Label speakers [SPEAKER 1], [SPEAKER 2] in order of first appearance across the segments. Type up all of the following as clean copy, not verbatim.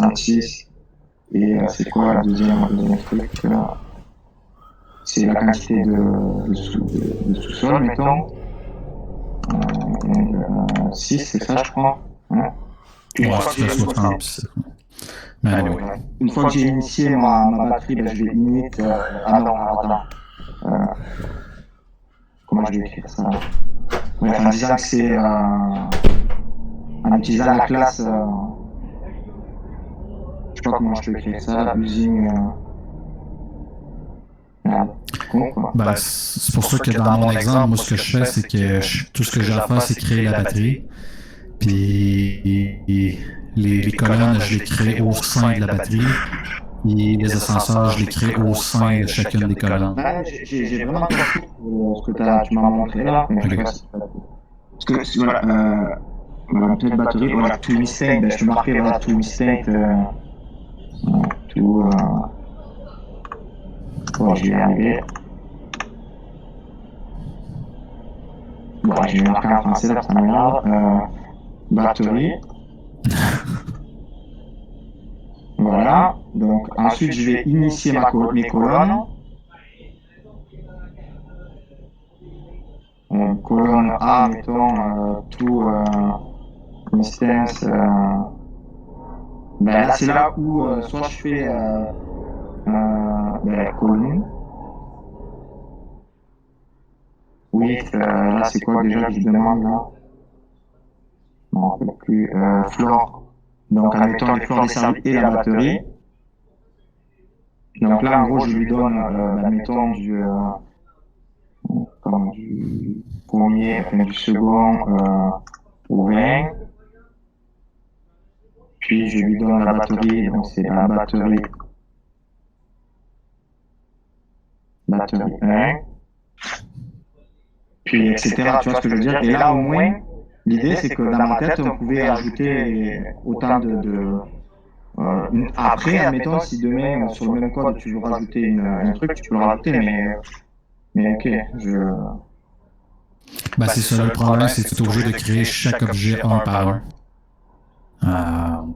[SPEAKER 1] 66. Et c'est quoi le deuxième truc c'est la quantité de sous-sol, mettons. 6, c'est ça, je crois. Hein. Puis
[SPEAKER 2] ouais, c'est 60.
[SPEAKER 1] Une fois que j'ai initié ma batterie, je vais init. Comment je vais écrire ça? Bref, en disant que c'est en utilisant la classe. Je sais pas comment je peux écrire ça, using.
[SPEAKER 2] C'est pour ça que dans mon exemple, moi, ce que je fais, c'est que tout ce que j'ai à faire, c'est créer la batterie. Puis les colonnes, je les crée au sein de la batterie. Et les ascenseurs, je les crée au sein de chacune des colonnes.
[SPEAKER 1] J'ai vraiment compris ce que tu m'as montré là. Parce que voilà, peut-être batterie, voilà, to mistake, je te marquais voilà, to mistake, bon, je vais y arriver. Bon, je vais marquer en français là, ça m'énerve. Batterie. Voilà, donc ensuite je vais initier mes colonnes. Colonne A, mettons, to instance. Là, c'est là où soit je fais colonne. Oui, là c'est quoi déjà que je demande là? Non, plus floor. Donc, admettons les floors des services et la batterie. Donc là, en gros, je lui donne, admettons, du premier, enfin, du second au 20. Puis, je lui donne la batterie, donc c'est la batterie 1. Puis, etc. Tu vois ce que je veux dire? Et là, au moins, l'idée, c'est que dans ma tête, on pouvait ajouter autant après, admettons, si demain, sur le même code, tu veux rajouter un truc, tu peux le rajouter, mais ok,
[SPEAKER 2] c'est ça, le problème, c'est que tu es obligé de créer chaque objet un par un.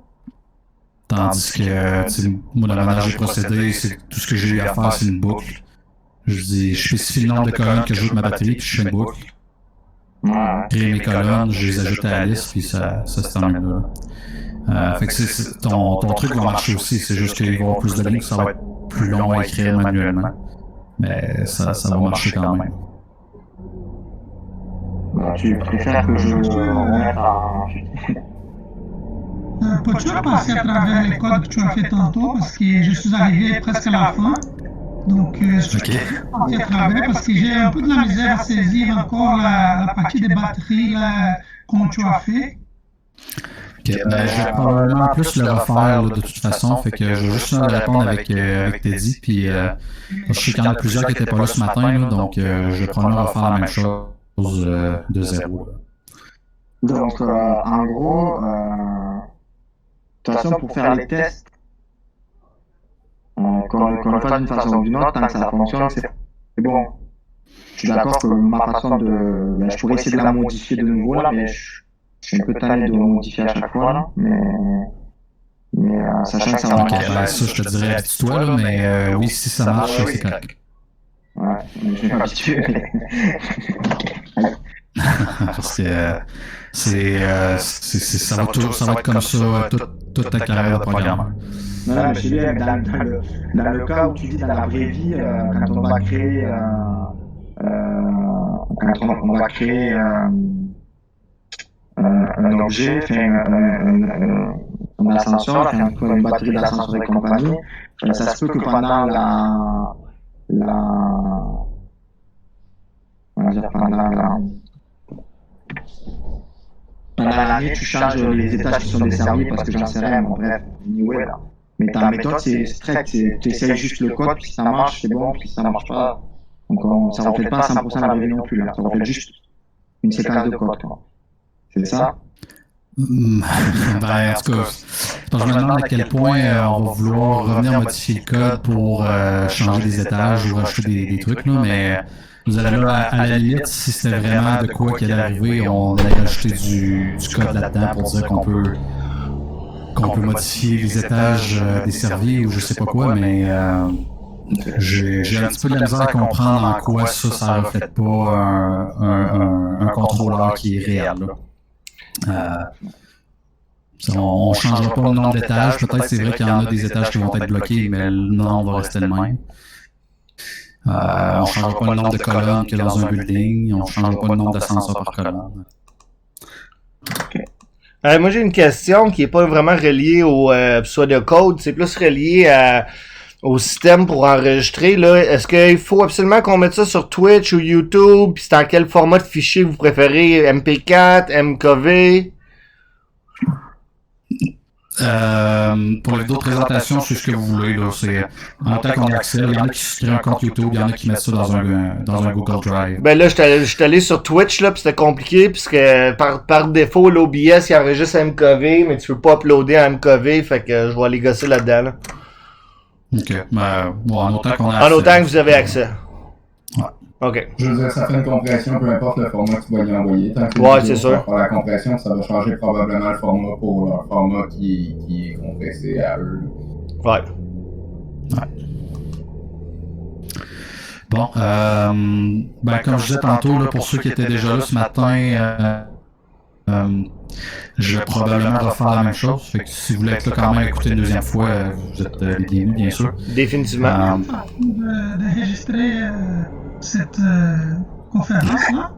[SPEAKER 2] Tandis que, moi, dans la manière j'ai procédé, c'est tout ce que j'ai eu à faire, c'est une boucle. Je spécifie le nombre de colonnes que j'ajoute ma batterie, puis je fais une boucle. Créer mes colonnes, je les ajoute à la liste, puis ça se termine là. Fait que ton truc va marcher aussi, c'est juste qu'il va y avoir plus de lignes, ça va être plus long à écrire manuellement. Mais ça va marcher quand même.
[SPEAKER 1] Tu préfères que je remette à...
[SPEAKER 3] Peux-tu passer à travers les codes que tu as fait tantôt, parce que je suis arrivé presque à la fin. Donc, je peux passer à travers parce que j'ai un peu de la misère à saisir encore la partie des batteries là, comme tu as fait.
[SPEAKER 2] Je vais probablement plus le refaire là, de toute façon, fait que je vais juste répondre avec Teddy, puis je sais qu'il y en a plusieurs qui n'étaient pas là ce matin, là, donc je vais probablement refaire la même chose de zéro.
[SPEAKER 1] Donc, en gros, de toute façon, pour faire les tests, qu'on le fasse d'une façon ou d'une autre, tant que ça fonctionne, c'est bon. Je suis d'accord que ma façon de... je pourrais essayer de la modifier de nouveau, là, mais je suis un peu tanné de modifier à chaque fois, là, mais sachant que ça va marcher.
[SPEAKER 2] Ça, je te dirais habitue-toi, là, mais oui, si ça marche, c'est correct.
[SPEAKER 1] Ouais, je vais m'habituer.
[SPEAKER 2] Parce que ça va être comme ça toute ta carrière de programmeur.
[SPEAKER 1] Non, mais je dis, dans le cas où tu dis dans la vraie vie, quand on va créer un objet, un ascenseur, une batterie d'ascenseur et compagnie, ça se peut que pendant pendant l'année, tu changes les étages qui sont desservis parce que j'en sais rien, bon, bref, anyway, là. Mais ta méthode, c'est straight, tu essayes juste le code, puis si ça marche, c'est bon, puis si ça marche pas, donc ça ne reflète pas 100% la vraie vie non plus, là. Ça reflète juste une séquence de code, quoi. C'est ça?
[SPEAKER 2] En tout cas, je me demande à quel point on va vouloir revenir modifier le code pour changer des étages ou rajouter des trucs, là, mais vous allez là, à la limite, si c'était vraiment de quoi qui allait arriver, on allait rajouter du code là-dedans pour dire qu'on qu'on peut modifier les étages desservis ou je sais pas quoi, mais j'ai un petit peu de la misère à comprendre en quoi ça reflète pas un contrôleur qui est réel. On ne changera pas le nombre d'étages. Peut-être c'est vrai qu'il y en a des étages qui vont être bloqués, mais le nombre va rester le même. On ne changera pas le nombre de colonnes qu'il y a dans un building. On ne changera pas le nombre d'ascenseurs par colonne.
[SPEAKER 4] Moi, j'ai une question qui n'est pas vraiment reliée au pseudocode. C'est plus relié au système pour enregistrer. Là. Est-ce qu'il faut absolument qu'on mette ça sur Twitch ou YouTube? Puis c'est en quel format de fichier vous préférez? MP4, MKV?
[SPEAKER 2] Pour les autres présentations, c'est ce que vous voulez. Là. C'est en tant qu'on y accède. Il y en a qui se créent un compte YouTube, il y en a qui mettent ça dans un Google Drive.
[SPEAKER 4] Ben là, j'étais allé sur Twitch, là, puis c'était compliqué, puisque par défaut, l'OBS, il enregistre à MKV, mais tu peux pas uploader à MKV, fait que je vais aller gosser là-dedans. Là.
[SPEAKER 2] OK. Bon, en autant qu'on a
[SPEAKER 4] accès. En autant que vous avez accès.
[SPEAKER 2] Ouais.
[SPEAKER 4] OK.
[SPEAKER 5] Je veux dire, ça fait une compression, peu importe le format que tu vas y envoyer. Tant que
[SPEAKER 4] ouais, c'est sûr.
[SPEAKER 5] Pour la compression, ça va changer probablement le format pour leur format qui est compressé à eux.
[SPEAKER 4] Ouais.
[SPEAKER 2] Bon, comme je disais tantôt, là, pour ceux qui étaient déjà là ce matin, je vais probablement refaire la même chose. Fait que si vous voulez être là quand même écouter une deuxième fois, vous êtes les bienvenus, bien sûr.
[SPEAKER 4] Définitivement.
[SPEAKER 3] D'enregistrer cette conférence-là.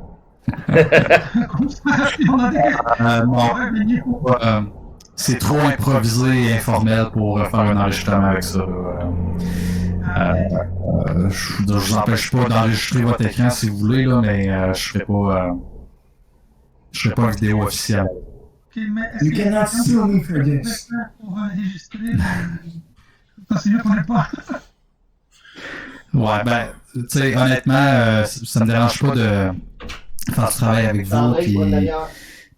[SPEAKER 2] C'est trop improvisé et informel pour faire un enregistrement avec ça. Je vous empêche pas d'enregistrer votre écran si vous voulez, là, mais je ferai pas une vidéo officielle.
[SPEAKER 3] Okay, mais est-ce que pour enregistrer parce que je ne connais pas.
[SPEAKER 2] Ouais, tu sais, honnêtement, ça me dérange pas de faire ce travail avec vous,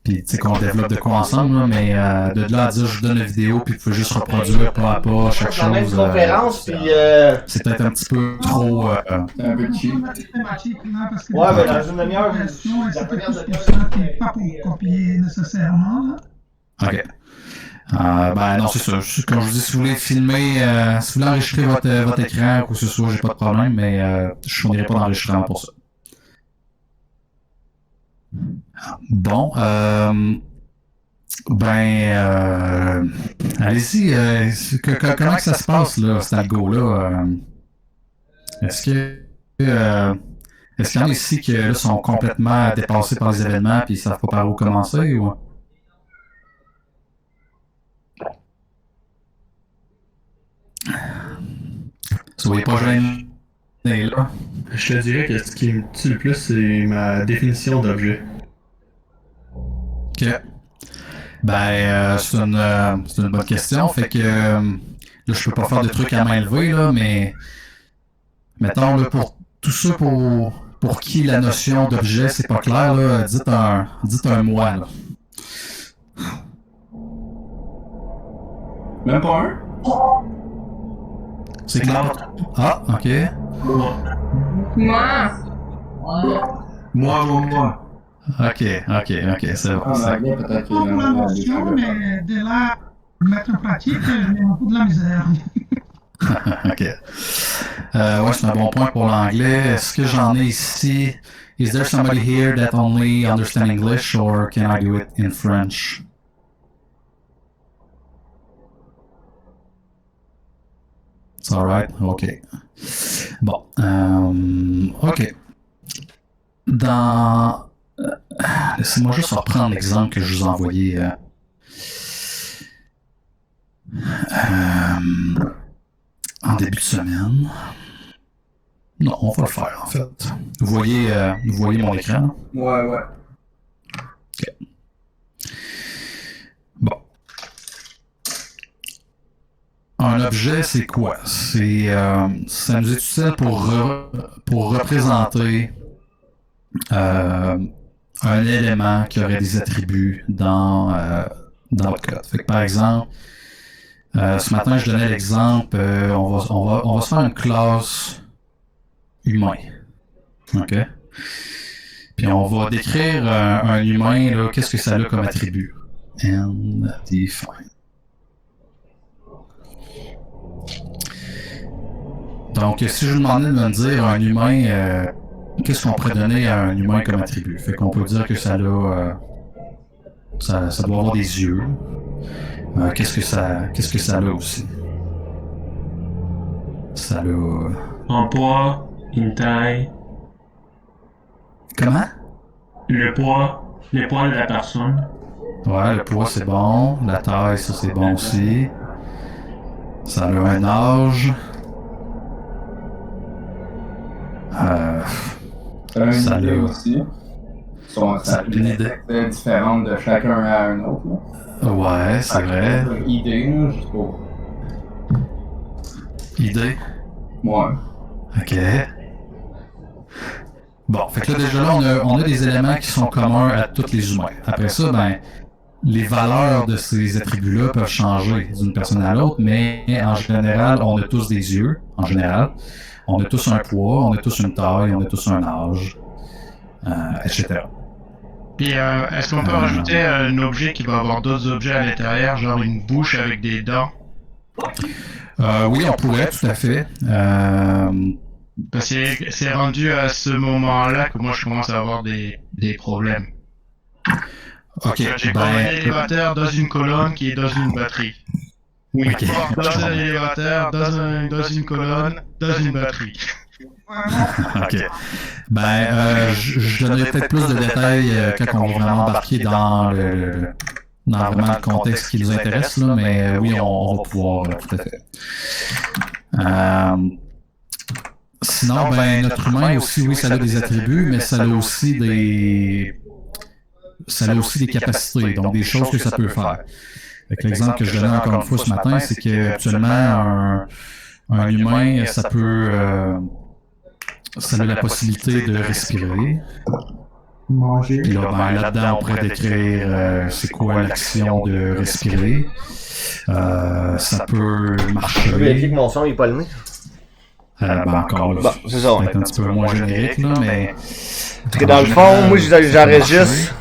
[SPEAKER 2] puis tu sais, qu'on développe de quoi ensemble, là, mais de là à dire je vous donne la vidéo, puis vous pouvez juste reproduire pas à pas chaque chose. C'est peut-être un petit peu trop.
[SPEAKER 5] Un peu cheap.
[SPEAKER 4] Ouais, mais dans une demi-heure,
[SPEAKER 3] pas pour copier nécessairement.
[SPEAKER 2] OK. Non, c'est ça. Comme je vous dis, si vous voulez filmer, si vous voulez enregistrer votre écran ou quoi que ce soit, j'ai pas de problème, mais je fournirai pas d'enregistrement pour ça. Bon, allez-y, comment que ça se passe, là, cet algo-là? Est-ce qu'il y en a ici qui là, sont complètement dépassés par les événements et ils savent pas par où commencer, ou? Soyez pas gênés, là.
[SPEAKER 6] Je te dirais que ce qui me tue le plus, c'est ma définition d'objet.
[SPEAKER 2] OK. C'est une bonne question. Fait que là, je peux pas faire de trucs à main levée, là, mais mettons, là, pour tout ça, pour qui la notion d'objet, c'est pas clair, là, dites un moi, là.
[SPEAKER 5] Même pas un?
[SPEAKER 2] C'est clair? Ah, OK.
[SPEAKER 6] Moi.
[SPEAKER 2] OK, c'est bon.
[SPEAKER 5] En anglais, peut-être qu'il y
[SPEAKER 3] Pas pour la
[SPEAKER 5] en a
[SPEAKER 3] notion, mais de là mettre en pratique, j'ai un peu de la misère.
[SPEAKER 2] OK. Ouais, c'est un bon point pour l'anglais. Est-ce que j'en ai ici? Is there somebody here that only understands English or can I do it in French? It's alright? OK. Bon. OK. Laissez-moi juste reprendre l'exemple que je vous ai envoyé. En début de semaine. Non, on va le faire en fait. Vous voyez mon écran?
[SPEAKER 5] Ouais.
[SPEAKER 2] OK. Bon. Un objet, c'est quoi? Ça nous est utile pour représenter un élément qui aurait des attributs dans votre code. Fait que, par exemple, ce matin, je donnais l'exemple, on va se faire une classe humain. OK? Puis on va décrire un humain, là, qu'est-ce que ça a comme attribut? Define. Donc, si je vous demandais de me dire un humain, qu'est-ce qu'on pourrait donner à un humain comme attribut? Fait qu'on peut dire que ça a... ça doit avoir des yeux. Qu'est-ce que ça a aussi? Ça a...
[SPEAKER 6] Un poids, une taille,
[SPEAKER 2] Comment?
[SPEAKER 6] le poids de la personne.
[SPEAKER 2] Ouais, le poids c'est bon. La taille, ça c'est bon aussi. Ça a un âge.
[SPEAKER 5] Ça a
[SPEAKER 2] Ça
[SPEAKER 5] une idée
[SPEAKER 2] l'a-
[SPEAKER 5] aussi. Ça
[SPEAKER 2] une idée.
[SPEAKER 5] est différente de chacun à un autre. Là.
[SPEAKER 2] Ouais, c'est vrai.
[SPEAKER 5] Idée, là, juste pour.
[SPEAKER 2] Idée.
[SPEAKER 5] Ouais.
[SPEAKER 2] Ok. Bon, fait que là déjà là, on a des éléments qui sont communs à tous les humains. Après ça, ben, les valeurs de ces attributs-là peuvent changer d'une personne à l'autre, mais en général, on a tous des yeux, en général. On a tous un poids, on a tous une taille, on a tous un âge, etc.
[SPEAKER 7] Puis, est-ce qu'on peut rajouter un objet qui va avoir d'autres objets à l'intérieur, genre une bouche avec des dents?
[SPEAKER 2] Oui, on pourrait, tout à fait.
[SPEAKER 7] Parce que c'est rendu à ce moment-là que moi je commence à avoir des problèmes.
[SPEAKER 2] Ok,
[SPEAKER 7] J'ai comme un élévateur dans une colonne qui est dans une batterie. Oui,
[SPEAKER 2] Ok.
[SPEAKER 7] dans un élévateur, dans une colonne, dans une batterie.
[SPEAKER 2] Ok. Ben, je donnerai peut-être plus de détails quand on va vraiment embarquer dans dans vraiment le contexte qui nous intéresse, là, mais oui, on va pouvoir, tout à fait. Sinon, ben, notre humain aussi, oui, ça a des attributs, mais ça a aussi des capacités, donc des choses que ça peut faire. Fait que l'exemple que je donnais encore une fois ce matin, c'est que actuellement, un humain, ça a la possibilité de respirer.
[SPEAKER 1] Manger.
[SPEAKER 2] Puis là, ben, là-dedans, on pourrait décrire c'est quoi l'action de respirer. Ça peut
[SPEAKER 4] Je
[SPEAKER 2] marcher.
[SPEAKER 4] vais vérifier que mon son n'est pas allumé.
[SPEAKER 2] Ben, encore là,
[SPEAKER 4] Bon, c'est ça.
[SPEAKER 2] peut-être un petit peu moins générique, là, mais...
[SPEAKER 4] Parce que dans le fond, moi, j'enregistre.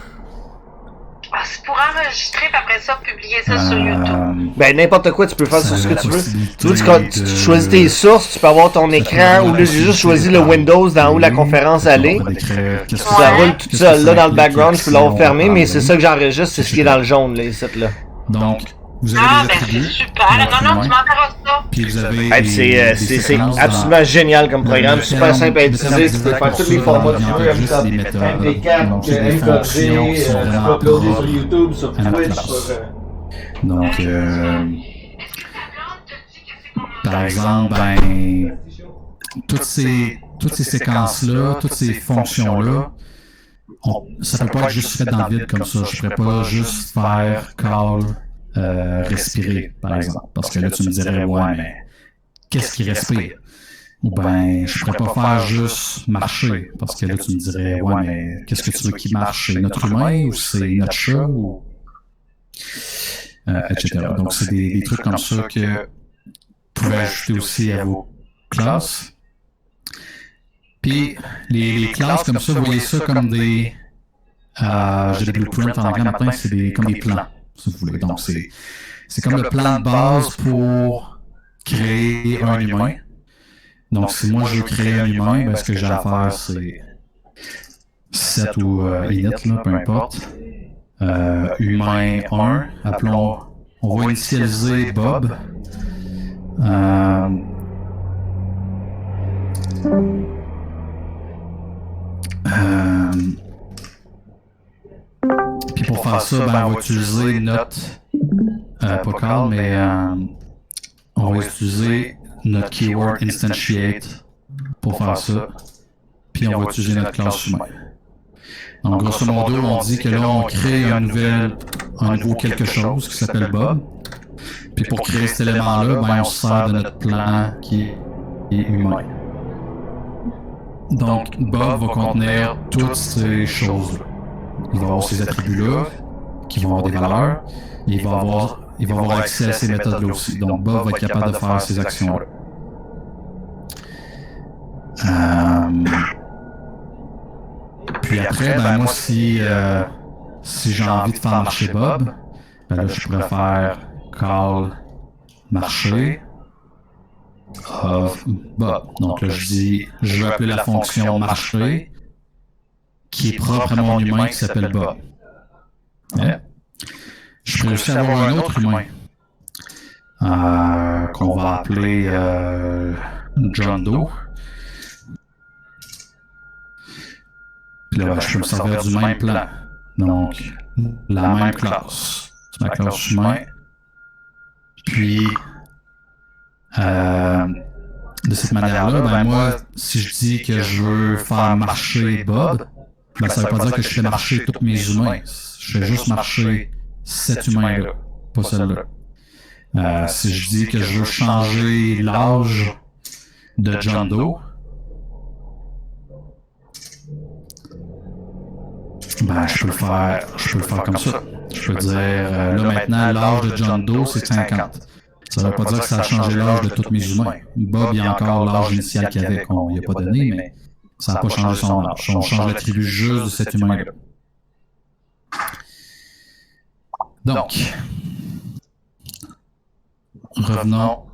[SPEAKER 8] Ah, c'est pour enregistrer, puis après ça, publier ça sur YouTube.
[SPEAKER 4] Ben, n'importe quoi, tu peux faire sur ce que tu veux. Tu veux, tu
[SPEAKER 2] de-
[SPEAKER 4] choisis tes sources, tu peux avoir ton écran, ou là, j'ai juste choisi le Windows dans où la conférence allait. Ça roule tout seul. Là, dans le background, je peux l'avoir fermé, mais c'est ça que j'enregistre, c'est ce qui est dans le jaune, là, ici, là.
[SPEAKER 2] Donc, vous avez
[SPEAKER 8] Ah,
[SPEAKER 2] des
[SPEAKER 8] ben c'est
[SPEAKER 2] attributs.
[SPEAKER 8] super. Non, non, tu m'enverras ça.
[SPEAKER 2] Puis vous avez
[SPEAKER 4] Hey,
[SPEAKER 2] des
[SPEAKER 4] c'est
[SPEAKER 2] séquences
[SPEAKER 4] absolument génial comme
[SPEAKER 2] dans-
[SPEAKER 4] programme,
[SPEAKER 2] le
[SPEAKER 4] super
[SPEAKER 2] terme-
[SPEAKER 4] simple à
[SPEAKER 2] le
[SPEAKER 4] utiliser,
[SPEAKER 2] terme
[SPEAKER 4] tu peux faire
[SPEAKER 2] pour
[SPEAKER 4] tous les
[SPEAKER 2] ça,
[SPEAKER 4] formats que
[SPEAKER 2] il y
[SPEAKER 4] tu
[SPEAKER 2] en
[SPEAKER 4] veux,
[SPEAKER 2] a juste des méthodes.
[SPEAKER 4] MP4,
[SPEAKER 2] Donc, c'est des
[SPEAKER 4] MP3,
[SPEAKER 2] fonctions qui sont
[SPEAKER 4] tu peux
[SPEAKER 2] vraiment
[SPEAKER 4] uploader sur
[SPEAKER 2] propres
[SPEAKER 4] YouTube, sur
[SPEAKER 2] à notre
[SPEAKER 4] Twitch,
[SPEAKER 2] place.
[SPEAKER 4] sur...
[SPEAKER 2] Donc, par exemple, ben, toutes ces séquences-là, toutes ces fonctions-là, ça peut pas être juste fait dans le vide comme ça. Je pourrais pas juste faire call, respirer, par exemple. Parce que là, tu me dirais, ouais, mais qu'est-ce qui respire? Ou ben, je pourrais pas faire juste marcher. Parce que là, tu me dirais, ouais, mais qu'est-ce que tu veux qui marche? C'est notre humain ou c'est notre chat ou... etc. Donc, c'est des trucs comme ça que vous pouvez ajouter aussi à vos classes. Puis, les classes comme ça, vous voyez ça comme des... j'ai des blueprints en anglais maintenant, c'est comme des plans, si vous voulez. Donc, c'est comme le plan de base pour créer un humain. Donc, si moi je veux créer un humain, ben, ce que j'ai à faire, c'est set ou init, là, peu importe. Humain 1, appelons, on va initialiser Bob. Puis pour faire ça, ben, on va utiliser notre, pas call, mais on va utiliser notre keyword instantiate pour faire ça. Puis on va utiliser notre classe humain. Donc, grosso modo, on dit que là, on crée un nouveau quelque chose qui s'appelle Bob. Puis pour créer cet élément-là, ben, on se sert de notre plan qui est humain. Donc, Bob va contenir toutes ces choses-là. Il va avoir ces attributs-là, qui vont avoir des valeurs. Il va avoir accès à ces méthodes-là aussi. Donc, Bob va être capable de faire ces actions-là. Puis après, ben moi, si j'ai envie de faire marcher Bob, ben là, je pourrais faire call marcher. of Bob. Donc là, je vais appeler la fonction marcher qui est propre à mon humain qui s'appelle Bob. Ouais. Je peux aussi avoir un autre humain qu'on va appeler John Doe. Puis là, je peux me servir du même plan. Donc, la même classe. C'est ma classe humain. Puis, de cette manière-là, ben moi, si je dis que je veux faire marcher Bob, ben ça veut pas dire que je fais marcher tous mes humains. Je fais juste marcher cet humain-là, pas celui-là. Si je dis que je veux changer l'âge de John Doe, ben je peux le faire comme ça. Je peux dire, là maintenant, l'âge de John Doe, c'est 50. Ça veut pas dire que ça a changé l'âge de tous mes humains. Bob, il y a encore l'âge initial qu'il avait, qu'on lui a pas donné, mais ça n'a pas changé son âge. On change l'attribut juste de cet humain-là. Donc, revenons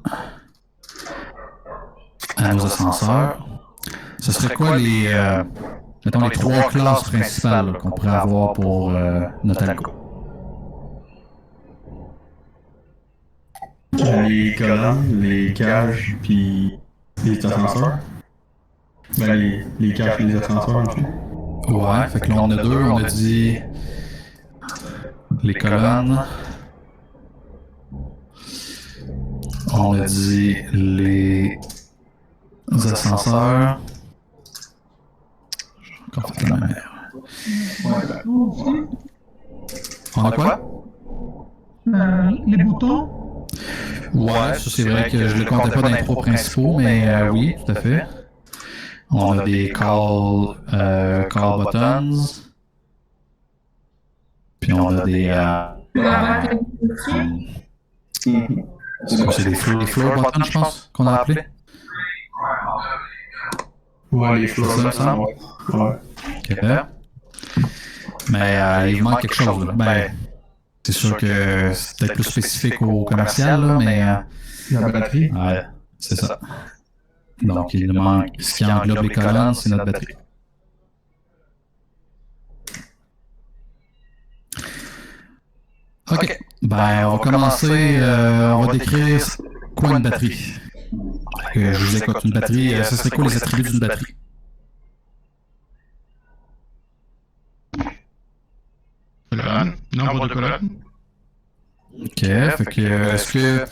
[SPEAKER 2] à nos ascenseurs. Ce serait quoi mettons les 3 classes principales qu'on pourrait avoir pour notre algo?
[SPEAKER 6] Les colonnes, les cages, puis les ascenseurs. Ben, les cages et les ascenseurs, en fait.
[SPEAKER 2] Ouais, fait que là on a deux, on a dit les colonnes, on a dit les ascenseurs. J'ai encore fait la même erreur. On a quoi?
[SPEAKER 3] Les boutons.
[SPEAKER 2] Ouais, ça c'est vrai que je ne le comptais pas dans les 3 principaux, mais oui, tout à fait. On a des call buttons. Puis on a des... c'est des floor buttons, je pense, qu'on a appelé.
[SPEAKER 6] Ouais, les floor buttons. Ouais.
[SPEAKER 2] Ok. Mais il manque quelque chose, là. Ben, c'est sûr que c'est peut-être plus spécifique au commercial, là, mais...
[SPEAKER 6] La batterie.
[SPEAKER 2] Ouais, c'est ça. Donc, il nous manque... Ce qui englobe les colonnes, c'est notre batterie. Ok. Ben, on va commencer... on va décrire quoi une batterie. Je vous écoute. Une batterie, ce serait quoi les attributs d'une batterie?
[SPEAKER 7] Colonne, nombre de colonnes.
[SPEAKER 2] Ok, fait que est-ce que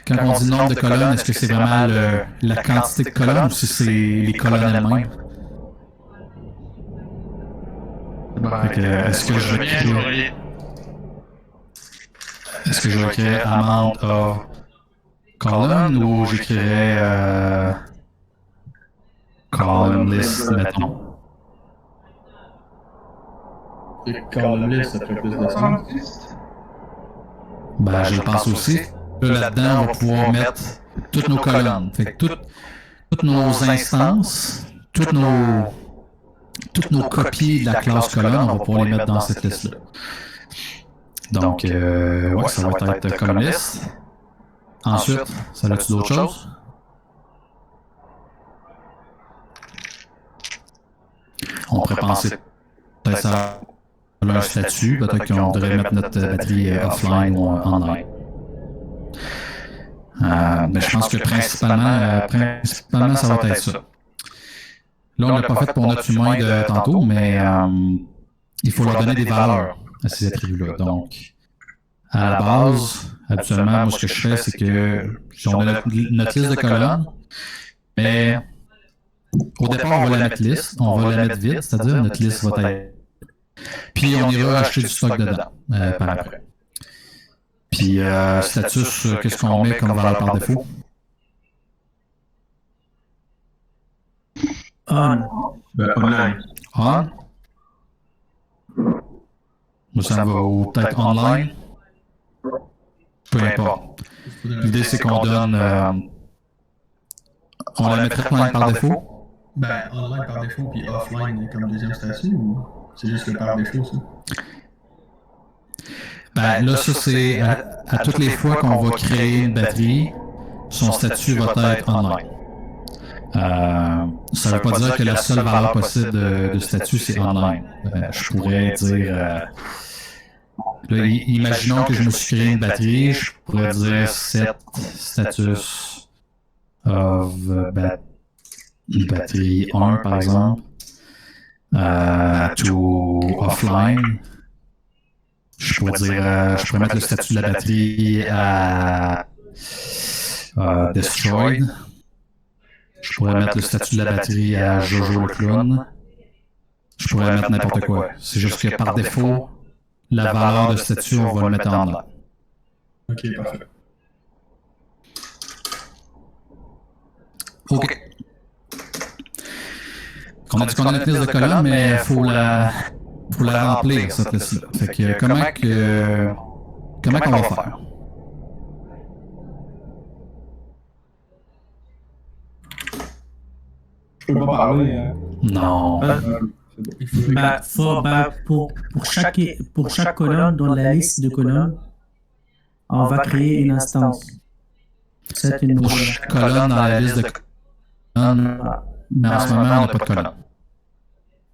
[SPEAKER 2] quand on dit nombre de colonnes, est-ce que c'est vraiment la quantité de colonnes ou si c'est les colonnes elles-mêmes? Fait que est-ce que je vais créer... Est-ce que je vais créer amount of column ou j'écrirais column list, mettons?
[SPEAKER 6] Column list, ça fait plus de sens.
[SPEAKER 2] Ben, je le pense aussi. Là-dedans, on va pouvoir mettre toutes nos colonnes. Fait que toutes nos instances, toutes nos copies de la classe colonne, on va pouvoir les mettre dans cette liste-là. Donc, ouais, ça va être comme liste. Ensuite, ça a-tu d'autres choses? On pourrait penser peut-être ça a un statut, peut-être qu'on devrait mettre notre batterie offline ou online. Mais je pense que principalement, ça va être ça. Là, on l'a pas fait pour notre humain de tantôt, mais il faut leur donner des valeurs à ces attributs-là. Donc, à la base, habituellement, moi, ce que je fais, c'est que on a notre liste de colonnes, mais au départ, on va la mettre liste, on va la mettre vide, c'est-à-dire notre liste va être... Puis on ira acheter du stock dedans par après. Puis status, qu'est-ce qu'on met comme valeur par défaut?
[SPEAKER 6] On. Ben, online.
[SPEAKER 2] On? Ou ça va, ou peut-être online? Peu importe. L'idée, c'est qu'on donne... on la mettrait online par défaut?
[SPEAKER 6] Ben, online par défaut, puis offline comme deuxième statut, ou c'est juste le par défaut, ça?
[SPEAKER 2] Ben, là, ça, c'est à toutes les fois qu'on va créer une batterie, son statut va être online. Ça veut pas dire que la seule valeur possible de statut, c'est online. Je pourrais dire... là, imaginons que je me suis créé une batterie, je pourrais dire set status of batterie 1, par exemple, to offline. Je pourrais dire, je pourrais mettre le statut de la batterie à destroyed. Je pourrais mettre le statut de la batterie à Jojo le clown. Je pourrais mettre n'importe quoi. C'est juste que par défaut, la valeur de statut, on va le mettre en bas.
[SPEAKER 6] Ok, parfait.
[SPEAKER 2] Ok. On a dit qu'on a notre liste de colonnes, mais il faut la remplir, cette liste-là. Fait que comment qu'on va faire?
[SPEAKER 6] Je peux pas parler.
[SPEAKER 2] Non.
[SPEAKER 9] Pour chaque colonne dans la liste de colonnes, on va créer une instance. C'est une
[SPEAKER 2] Pour chaque colonne dans la liste de colonnes, mais en ce moment, on n'a pas de colonne.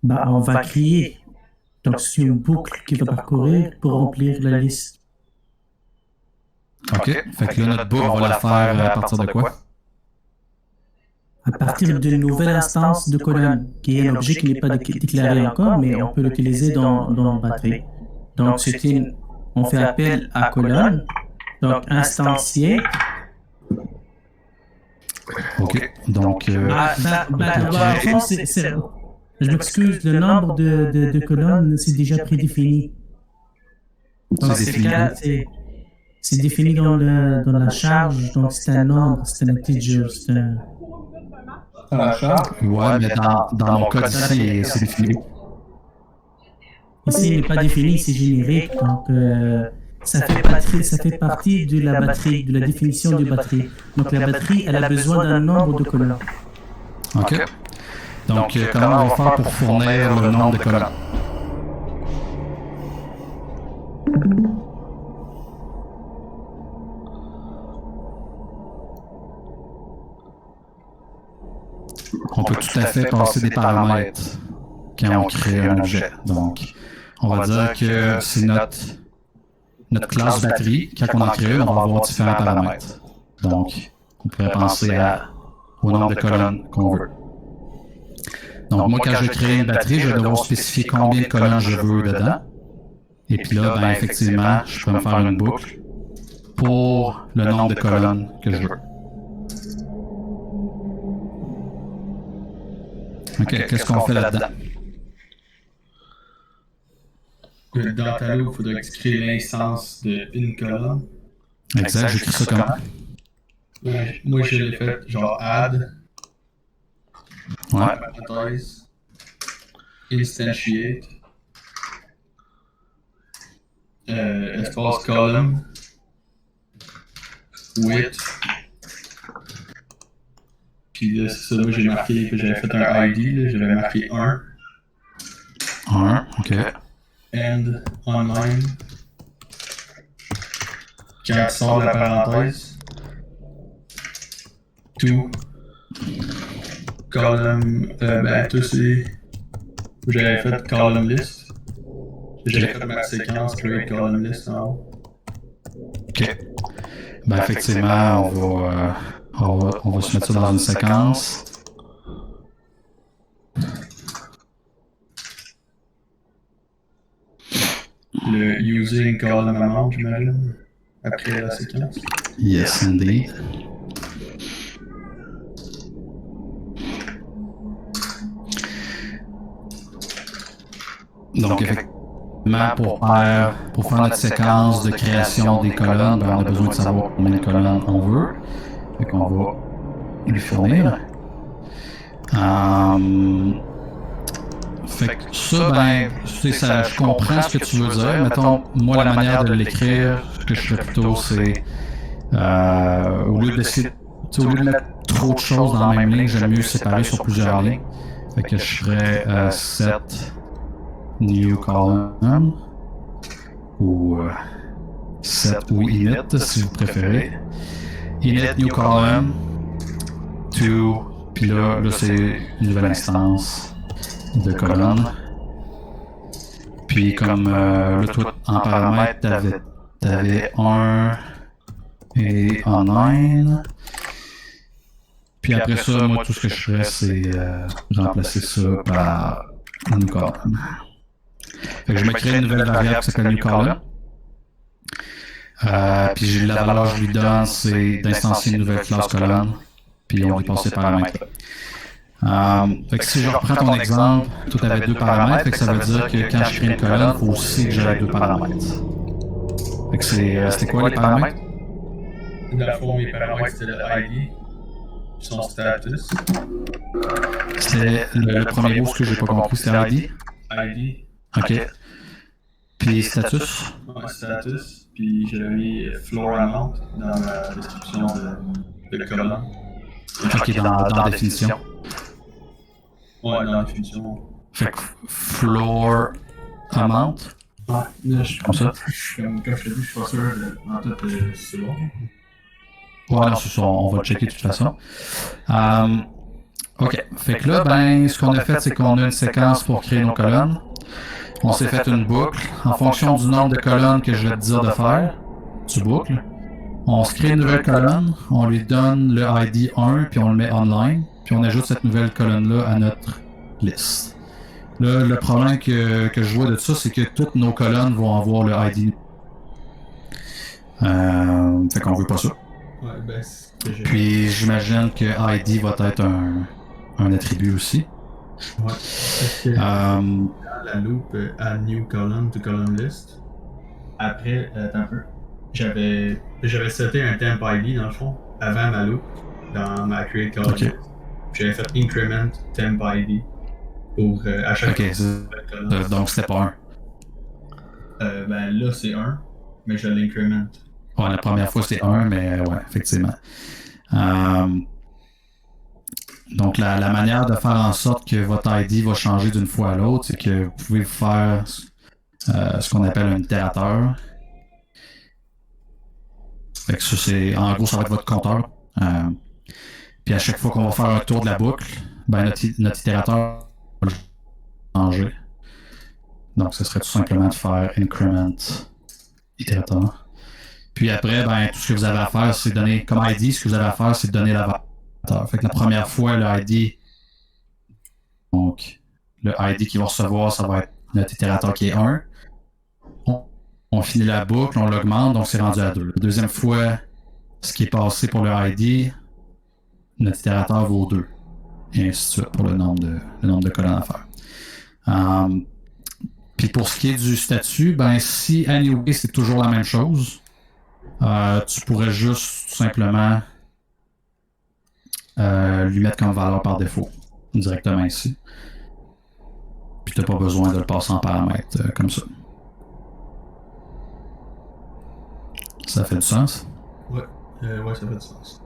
[SPEAKER 9] On va créer. Donc, c'est une boucle qui va parcourir pour remplir la liste.
[SPEAKER 2] Ok. Fait que là, notre boucle, on va la faire à partir de quoi?
[SPEAKER 9] À partir d'une nouvelle instance de colonne, qui est un objet qui n'est pas déclaré encore, mais on peut l'utiliser dans batterie. Donc, on fait appel à colonne, donc instancier.
[SPEAKER 2] Ok. Donc,
[SPEAKER 9] je m'excuse, le nombre de colonnes, c'est déjà prédéfini. Donc, c'est défini dans la charge, donc c'est un nombre, c'est un integer,
[SPEAKER 6] Dans la charge?
[SPEAKER 2] Ouais, mais dans mon code ici, c'est défini.
[SPEAKER 9] Ici, il n'est pas défini, c'est générique, donc ça fait partie de la batterie, de la définition de batterie. Donc la batterie, elle a besoin d'un nombre de colonnes.
[SPEAKER 2] Ok. Donc, comment on va faire pour fournir le nombre de colonnes? On peut tout à fait passer des paramètres quand on crée un objet. Donc, on va dire que c'est notre classe batterie. Quand on en crée une, on va avoir différents paramètres. Donc, on pourrait penser au nombre de colonnes qu'on veut. Donc, moi, quand je crée une batterie, je vais devoir spécifier combien de colonnes je veux dedans. Et puis là, ben, effectivement, je peux me faire une boucle pour le nombre de colonnes que je veux. Ok, qu'est-ce qu'on fait là-dedans?
[SPEAKER 6] Dans Talo, il faudrait que tu crées l'instance d'une colonne.
[SPEAKER 2] Exact, j'écris ça comment?
[SPEAKER 6] Moi, je l'ai fait genre add.
[SPEAKER 2] Ouais.
[SPEAKER 6] Parenthèse. Instantiate. Espace column. Width. Puis là, c'est ça, moi j'ai marqué que j'avais fait un ID, là, j'avais marqué 1.
[SPEAKER 2] 1, ok.
[SPEAKER 6] End online. Quand tu sors de la parenthèse. 2. Column. Tout c'est. J'avais fait column list. J'avais fait ma séquence create column list en haut.
[SPEAKER 2] Ok. Ben, effectivement, on va se mettre ça dans une séquence.
[SPEAKER 6] Le using column amount, j'imagine, après la séquence.
[SPEAKER 2] Yes, indeed. Donc, effectivement, pour faire notre séquence de création des colonnes, ben, on a besoin de savoir combien de colonnes on veut. Fait qu'on va lui fournir. Fait que ça, ben, je comprends ce que tu veux dire. Mettons, moi, la manière de l'écrire, ce que je ferais plutôt, c'est au lieu de mettre trop de choses dans la même ligne, j'aime mieux séparer sur plusieurs lignes. Fait que je ferais set new column ou set ou init si vous préférez. Init new column to Puis là c'est une nouvelle instance de colonne. Puis comme là, toi, en paramètres, t'avais un et online. Puis après ça, moi, tout ce que je ferais, c'est remplacer ça par new column. Fait que je me crée une nouvelle variable qui s'appelle new column. Puis la valeur que je lui donne, c'est d'instancier une nouvelle classe colonne. Puis on lui passe les paramètres. Fait que si je reprends ton exemple, toi tu avais deux paramètres, fait que ça veut dire que quand je crée une colonne, il faut aussi que j'aie deux paramètres. Fait que c'était quoi les paramètres?
[SPEAKER 6] Dans le fond, mes paramètres, c'était le ID, son status.
[SPEAKER 2] C'était le premier mot, ce que j'ai pas compris, c'était ID?
[SPEAKER 6] ID.
[SPEAKER 2] Ok. Puis status?
[SPEAKER 6] Ouais, status. Puis j'avais mis floor amount dans la description de colonne.
[SPEAKER 2] Ok, dans la définition.
[SPEAKER 6] Ouais, dans la définition.
[SPEAKER 2] Fait que floor amount?
[SPEAKER 6] Ouais, là, je
[SPEAKER 2] Comme ça?
[SPEAKER 6] Comme je t'ai dit, je suis pas sûr en tout c'est bon.
[SPEAKER 2] Ouais, non, c'est ça, on va le checker de toute façon. Ok, fait que là, ben, ce qu'on a fait, c'est qu'on a une séquence pour créer nos colonnes. On s'est fait une boucle. En fonction du nombre de colonnes que je vais te dire de faire, tu boucles. On se crée une nouvelle colonne, on lui donne le ID 1, puis on le met online, puis on ajoute cette nouvelle colonne-là à notre liste. Là, le problème que je vois de ça, c'est que toutes nos colonnes vont avoir le ID. Fait qu'on veut pas ça.
[SPEAKER 6] Ouais, ben,
[SPEAKER 2] Puis j'imagine que ID va être un attribut aussi.
[SPEAKER 6] Ouais. Parce que dans la loop add new column to column list, après, attends un peu, j'avais seté un temp ID dans le fond, avant ma loop, dans ma create column.
[SPEAKER 2] Okay.
[SPEAKER 6] J'avais fait increment temp ID pour à chaque
[SPEAKER 2] colonne. Donc c'était pas
[SPEAKER 6] 1. Ben là c'est 1, mais je l'increment.
[SPEAKER 2] Ouais, la première fois c'était 1, mais ouais, effectivement. Donc la manière de faire en sorte que votre ID va changer d'une fois à l'autre, c'est que vous pouvez faire ce qu'on appelle un itérateur. Fait que ça, c'est, en gros, ça va être votre compteur. Puis à chaque fois qu'on va faire un tour de la boucle, ben notre itérateur va changer. Donc ce serait tout simplement de faire increment itérateur. Puis après, ben, tout ce que vous avez à faire, c'est donner, comme ID, ce que vous avez à faire, c'est de donner la valeur. Fait que la première fois, le ID, donc, le ID qu'il va recevoir, ça va être notre itérateur qui est 1. On finit la boucle, on l'augmente, donc c'est rendu à 2. La deuxième fois, ce qui est passé pour le ID, notre itérateur vaut 2. Et ainsi de suite pour le nombre de colonnes à faire. Puis pour ce qui est du statut, ben, si anyway, c'est toujours la même chose, tu pourrais juste tout simplement lui mettre comme valeur par défaut directement ici. Puis tu n'as pas besoin de le passer en paramètre comme ça. Ça fait du sens?
[SPEAKER 6] Ouais, ouais, ça fait du sens.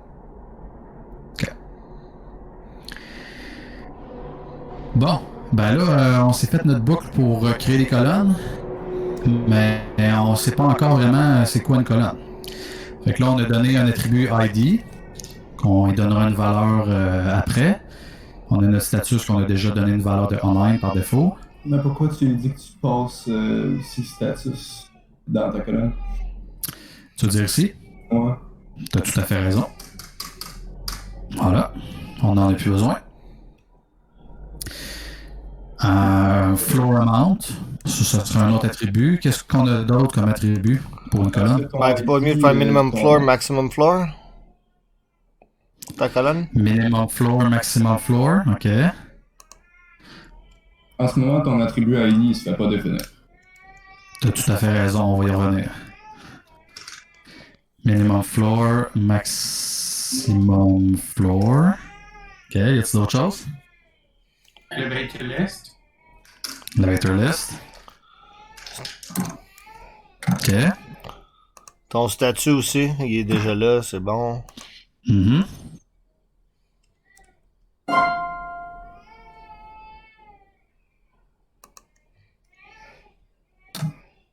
[SPEAKER 2] Ok. Bon, ben là, on s'est fait notre boucle pour créer des colonnes, mais on ne sait pas encore vraiment c'est quoi une colonne. Fait que là, on a donné un attribut ID, qu'on lui donnera une valeur après. On a notre status qu'on a déjà donné une valeur de online par défaut.
[SPEAKER 5] Mais pourquoi tu lui dis que tu passes aussi status dans ta colonne?
[SPEAKER 2] Tu veux dire ici?
[SPEAKER 5] Ouais.
[SPEAKER 2] T'as tout à fait raison. Voilà. On n'en a plus besoin. Floor amount. Ça serait un autre attribut. Qu'est-ce qu'on a d'autre comme attribut pour une colonne?
[SPEAKER 4] Ben, c'est pas mieux de faire minimum floor, maximum floor? Ta colonne?
[SPEAKER 2] Minimum floor, maximum floor. OK.
[SPEAKER 5] En ce moment, ton attribut ID, il se fait pas définir.
[SPEAKER 2] T'as tout à fait raison, on va y revenir. Minimum floor, maximum floor. OK, y a-t-il d'autres choses?
[SPEAKER 6] Elevator list.
[SPEAKER 2] Elevator list. OK.
[SPEAKER 4] Ton statut aussi, il est déjà là, c'est bon.
[SPEAKER 2] Mm-hmm.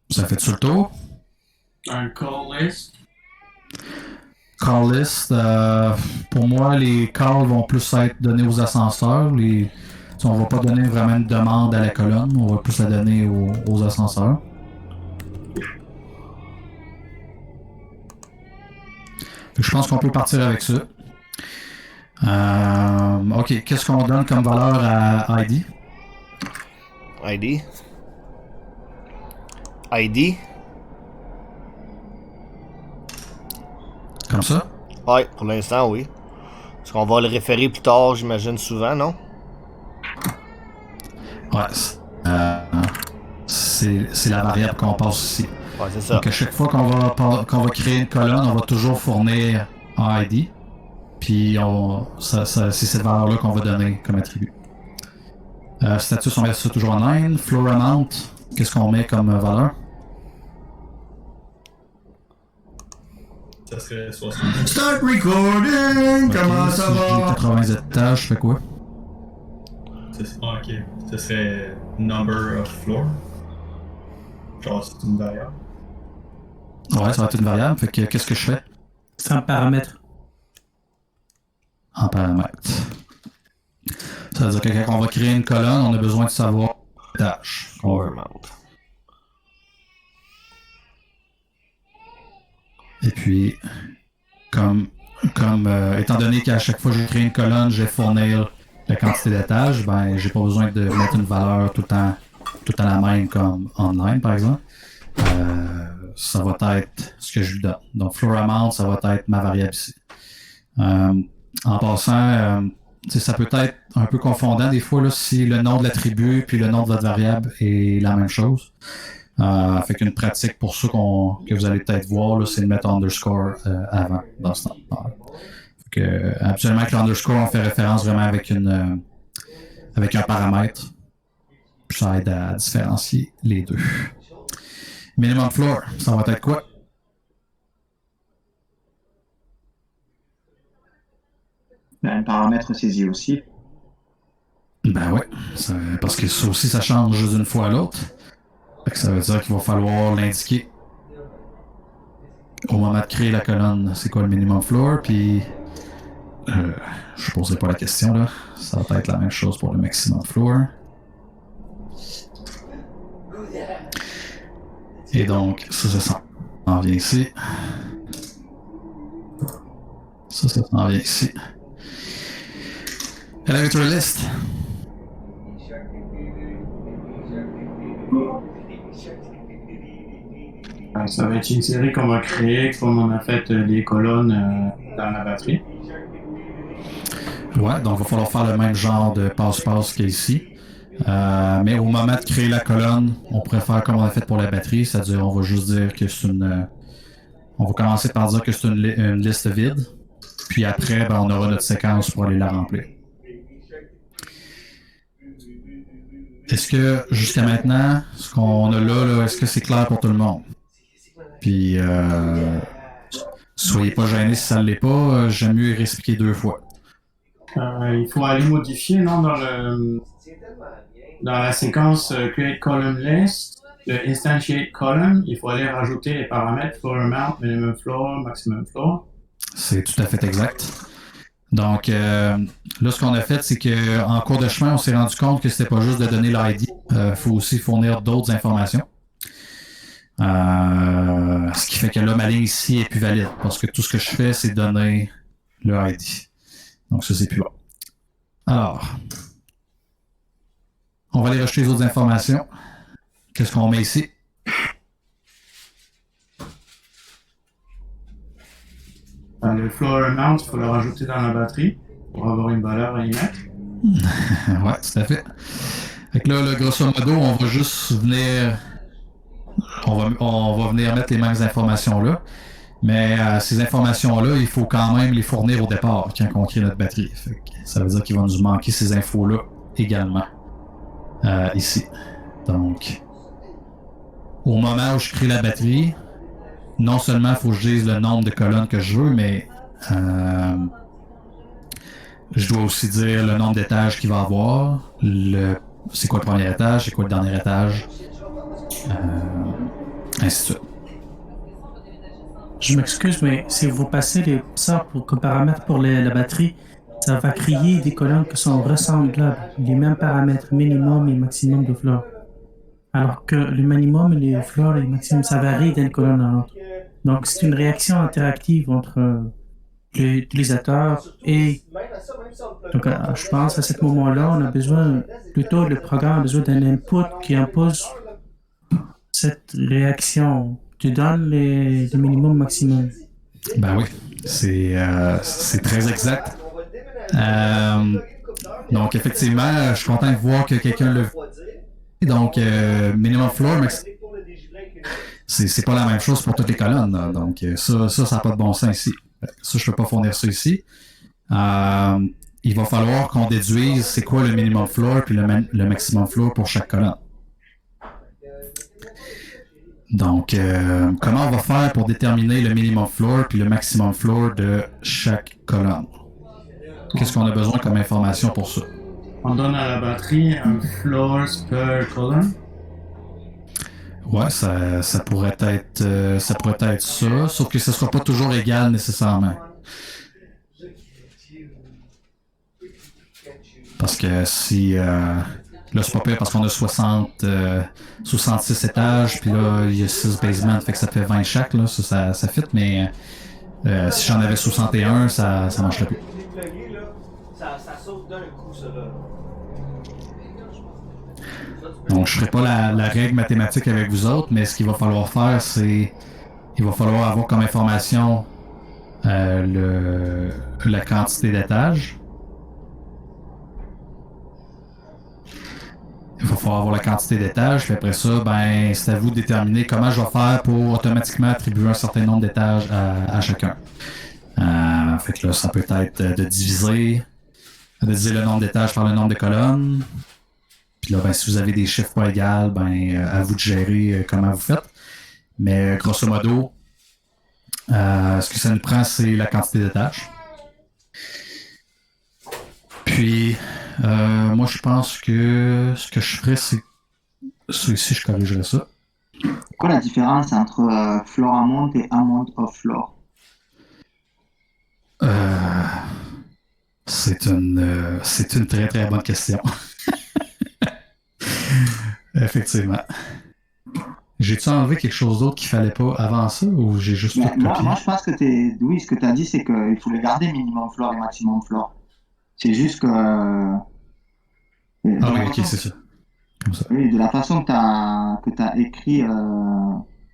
[SPEAKER 2] Ça fait-tu le tour?
[SPEAKER 6] Un call list.
[SPEAKER 2] Call list, pour moi, les calls vont plus être donnés aux ascenseurs. On va pas donner vraiment une demande à la colonne, on va plus la donner aux ascenseurs. Je pense qu'on peut partir avec ça. Ok, qu'est-ce qu'on donne comme valeur à ID?
[SPEAKER 4] ID?
[SPEAKER 2] Comme ça?
[SPEAKER 4] Ouais, pour l'instant, oui. Parce qu'on va le référer plus tard, j'imagine, souvent, non?
[SPEAKER 2] Ouais. C'est la variable qu'on passe ici.
[SPEAKER 4] Ouais, c'est ça.
[SPEAKER 2] Donc à chaque fois qu'on va créer une colonne, on va toujours fournir un ID. Puis c'est cette valeur-là qu'on va donner comme attribut. Status, on met ça toujours en line. Floor amount, qu'est-ce qu'on met comme valeur?
[SPEAKER 6] Ça serait 60.
[SPEAKER 5] Start recording!
[SPEAKER 2] Okay,
[SPEAKER 5] Comment ça
[SPEAKER 2] J'ai
[SPEAKER 5] va?
[SPEAKER 2] 80 étages, je fais quoi?
[SPEAKER 6] Ok. Ça serait number of floor. Genre, c'est une variable.
[SPEAKER 2] Ouais, ça va être une variable. Fait que qu'est-ce que je fais?
[SPEAKER 9] C'est un paramètre.
[SPEAKER 2] En paramètre. Ça veut dire que quand on va créer une colonne, on a besoin de savoir l'étage. Et puis, étant donné qu'à chaque fois que je crée une colonne, je vais fournir la quantité d'étages, ben j'ai pas besoin de mettre une valeur tout le temps la même comme online par exemple. Ça va être ce que je lui donne. Donc floor amount, ça va être ma variable ici. En passant, ça peut être un peu confondant des fois là, si le nom de l'attribut puis le nom de votre variable est la même chose. Fait qu'une pratique pour ceux que vous allez peut-être voir, là, c'est de mettre underscore avant dans ce temps. Fait que, absolument avec l'underscore, on fait référence vraiment avec un paramètre. Puis ça aide à différencier les deux. Minimum floor, ça va être quoi?
[SPEAKER 1] Un paramètre saisi aussi.
[SPEAKER 2] Ben ouais, parce que ça aussi, ça change d'une fois à l'autre. Fait que ça veut dire qu'il va falloir l'indiquer au moment de créer la colonne. C'est quoi le minimum floor? Puis, je poserai pas la question là. Ça va être la même chose pour le maximum floor. Et donc, ça s'en vient ici. Ça s'en vient ici. Elevator list.
[SPEAKER 7] Ça va être une série qu'on va créer comme on a fait les colonnes dans la batterie.
[SPEAKER 2] Ouais, donc il va falloir faire le même genre de passe-passe qu'ici. Mais au moment de créer la colonne, on pourrait faire comme on a fait pour la batterie, c'est-à-dire on va juste dire que c'est on va commencer par dire que c'est une liste vide, puis après, ben, on aura notre séquence pour aller la remplir. Est-ce que jusqu'à maintenant, ce qu'on a là, est-ce que c'est clair pour tout le monde? Puis, soyez pas gênés si ça ne l'est pas, j'aime mieux y réexpliquer 2 fois.
[SPEAKER 7] Il faut aller modifier, non, dans la séquence create column list, le instantiate column, il faut aller rajouter les paramètres floor amount, minimum floor, maximum floor.
[SPEAKER 2] C'est tout à fait exact. Donc, là, ce qu'on a fait, c'est qu'en cours de chemin, on s'est rendu compte que c'était pas juste de donner l'ID, il faut aussi fournir d'autres informations. Ce qui fait que là, ma ligne ici est plus valide, parce que tout ce que je fais, c'est donner le ID. Donc, ça, c'est plus bon. Alors, on va aller rajouter les autres informations. Qu'est-ce qu'on met ici?
[SPEAKER 7] Le floor amount, il faut le rajouter dans la batterie pour avoir une valeur à y mettre.
[SPEAKER 2] Ouais, tout à fait. Fait que là, grosso modo, on va juste venir... On va venir mettre les mêmes informations là. Mais ces informations-là, il faut quand même les fournir au départ quand on crée notre batterie. Fait que ça veut dire qu'il va nous manquer ces infos-là également. Ici. Donc, au moment où je crée la batterie, non seulement il faut que je dise le nombre de colonnes que je veux, mais je dois aussi dire le nombre d'étages qu'il va avoir, c'est quoi le premier étage, c'est quoi le dernier étage, ainsi de suite.
[SPEAKER 9] Je m'excuse, mais si vous passez ça comme paramètre pour la batterie, ça va créer des colonnes qui sont ressemblables, les mêmes paramètres minimum et maximum de flore. Alors que le minimum, les flores et le maximum, ça varie d'une colonne à l'autre. Donc, c'est une réaction interactive entre l'utilisateur et... Donc, je pense à ce moment-là, on a besoin, plutôt le programme a besoin d'un input qui impose cette réaction. Tu donnes le minimum, maximum.
[SPEAKER 2] Ben oui, c'est très exact. Donc, effectivement, je suis content de voir que quelqu'un le... Donc, minimum floor, c'est pas la même chose pour toutes les colonnes. Là. Donc, ça n'a pas de bon sens ici. Ça, je peux pas fournir ça ici. Il va falloir qu'on déduise c'est quoi le minimum floor puis le maximum floor pour chaque colonne. Donc, comment on va faire pour déterminer le minimum floor puis le maximum floor de chaque colonne? Qu'est-ce qu'on a besoin comme information pour ça?
[SPEAKER 7] On donne à la batterie un floors per colonne.
[SPEAKER 2] Ouais, ça pourrait être ça, sauf que ce ne sera pas toujours égal nécessairement. Parce que si là c'est pas pire parce qu'on a 66 étages, puis là il y a 6 basements, fait que ça fait 20 chaque, là, ça fit, mais si j'en avais 61, ça marcherait plus.
[SPEAKER 10] Ça saute d'un coup, ça là.
[SPEAKER 2] Donc, je ne ferai pas la règle mathématique avec vous autres, mais ce qu'il va falloir faire, c'est il va falloir avoir comme information la quantité d'étages. Il va falloir avoir la quantité d'étages, puis après ça, ben, c'est à vous de déterminer comment je vais faire pour automatiquement attribuer un certain nombre d'étages à chacun. Fait que là, ça peut être de diviser le nombre d'étages par le nombre de colonnes. Puis là, ben, si vous avez des chiffres pas égaux, ben, à vous de gérer comment vous faites. Mais grosso modo, ce que ça nous prend, c'est la quantité d'étages. Puis, moi, je pense que ce que je ferais, c'est ici, je corrigerais ça.
[SPEAKER 1] C'est quoi la différence entre floor amount et amount of floor?
[SPEAKER 2] C'est une très très bonne question. Effectivement. J'ai-tu enlevé quelque chose d'autre qu'il fallait pas avant ça ou j'ai juste tout copié?
[SPEAKER 1] Moi, je pense que oui, ce que tu as dit, c'est qu'il faut le garder minimum floor et maximum floor. C'est juste que...
[SPEAKER 2] Ah oui, ok, c'est ça. Comme ça.
[SPEAKER 1] Oui, de la façon que tu as écrit... de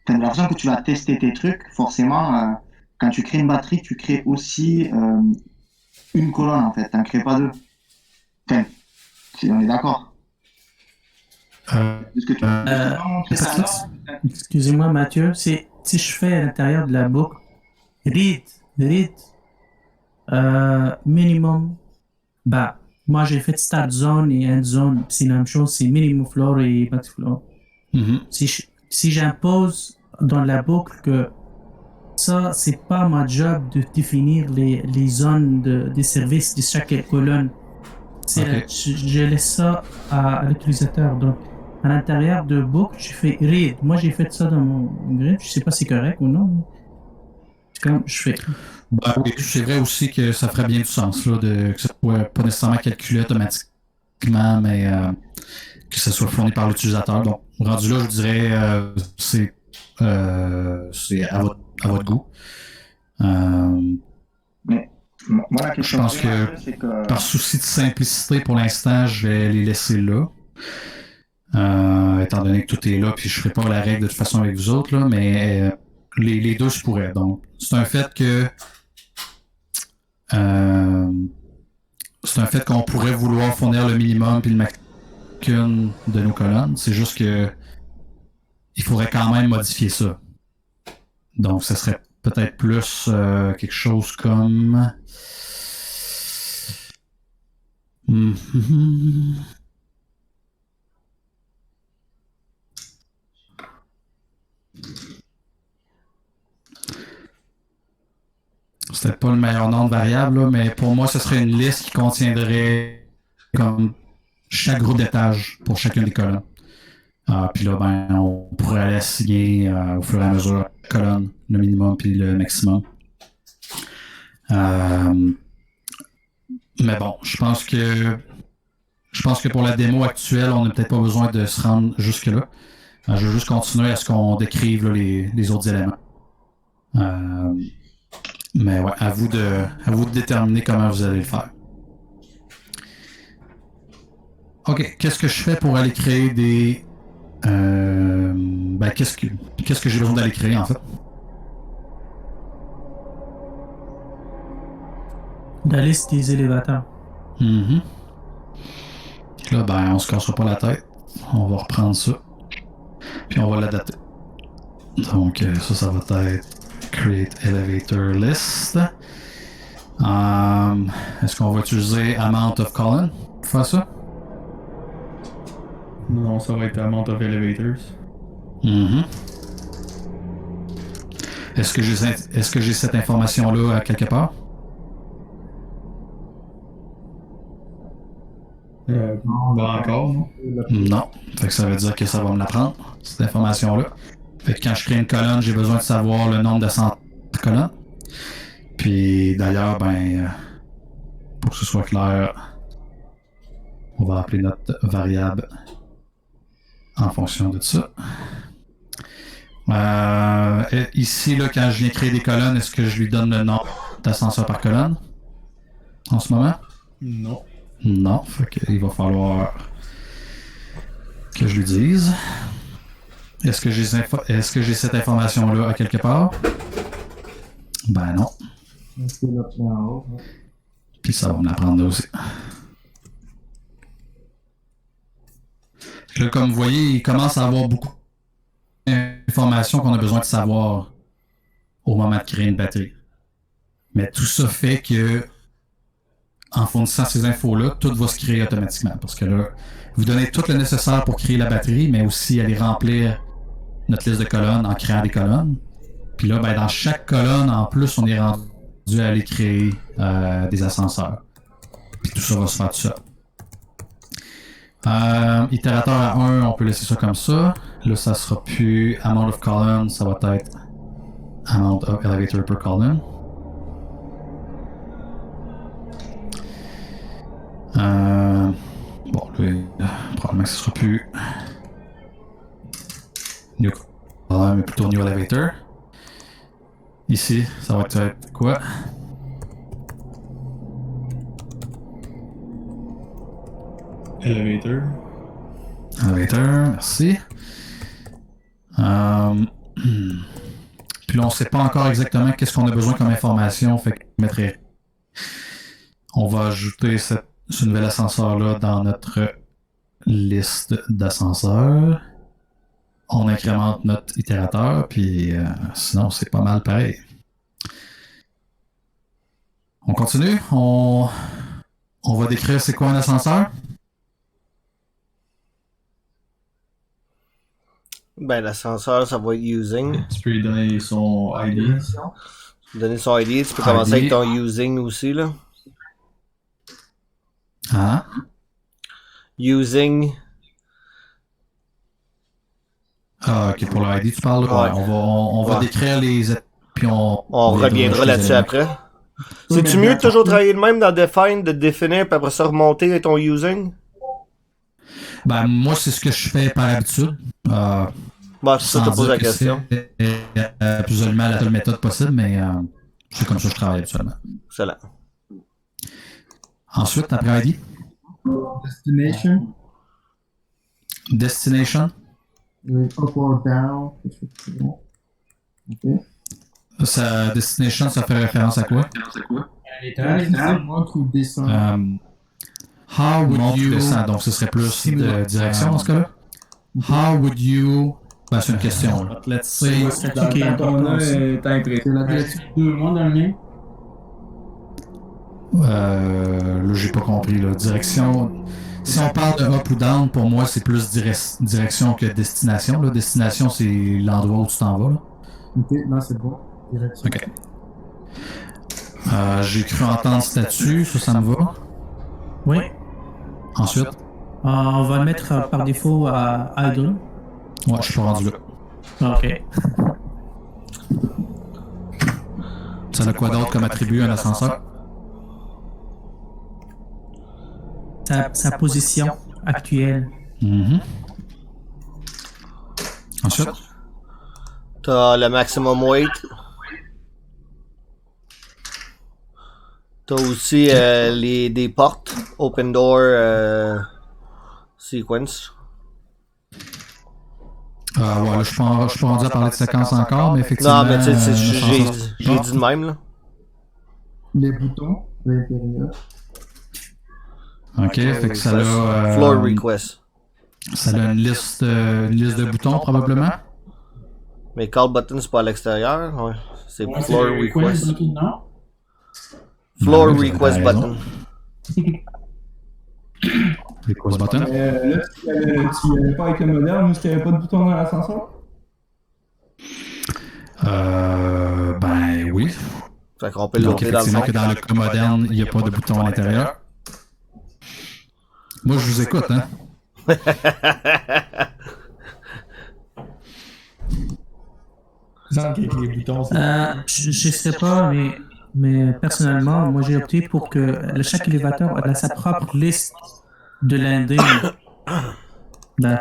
[SPEAKER 1] la façon que tu vas tester tes trucs, forcément, quand tu crées une batterie, tu crées aussi une colonne, en fait. Tu n'en crées pas deux. Enfin, on est d'accord.
[SPEAKER 9] Excusez-moi, Mathieu, si je fais à l'intérieur de la boucle read minimum, bah, moi j'ai fait start zone et end zone, c'est la même chose, c'est minimum floor et max floor.
[SPEAKER 2] Mm-hmm.
[SPEAKER 9] Si j'impose dans la boucle que ça, c'est pas ma job de définir les zones des services de chaque colonne. Okay. Je laisse ça à l'utilisateur. Donc, à l'intérieur de boucle, je fais read. Moi, j'ai fait ça dans mon grid. Je sais pas si c'est correct ou non. C'est comme je fais.
[SPEAKER 2] Ben oui, c'est vrai aussi que ça ferait bien du sens là, que ça ne soit pas nécessairement calculé automatiquement, mais que ça soit fourni par l'utilisateur. Donc, rendu là, je dirais c'est à votre goût.
[SPEAKER 1] Mais moi, la question
[SPEAKER 2] je pense que par souci de simplicité, pour l'instant, je vais les laisser là. Étant donné que tout est là, puis je ne ferai pas la règle de toute façon avec vous autres, là, mais les deux se pourraient. Donc, c'est un fait qu'on pourrait vouloir fournir le minimum puis le maximum de nos colonnes. C'est juste que il faudrait quand même modifier ça. Donc, ça serait peut-être plus quelque chose comme... C'était pas le meilleur nom de variable, là, mais pour moi, ce serait une liste qui contiendrait comme chaque groupe d'étages pour chacune des colonnes. Puis là, ben, on pourrait aller assigner au fur et à mesure colonne, le minimum puis le maximum. Mais bon, je pense que pour la démo actuelle, on n'a peut-être pas besoin de se rendre jusque-là. Je veux juste continuer à ce qu'on décrive là, les autres éléments. Mais ouais, à vous de déterminer comment vous allez le faire. Ok, qu'est-ce que je fais pour aller créer des... qu'est-ce que j'ai besoin d'aller créer en fait?
[SPEAKER 9] La liste des élévateurs.
[SPEAKER 2] Mm-hmm. Là, on se cassera pas la tête. On va reprendre ça. Puis on va l'adapter. Donc, ça va être Create Elevator List. Est-ce qu'on va utiliser Amount of Column pour faire ça?
[SPEAKER 6] Non, ça va être Amount of Elevators.
[SPEAKER 2] Mm-hmm. Est-ce que j'ai cette information-là à quelque part?
[SPEAKER 6] Pas encore, non?
[SPEAKER 2] Non. Fait que ça veut dire que ça va me la prendre, cette information-là. Fait que quand je crée une colonne, j'ai besoin de savoir le nombre de centres de colonnes. Puis d'ailleurs, pour que ce soit clair, on va appeler notre variable en fonction de ça. Ici, là, quand je viens créer des colonnes, est-ce que je lui donne le nombre d'ascenseurs par colonne en ce moment?
[SPEAKER 6] Non.
[SPEAKER 2] Non, fait qu'il va falloir que je lui dise. Est-ce que j'ai cette information-là à quelque part? Ben non. Puis ça va me la prendre là aussi. Là, comme vous voyez, il commence à avoir beaucoup d'informations qu'on a besoin de savoir au moment de créer une batterie. Mais tout ça fait que en fournissant ces infos-là, tout va se créer automatiquement. Parce que là, vous donnez tout le nécessaire pour créer la batterie, mais aussi aller remplir notre liste de colonnes en créant des colonnes. Puis là, dans chaque colonne, en plus, on est rendu à aller créer des ascenseurs. Puis tout ça va se faire tout seul. Itérateur à 1, on peut laisser ça comme ça. Là, ça sera plus amount of column, ça va être amount of elevator per column. Lui, probablement que ce sera plus new column, mais plutôt new elevator. Ici, ça va être quoi?
[SPEAKER 6] Elevator.
[SPEAKER 2] Elevator, merci. Puis là, on ne sait pas encore exactement qu'est-ce qu'on a besoin comme information, fait que on va ajouter ce nouvel ascenseur-là dans notre liste d'ascenseurs. On incrémente notre itérateur, puis sinon, c'est pas mal pareil. On continue? On va décrire c'est quoi un ascenseur?
[SPEAKER 4] L'ascenseur, ça va être using.
[SPEAKER 6] Tu peux lui donner son ID.
[SPEAKER 4] Donner son ID, tu peux commencer avec ton using aussi, là.
[SPEAKER 2] Ah?
[SPEAKER 4] Using.
[SPEAKER 2] Ah, ok, pour l'ID, tu parles. Ouais. On va décrire les... Puis on
[SPEAKER 4] reviendra là-dessus après. C'est-tu mieux de toujours travailler le même dans Define, de définir, puis après ça remonter avec ton using?
[SPEAKER 2] Moi, c'est ce que je fais par habitude.
[SPEAKER 4] C'est ça que je te pose la question.
[SPEAKER 2] C'est absolument la seule méthode possible, mais c'est comme ça que je travaille habituellement.
[SPEAKER 4] Excellent.
[SPEAKER 2] Ensuite, après ID?
[SPEAKER 11] Destination.
[SPEAKER 2] Destination?
[SPEAKER 11] Up or down. Ok.
[SPEAKER 2] Destination, ça fait référence à quoi?
[SPEAKER 11] Monte ou descend.
[SPEAKER 2] How would you... Donc, ce serait plus de direction dans ce cas-là? How would you... c'est une question. Là.
[SPEAKER 11] Let's say... T'as impression. La latitude 2 mois dans le mien?
[SPEAKER 2] Là, j'ai pas compris. Là. Direction... Si on parle de up ou down, pour moi, c'est plus direction que destination. Là. Destination, c'est l'endroit où tu t'en vas. Là.
[SPEAKER 11] Ok, non, c'est bon. Direction.
[SPEAKER 2] Ok. J'ai cru entendre statut, ça me va.
[SPEAKER 9] Oui.
[SPEAKER 2] Ensuite?
[SPEAKER 9] On va le mettre par défaut à idle.
[SPEAKER 2] Ouais, je suis pas rendu là.
[SPEAKER 9] Ok.
[SPEAKER 2] Ça a quoi d'autre comme attribut un ascenseur?
[SPEAKER 9] Sa position actuelle.
[SPEAKER 2] Ensuite?
[SPEAKER 4] T'as le maximum weight. T'as aussi des portes, open door sequence.
[SPEAKER 2] Ouais, là, je suis pas rendu à parler de séquence encore, mais effectivement...
[SPEAKER 4] Non, mais tu sais, j'ai dit de même, là.
[SPEAKER 11] Les boutons à l'intérieur.
[SPEAKER 2] Ok, fait que ça a...
[SPEAKER 4] Floor request.
[SPEAKER 2] Ça a une liste de boutons, probablement.
[SPEAKER 4] Mais call button, c'est pas à l'extérieur. Ouais. C'est floor request.
[SPEAKER 7] Non?
[SPEAKER 4] Floor request button.
[SPEAKER 2] Request button?
[SPEAKER 11] Là, tu y allais pas avec le moderne, parce qu'il n'y avait pas de bouton dans l'ascenseur?
[SPEAKER 2] Ben oui.
[SPEAKER 4] Fait qu'on peut
[SPEAKER 2] Donc
[SPEAKER 4] l'ouvrir dans le
[SPEAKER 2] effectivement
[SPEAKER 4] fond.
[SPEAKER 2] que dans le cas moderne, il n'y a pas de bouton à l'intérieur. Moi, je vous écoute, hein.
[SPEAKER 11] Les boutons,
[SPEAKER 9] Je sais pas, mais personnellement, moi j'ai opté pour que chaque élévateur ait sa propre liste de landing.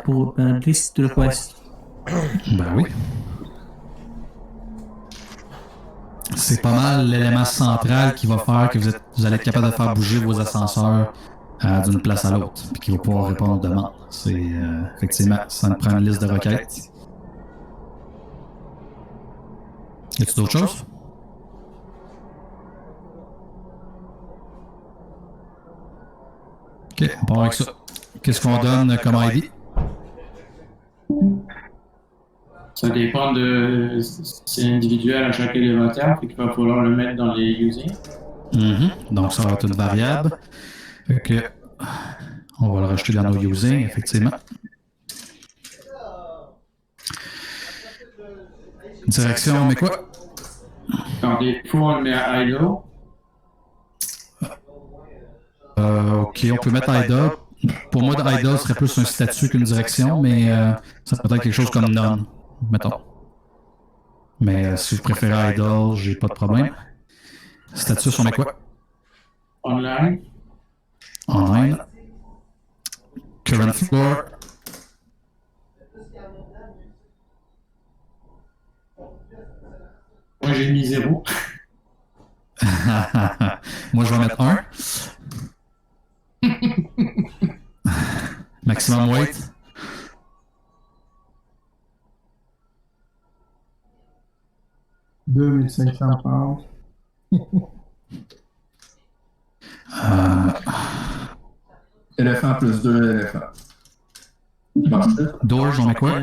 [SPEAKER 9] Pour liste de request.
[SPEAKER 2] Ben oui. C'est pas mal l'élément central qui va faire que vous allez être capable de faire bouger vos ascenseurs d'une place à l'autre, puis qui va pouvoir répondre aux demandes. C'est effectivement, ça nous prend une liste de requêtes. Y a-t-il d'autres choses? Ok, on part avec ça. Qu'est-ce qu'on donne comme ID?
[SPEAKER 7] Ça dépend de... C'est individuel à chaque élévateur, fait qu'il va falloir le mettre dans les users.
[SPEAKER 2] Donc ça va être une variable. Fait que on va le rajouter dans nos using, effectivement. Direction, on met quoi?
[SPEAKER 7] Par défaut, on le met à idle.
[SPEAKER 2] Ok, on peut mettre idle. Pour moi, idle serait plus un statut qu'une direction, mais ça peut être quelque chose comme none, mettons. Mais si vous préférez idle, j'ai pas de problème. Statut, on met quoi?
[SPEAKER 7] Online.
[SPEAKER 2] Online. Current floor.
[SPEAKER 7] Moi, j'ai mis 0.
[SPEAKER 2] Moi, je vais mettre 1. Maximum weight.
[SPEAKER 11] « 2500 pounds. » Éléphant plus 2 éléphants.
[SPEAKER 2] Doors, on met quoi?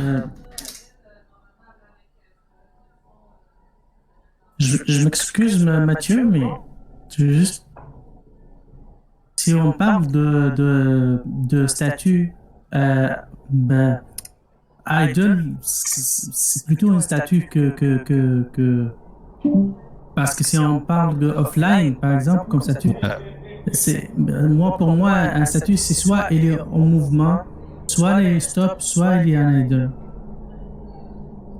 [SPEAKER 9] Je m'excuse, Mathieu, mais je veux juste... Si on parle de statut, idle, c'est plutôt un statut que... Parce que si on parle de offline, par exemple, comme statut, pour moi, un statut, c'est soit il est en mouvement, soit il est stop, soit il est en idle.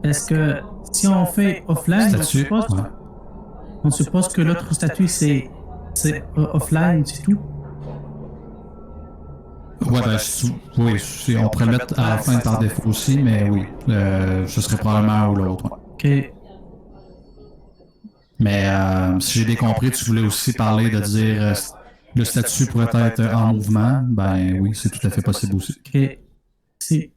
[SPEAKER 9] Est-ce que si on fait offline, on suppose que l'autre statut, c'est offline, c'est tout?
[SPEAKER 2] Ouais, ben, oui, on pourrait le mettre à la fin par défaut aussi, mais oui, ce serait probablement un ou l'autre. Ouais.
[SPEAKER 9] Ok.
[SPEAKER 2] Mais si j'ai bien compris, tu voulais aussi parler de dire le statut pourrait être en mouvement, ben oui, c'est tout à fait possible aussi.
[SPEAKER 9] Ok. Si.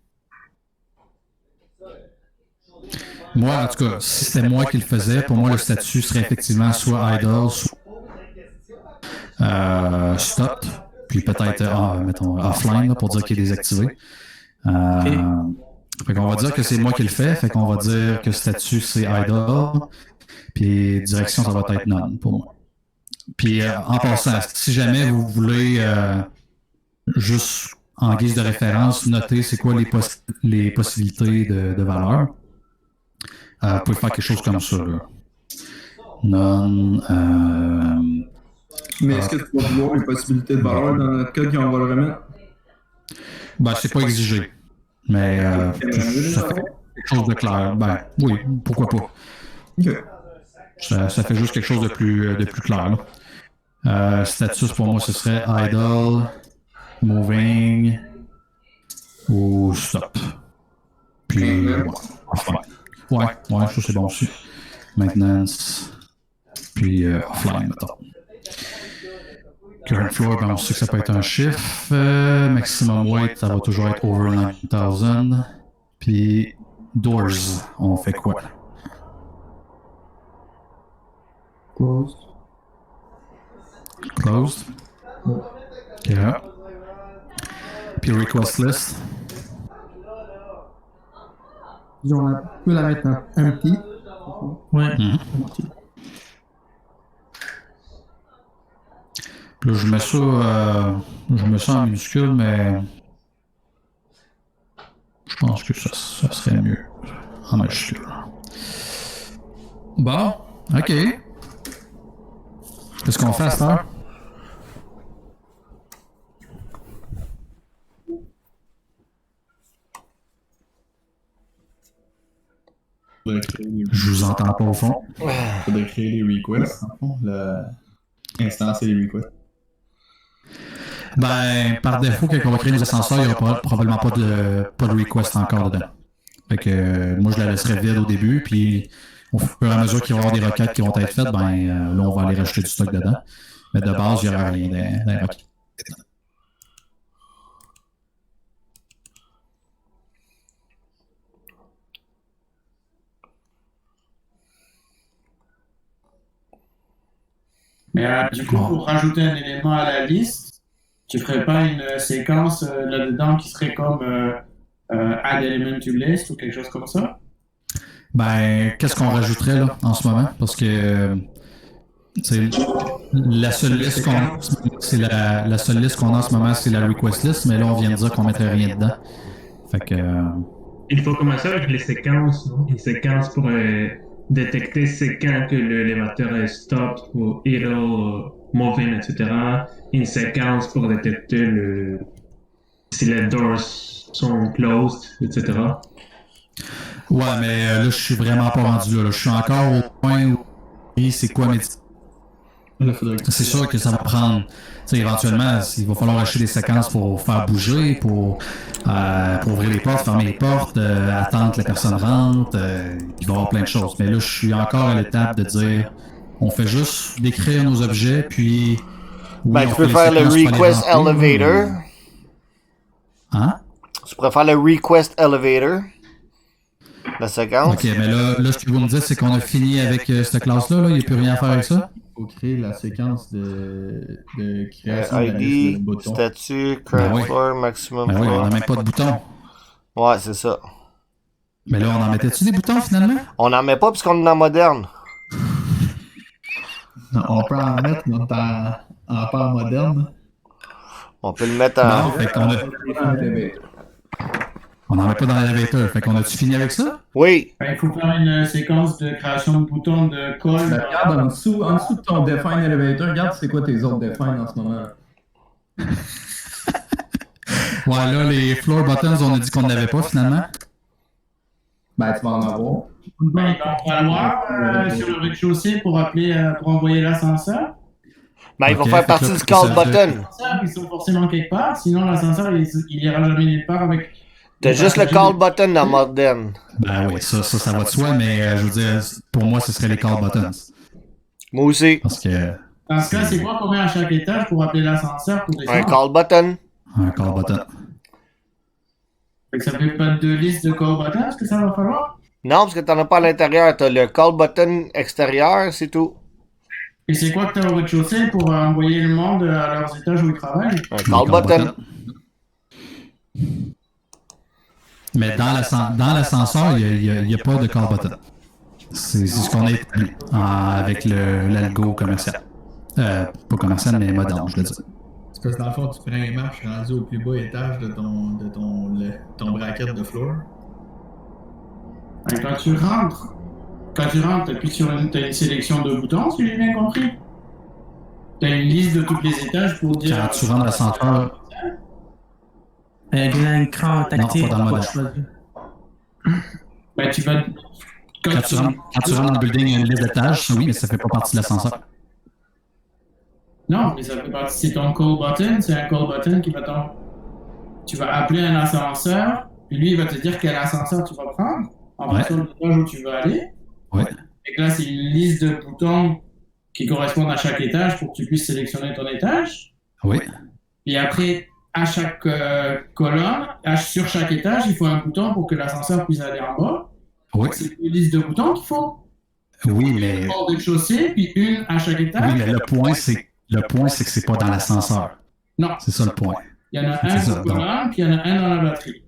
[SPEAKER 2] Moi, en tout cas, si c'était moi qui le faisais, pour moi, le statut serait effectivement soit idle, soit stop, puis peut-être, mettons, offline, là, pour dire qu'il est désactivé. Fait qu'on va dire que c'est moi qui le fais, fait qu'on va dire que statut, c'est idle, puis direction, ça va être none pour moi. Puis en passant, si jamais vous voulez juste en guise de référence noter c'est quoi les possibilités de valeur, vous pouvez faire quelque chose comme ça. Là. None.
[SPEAKER 11] Mais est-ce que tu vas vouloir les possibilités de valeur dans notre code qu'on va le remettre?
[SPEAKER 2] Ben, c'est pas exigé. Mais ça fait quelque chose de clair. Ben, oui, pourquoi pas.
[SPEAKER 12] Ok.
[SPEAKER 2] Ça fait juste quelque chose de plus clair. Là. Status pour moi, ce serait idle, moving ou stop. Puis, offline. Ouais, ça c'est bon aussi. Maintenance, puis offline, mettons. Current floor, ben on sait que ça peut être un chiffre. Maximum weight, ça va toujours être over 9000. Puis, doors, on fait quoi?
[SPEAKER 12] Closed.
[SPEAKER 2] Closed. Yeah. Puis request list.
[SPEAKER 12] On peut la mettre un petit.
[SPEAKER 9] Ouais.
[SPEAKER 2] Puis là, je mets ça en minuscule, mais je pense que ça serait mieux en majuscule. Bon, ok. Qu'est-ce qu'on fait à cette heure? Je vous entends pas au fond.
[SPEAKER 6] Faudrait créer les requests, en fond. Instancer les requests.
[SPEAKER 2] Ben, par défaut, quand on va créer nos ascenseurs, il n'y aura probablement pas de request encore dedans. Fait que moi, je la laisserai vide au début, puis au fur et à mesure qu'il va y avoir des requêtes qui vont être faites, ben là, on va aller rajouter du stock dedans. Mais de base, il n'y aura rien dans les requêtes.
[SPEAKER 7] Mais du coup, pour rajouter un élément à la liste, tu ferais pas une séquence là-dedans qui serait comme add element to list ou quelque chose comme ça?
[SPEAKER 2] Ben, qu'est-ce qu'on rajouterait là en ce moment? Parce que la seule liste qu'on a en ce moment, c'est la request list, mais là on vient de dire qu'on mettrait rien dedans. Fait que.
[SPEAKER 13] Il faut commencer avec les séquences, non? Les séquences pour détecter c'est quand que l'élévateur est stop ou idle, moving, etc. Une séquence pour détecter si les doors sont closed, etc.
[SPEAKER 2] Ouais, mais là, je suis vraiment pas rendu là. Je suis encore au point où c'est quoi mes... C'est sûr que ça va prendre... éventuellement, il va falloir acheter des séquences pour faire bouger, pour ouvrir les portes, fermer les portes, attendre que la personne rentre. Il va y avoir plein de choses. Mais là, je suis encore à l'étape de dire, on fait juste décrire nos objets, puis...
[SPEAKER 4] Oui, tu peux faire le request elevator.
[SPEAKER 2] Hein?
[SPEAKER 4] Tu pourrais faire le request elevator. La séquence.
[SPEAKER 2] Ok, mais là, ce que vous me dites, c'est qu'on a fini avec cette classe-là. Il n'y a plus rien à faire avec ça?
[SPEAKER 6] Il faut créer la séquence de création de la liste
[SPEAKER 4] ID,
[SPEAKER 6] de boutons.
[SPEAKER 4] statut, current floor, maximum
[SPEAKER 2] Ben oui,
[SPEAKER 4] floor.
[SPEAKER 2] on n'a même pas de boutons.
[SPEAKER 4] Ouais, c'est ça.
[SPEAKER 2] Mais là, on en mettait-tu des boutons finalement?
[SPEAKER 4] On n'en met pas puisqu'on est dans moderne.
[SPEAKER 6] Non, on peut en mettre en part moderne.
[SPEAKER 4] On peut le mettre en...
[SPEAKER 2] Non, fait qu'on a... On n'en met pas dans l'élévateur. Fait qu'on a-tu fini avec ça?
[SPEAKER 4] Oui.
[SPEAKER 7] Il faut faire une séquence de création de boutons de call.
[SPEAKER 12] Regarde en dessous de ton define elevator, regarde c'est quoi tes autres define en ce moment.
[SPEAKER 2] Ouais, là, les floor buttons, on a dit qu'on n'avait pas finalement.
[SPEAKER 12] Ben, tu vas en avoir.
[SPEAKER 7] Ben, il va falloir sur le rez-de-chaussée pour envoyer l'ascenseur.
[SPEAKER 4] Ben, il va faire partie du call button.
[SPEAKER 7] Ils sont forcément quelque part, sinon l'ascenseur, il ira jamais nulle part avec...
[SPEAKER 4] T'as juste le call button dans moderne.
[SPEAKER 2] Ben oui, ça va de soi, mais je veux dire, pour moi, ce serait les call buttons.
[SPEAKER 4] Moi aussi.
[SPEAKER 2] Parce que...
[SPEAKER 7] Dans ce cas, c'est quoi combien à chaque étage pour appeler l'ascenseur pour descendre?
[SPEAKER 4] Un call button.
[SPEAKER 2] Un call button.
[SPEAKER 7] Fait que ça fait pas deux listes de call buttons, est-ce que ça va falloir?
[SPEAKER 4] Non, parce que t'en as pas à l'intérieur. T'as le call button extérieur, c'est tout.
[SPEAKER 7] Et c'est quoi que t'as au rez-de-chaussée pour envoyer le monde à leurs étages où ils travaillent?
[SPEAKER 4] Un call button.
[SPEAKER 2] Mais dans l'ascenseur, il n'y a pas de call button. C'est ce qu'on a établi avec l'algo commercial. Pas commercial, mais moderne, je veux dire.
[SPEAKER 6] C'est parce que dans le fond, tu prends les marches rendues au plus bas étage de ton bracket de floor.
[SPEAKER 7] Quand tu rentres, t'appuies sur t'as une sélection de boutons, si j'ai bien compris. T'as une liste de tous les étages pour dire...
[SPEAKER 2] Quand tu rentres dans l'ascenseur...
[SPEAKER 9] Il y a un écran tactile.
[SPEAKER 2] Non, pas dans le modèle.
[SPEAKER 7] Ben, tu vas...
[SPEAKER 2] Quand tu rentres dans le building, il y a une liste d'étages, oui, mais ça fait pas partie de l'ascenseur.
[SPEAKER 7] Non, mais ça fait partie. C'est ton call button. C'est un call button qui va t'en. Tu vas appeler un ascenseur, puis lui, il va te dire quel ascenseur tu vas prendre en fonction de l'étage où tu veux aller.
[SPEAKER 2] Ouais.
[SPEAKER 7] Et que là, c'est une liste de boutons qui correspondent à chaque étage pour que tu puisses sélectionner ton étage.
[SPEAKER 2] Oui.
[SPEAKER 7] Et après, à chaque colonne, sur chaque étage, il faut un bouton pour que l'ascenseur puisse aller en bas.
[SPEAKER 2] Oui.
[SPEAKER 7] C'est une liste de boutons qu'il faut.
[SPEAKER 2] Oui, mais.
[SPEAKER 7] Une porte de chaussée, puis une à chaque étage.
[SPEAKER 2] Oui, mais le point, c'est que c'est pas dans l'ascenseur.
[SPEAKER 7] Non.
[SPEAKER 2] C'est ça le point.
[SPEAKER 7] Il y en a un sur colonne, puis il y en a un dans la batterie.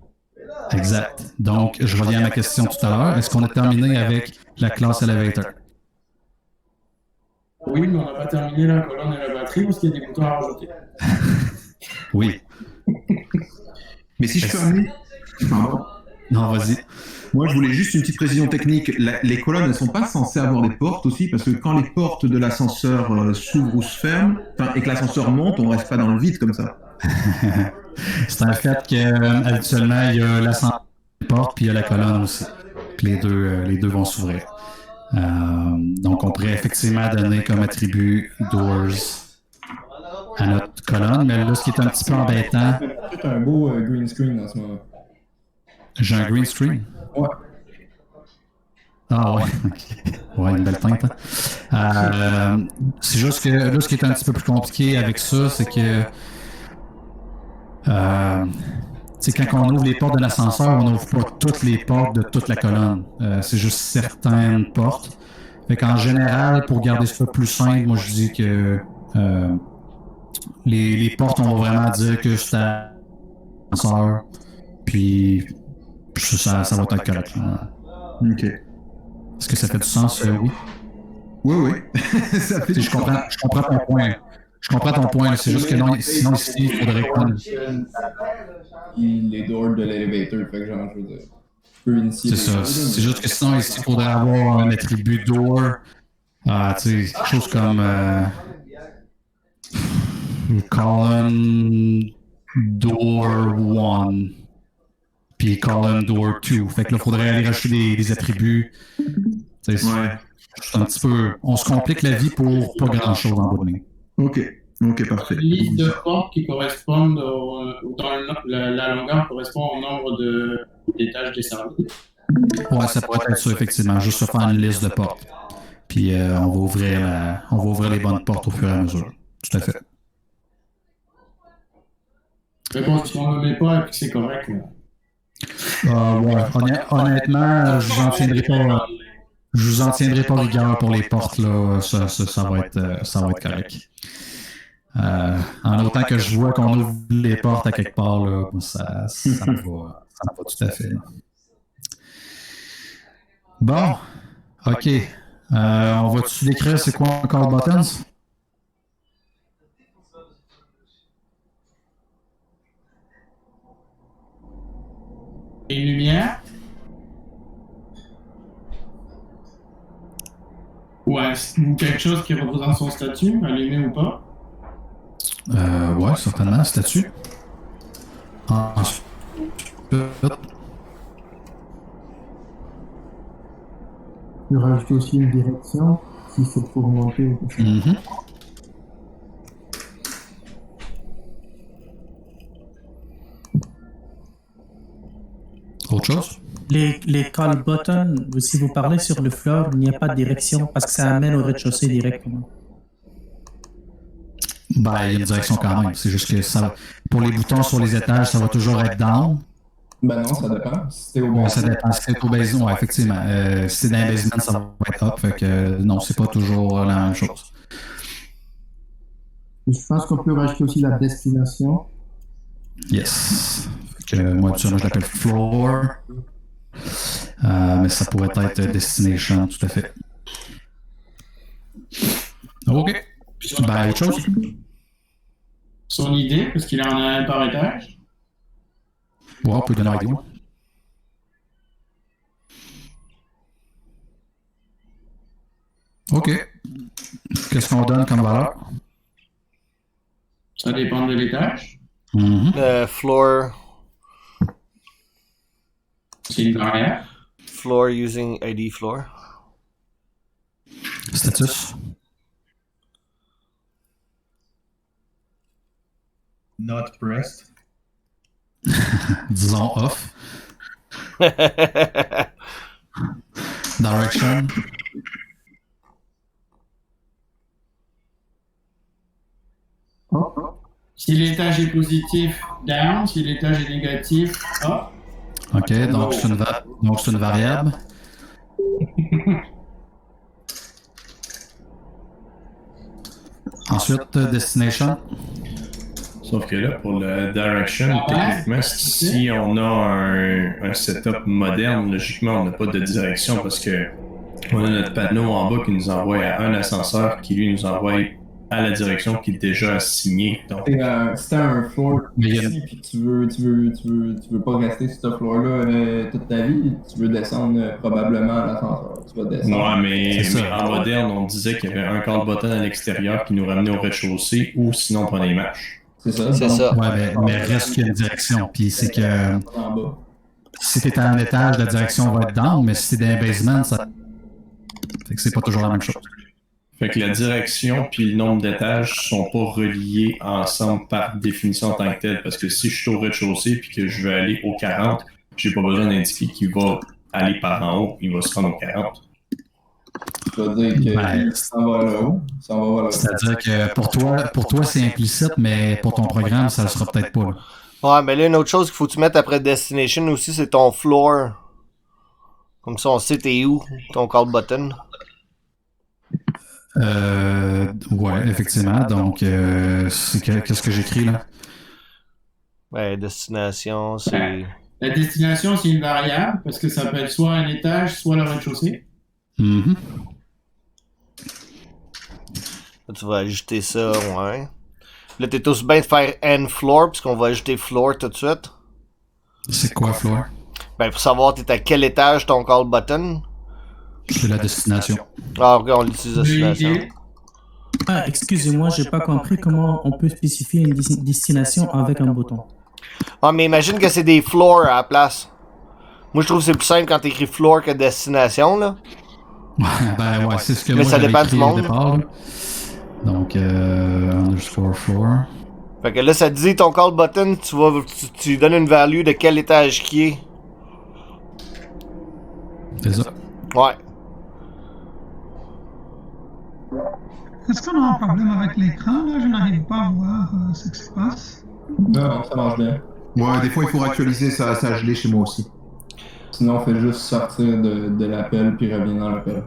[SPEAKER 2] Exact. Donc, je reviens à ma question tout à l'heure. Est-ce qu'on a terminé avec la classe elevator?
[SPEAKER 7] Oui, mais on n'a pas terminé la colonne et la batterie parce qu'il y a des boutons à rajouter.
[SPEAKER 2] Oui.
[SPEAKER 14] Mais si je peux amener... Pardon.
[SPEAKER 2] Non, vas-y.
[SPEAKER 14] Moi, je voulais juste une petite précision technique. Les colonnes, elles ne sont pas censées avoir des portes aussi, parce que quand les portes de l'ascenseur s'ouvrent ou se ferment, et que l'ascenseur monte, on ne reste pas dans le vide comme ça.
[SPEAKER 2] C'est un fait qu'habituellement, il y a l'ascenseur, les portes, puis il y a la colonne aussi. Puis les deux vont s'ouvrir. Donc, on pourrait effectivement donner comme attribut doors à notre colonne, mais là, ce qui est un petit peu embêtant...
[SPEAKER 12] C'est un beau green screen en ce moment.
[SPEAKER 2] J'ai un green screen?
[SPEAKER 12] Ouais.
[SPEAKER 2] Ah ouais, ouais, une belle teinte. C'est juste que là, ce qui est un petit peu plus compliqué avec ça, c'est que quand on ouvre les portes de l'ascenseur, on n'ouvre pas toutes les portes de toute la colonne. C'est juste certaines portes. Fait qu'en général, pour garder ça plus simple, moi je dis que les portes, on va vraiment dire que c'est à l'ascenseur, puis ça va être correct.
[SPEAKER 14] Ok.
[SPEAKER 2] Est-ce que ça fait du sens, oui?
[SPEAKER 14] Oui. Ça fait
[SPEAKER 2] je comprends ton point. Je comprends ton point, c'est juste que sinon ici, il faudrait prendre...
[SPEAKER 12] Les doors de l'élévateur, fait que genre, je veux dire...
[SPEAKER 2] C'est ça, c'est juste que sinon ici, il faudrait avoir un attribut door, tu sais, quelque chose comme... column door 1, puis column door 2. Fait que là, il faudrait aller rajouter des attributs. Ouais. C'est un petit peu... On se complique la vie pour pas grand-chose en bout de ligne.
[SPEAKER 14] Ok, parfait.
[SPEAKER 7] Une liste de portes qui correspondent la longueur correspond au nombre d'étages desservis.
[SPEAKER 2] Ouais, ça pourrait être ça, effectivement. Juste se faire une liste de portes. Puis on va ouvrir les bonnes portes au fur et à mesure. Tout à fait.
[SPEAKER 7] Mais bon, si on ne le met pas et que c'est correct.
[SPEAKER 2] Ouais. Honnêtement, je vous en tiendrai pas rigueur pour les portes, là. Ça va être correct. En autant que je vois qu'on ouvre les portes à quelque part, là, ça me va tout à fait. Là. Bon, ok. On va-tu décrire c'est quoi un call buttons?
[SPEAKER 7] Une lumière. Ou quelque chose qui représente son statut, allumé ou pas.
[SPEAKER 2] Ouais, certainement, statut.
[SPEAKER 9] Tu rajoutes aussi une direction, si c'est pour monter ou quelque chose.
[SPEAKER 2] Autre chose?
[SPEAKER 9] Les call buttons, si vous parlez sur le floor, il n'y a pas de direction parce que ça amène au rez-de-chaussée directement.
[SPEAKER 2] Ben, il y a une direction quand même. C'est juste que pour les boutons sur les étages, ça va toujours être down.
[SPEAKER 12] Ben non, ça dépend. Si c'est au
[SPEAKER 2] bon, ça dépend. Si c'est au basement, ouais, effectivement. Si c'est dans le basement, ça va être up. Fait que non, c'est pas toujours la même chose.
[SPEAKER 9] Je pense qu'on peut rajouter aussi la destination.
[SPEAKER 2] Yes. Fait que moi, je l'appelle floor. Mais ça pourrait être destination, tout à fait. OK. Ben, autre chose?
[SPEAKER 7] Son idée, parce qu'il en a un par étage.
[SPEAKER 2] Ouais, on peut donner un idée. OK. Qu'est-ce qu'on donne comme valeur?
[SPEAKER 7] Ça dépend de l'étage.
[SPEAKER 4] Floor.
[SPEAKER 7] C'est une barrière.
[SPEAKER 4] floor using ID floor.
[SPEAKER 2] Status.
[SPEAKER 6] Not pressed.
[SPEAKER 2] Disons off. Direction.
[SPEAKER 7] Si l'étage est positif, down. Si l'étage est négatif, up.
[SPEAKER 2] OK, donc c'est une variable. Ensuite, destination.
[SPEAKER 15] Sauf que là, pour le direction, techniquement, si on a un setup moderne, logiquement, on n'a pas de direction parce que on a notre panneau en bas qui nous envoie à un ascenseur qui, lui, nous envoie à la direction qui est déjà assignée. Donc...
[SPEAKER 11] Si t'as un floor ici puis tu veux pas rester sur ce floor-là toute ta vie, tu veux descendre probablement à l'ascenseur. Tu vas descendre.
[SPEAKER 15] Ouais, mais en moderne, on disait qu'il y avait un call button à l'extérieur qui nous ramenait au rez-de-chaussée ou sinon on prenait les marches.
[SPEAKER 11] C'est ça.
[SPEAKER 4] C'est ça.
[SPEAKER 2] Ouais, mais reste qu'il y a une direction. Puis c'est que si t'es en étage, la direction va être down, mais si t'es dans un basement, ça. Fait que c'est pas toujours la même chose.
[SPEAKER 15] Fait que la direction puis le nombre d'étages sont pas reliés ensemble par définition en tant que tel. Parce que si je suis au rez-de-chaussée puis que je veux aller au 40, j'ai pas besoin d'indiquer qu'il va aller par en haut, il va se rendre au 40.
[SPEAKER 11] Tu vas dire que ça va là-haut.
[SPEAKER 2] C'est-à-dire que pour toi c'est implicite, mais pour ton programme, ça le sera peut-être pas. Là.
[SPEAKER 4] Ouais, mais là, une autre chose qu'il faut que tu mettes après destination aussi, c'est ton floor. Comme ça, on sait t'es où, ton call button.
[SPEAKER 2] Ouais, effectivement. Donc, qu'est-ce que j'écris là?
[SPEAKER 4] Ouais, destination, c'est...
[SPEAKER 7] La destination, c'est une variable, parce que ça peut être soit un étage, soit le rez-de-chaussée.
[SPEAKER 2] Mm-hmm.
[SPEAKER 4] Là, tu vas ajouter ça, ouais. Là, t'es tous bien de faire end floor, puisqu'on va ajouter floor tout de suite.
[SPEAKER 2] C'est quoi floor?
[SPEAKER 4] Ben, pour savoir t'es à quel étage ton call button.
[SPEAKER 2] C'est la destination.
[SPEAKER 4] Ah, regarde, on l'utilise destination.
[SPEAKER 9] Ah, excusez-moi, j'ai pas compris comment on peut spécifier une destination avec un bouton.
[SPEAKER 4] Ah, mais imagine que c'est des floors à la place. Moi, je trouve que c'est plus simple quand t'écris floor que destination, là.
[SPEAKER 2] Ben ouais, c'est ce que
[SPEAKER 4] là,
[SPEAKER 2] moi
[SPEAKER 4] ça
[SPEAKER 2] j'avais
[SPEAKER 4] dépend
[SPEAKER 2] écrit
[SPEAKER 4] du monde.
[SPEAKER 2] au départ. Là. Donc, underscore floor.
[SPEAKER 4] Fait que là, ça te dit ton call button, tu donnes une value de quel étage qui est.
[SPEAKER 2] C'est ça.
[SPEAKER 4] Ouais.
[SPEAKER 3] Est-ce qu'on a un problème avec l'écran, là? Je n'arrive pas à voir ce qui se passe.
[SPEAKER 11] Non, ça marche bien.
[SPEAKER 14] Ouais, des fois il faut actualiser, ça a gelé chez moi aussi.
[SPEAKER 11] Sinon, on fait juste sortir de l'appel puis revient dans l'appel.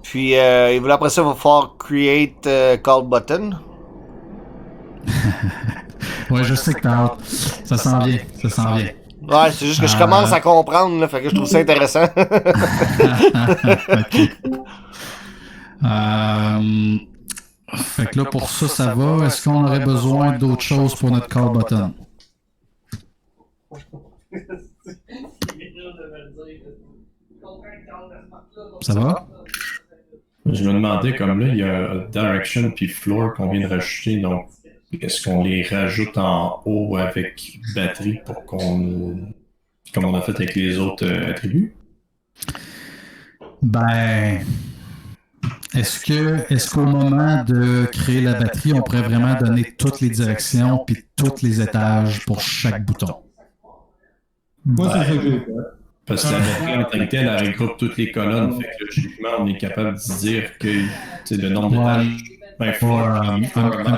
[SPEAKER 4] Puis, après ça, il va falloir create call button.
[SPEAKER 2] Ouais, je sais que t'as hâte. Ça s'en vient, ça s'en vient.
[SPEAKER 4] Ouais, c'est juste que je commence à comprendre, là, fait que je trouve ça intéressant.
[SPEAKER 2] Okay. Fait que là, pour ça, ça va. Est-ce qu'on aurait besoin d'autre chose pour notre call button? Ça va?
[SPEAKER 15] Je me demandais, comme là, il y a direction puis floor qu'on vient de rajouter, donc est-ce qu'on les rajoute en haut avec batterie pour qu'on... comme on a fait avec les autres attributs?
[SPEAKER 2] Ben... Est-ce qu'au moment de créer la batterie, on pourrait vraiment donner toutes les directions puis tous les étages pour chaque bouton?
[SPEAKER 11] Moi, c'est ça que j'ai fait.
[SPEAKER 15] Parce que la batterie en tant que telle, elle regroupe toutes les colonnes. Fait que logiquement, on est capable de dire que le nombre d'étages. Ben,
[SPEAKER 2] un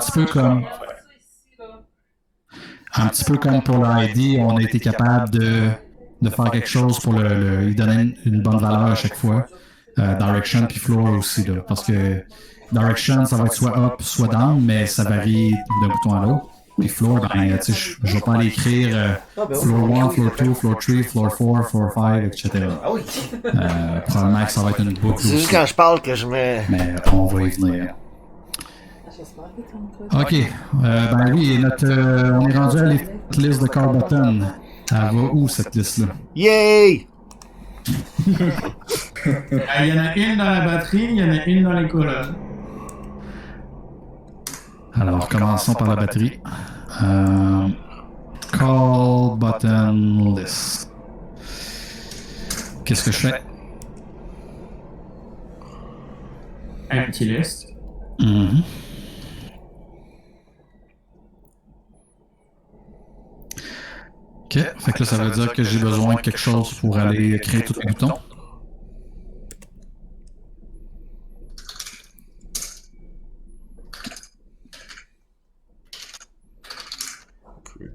[SPEAKER 2] petit peu comme pour l'ID, on a été capable de faire quelque chose pour lui donner une bonne valeur à chaque fois. Direction puis floor aussi, là, parce que direction, ça va être soit up, soit down, mais ça varie d'un bouton à l'autre. Puis floor, ben, tu sais, je vais pas aller écrire floor 1, floor 2, floor 3, floor 4, floor 5, etc.
[SPEAKER 4] Ah oui.
[SPEAKER 2] Probablement que ça va être une boucle aussi.
[SPEAKER 4] C'est juste quand je parle que je mets...
[SPEAKER 2] Mais on va y venir. Ok, ben oui, on est rendu à la liste de call button. Elle va où cette liste-là?
[SPEAKER 4] Yay!
[SPEAKER 7] Il y en a une dans la batterie, il y en a une dans les colonnes.
[SPEAKER 2] Alors, commençons par la batterie. Call button list. qu'est-ce que je fais?
[SPEAKER 7] Empty list.
[SPEAKER 2] Mhm. Ok, fait que là, ça veut dire que j'ai besoin de quelque chose pour aller créer tous les boutons.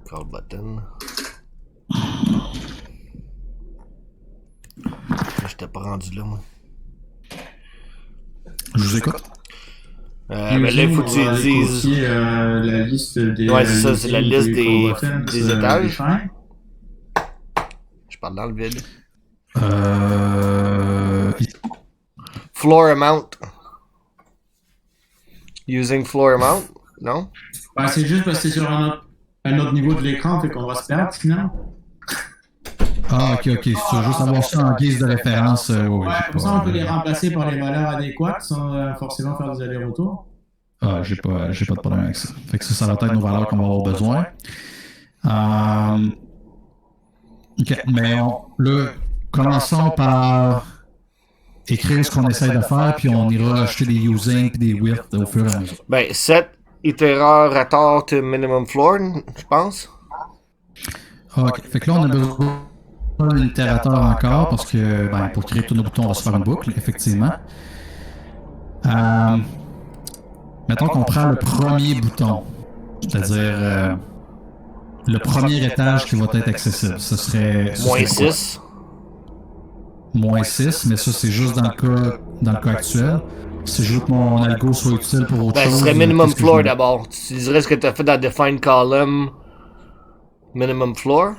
[SPEAKER 4] Call button. Je t'ai pas rendu là, moi.
[SPEAKER 2] Je vous écoute.
[SPEAKER 4] Mais là, il faut que tu dises.
[SPEAKER 7] La liste des.
[SPEAKER 4] Ouais, c'est ça, c'est la liste des étages. Je parle dans le vide. Floor amount. Using floor amount? Non?
[SPEAKER 7] Ben, c'est juste parce que c'est sur un autre niveau de l'écran, fait qu'on va se perdre sinon.
[SPEAKER 2] Ah, ok. Tu veux juste avoir ça en guise de référence.
[SPEAKER 7] Ouais, comme ça, on peut les remplacer par les valeurs adéquates sans forcément faire des allers-retours.
[SPEAKER 2] Ah, j'ai pas de problème avec ça. Fait que ça va être nos valeurs qu'on va avoir besoin. Ok, mais là, commençons par écrire ce qu'on essaye de faire, puis on ira acheter des using et des widths au fur et à mesure.
[SPEAKER 4] Ben, set itérator to minimum floor, je pense.
[SPEAKER 2] Ok, fait que là, on a besoin d'un itérateur encore, parce que pour créer tous nos boutons, on va se faire une boucle, effectivement. Mettons qu'on prend le premier bouton, c'est-à-dire le premier étage qui va être accessible. Ce serait
[SPEAKER 4] moins 6.
[SPEAKER 2] Moins 6, mais ça, c'est juste dans le cas actuel. Si je veux que mon algo soit utile pour autre chose...
[SPEAKER 4] Ce serait minimum floor d'abord. Tu dirais ce que tu as fait dans define column. Minimum floor.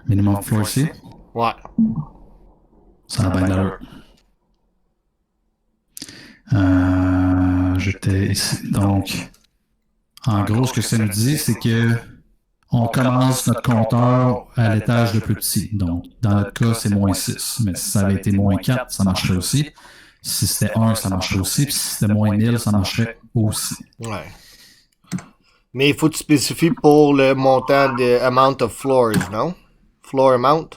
[SPEAKER 2] Minimum floor ici?
[SPEAKER 4] Ouais.
[SPEAKER 2] Ça a bien d'allure. J'étais ici. Donc, en gros, ce que ça nous dit, c'est que on commence notre compteur à l'étage le plus petit. Donc, dans notre cas, c'est moins 6. Mais si ça avait été moins 4, ça marcherait aussi. Si c'était 1, ça marcherait aussi. Puis si c'était moins 1000, ça marcherait aussi.
[SPEAKER 4] Ouais. Mais il faut que tu spécifies pour le montant de amount of floors, non? Floor amount?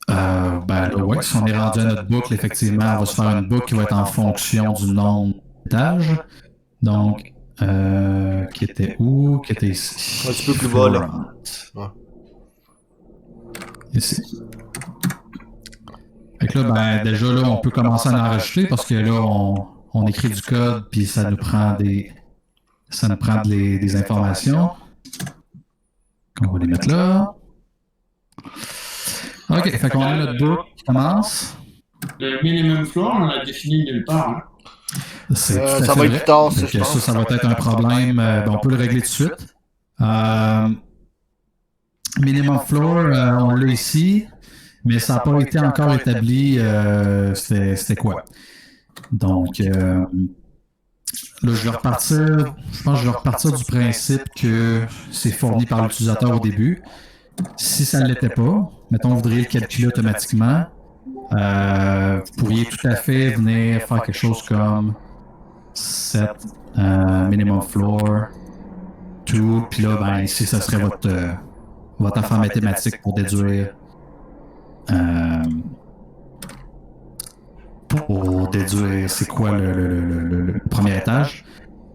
[SPEAKER 2] Là, ouais, si on est rendu à notre boucle, effectivement, on va se faire une boucle qui va être en fonction du nombre d'étages. Donc, qui était où? Qui était ici.
[SPEAKER 4] Un petit peu plus bas, là. Ouais.
[SPEAKER 2] Ici. Fait que là, déjà, là, on peut commencer à en enregistrer parce que là, on écrit du code, puis ça nous prend des informations. On va les mettre là. Ok, fait qu'on a notre boucle qui commence.
[SPEAKER 7] Le minimum floor, on l'a défini nulle part. Hein.
[SPEAKER 4] Ça va être plus tard,
[SPEAKER 2] ça, je pense. Ça va être un problème. On peut le régler tout de suite. Minimum floor, on l'a ici, mais ça n'a pas été encore établi. C'était quoi? Donc, là, je vais repartir. Je pense que je vais repartir du principe que c'est fourni par l'utilisateur au début. Si ça ne l'était pas, mettons, vous voudriez le calculer automatiquement, vous pourriez tout à fait venir faire quelque chose comme set minimum floor 2, puis là, ici, ça serait votre affaire mathématique pour déduire c'est quoi le premier étage.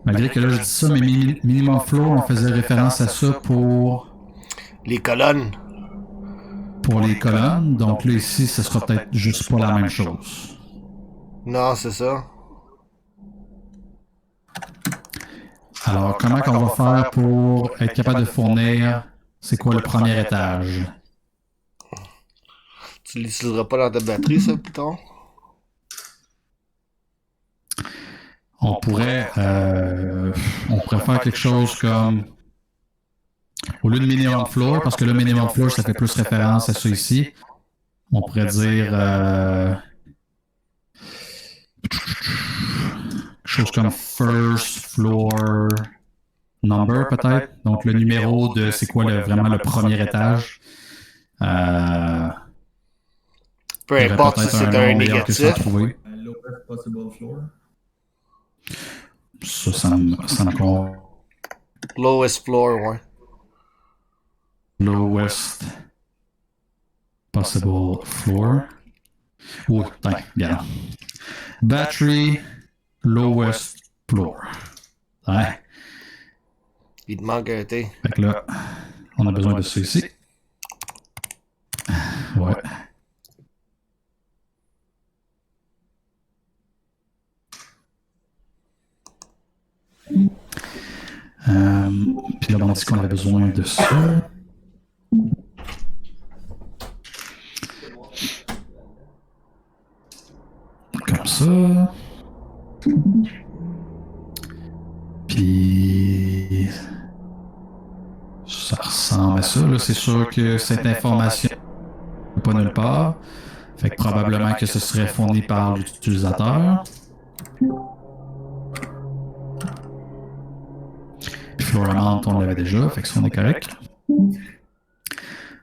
[SPEAKER 2] Malgré que là, je dis ça, mais minimum floor, on faisait référence à ça pour
[SPEAKER 4] les colonnes.
[SPEAKER 2] Pour les colonnes, donc là, ici, ce sera peut-être juste pas la même chose.
[SPEAKER 4] Non, c'est ça.
[SPEAKER 2] Alors, comment qu'on va faire pour être capable de fournir, c'est quoi le premier étage?
[SPEAKER 4] Tu l'utiliseras pas dans ta batterie, ça, plus tard?
[SPEAKER 2] On pourrait faire quelque chose comme, au lieu de minimum floor, parce que le minimum floor, ça fait plus référence à ça ici, on pourrait dire quelque chose comme first floor number, peut-être. Donc, le numéro de c'est quoi vraiment le premier étage.
[SPEAKER 4] Peu importe si c'est un négatif.
[SPEAKER 11] Lowest possible floor.
[SPEAKER 2] Ça me convient.
[SPEAKER 4] Lowest floor, ouais.
[SPEAKER 2] Lowest Possible floor. Oh, attends, regarde. Battery, lowest floor. Ouais.
[SPEAKER 4] Il te manque un T.
[SPEAKER 2] Fait que là, on a besoin de ça ici. Ouais. Puis là, on a dit qu'on avait besoin de ça. Comme ça. Puis ça ressemble à ça. Là, c'est sûr que cette information n'est pas nulle part. Fait que probablement que ce serait fourni par l'utilisateur. Puis floor amount, on l'avait déjà, fait que ça on est correct.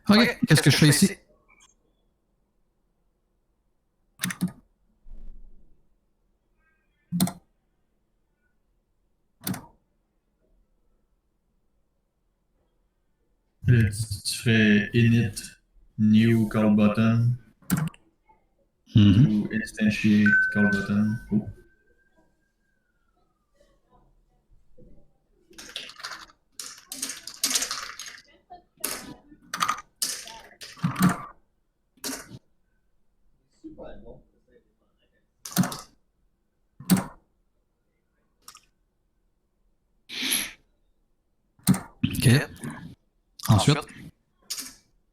[SPEAKER 2] Ok, qu'est-ce que je fais ici?
[SPEAKER 6] Là, tu fais init new call button ou instantiate call button. Oh.
[SPEAKER 2] Ok. Ensuite.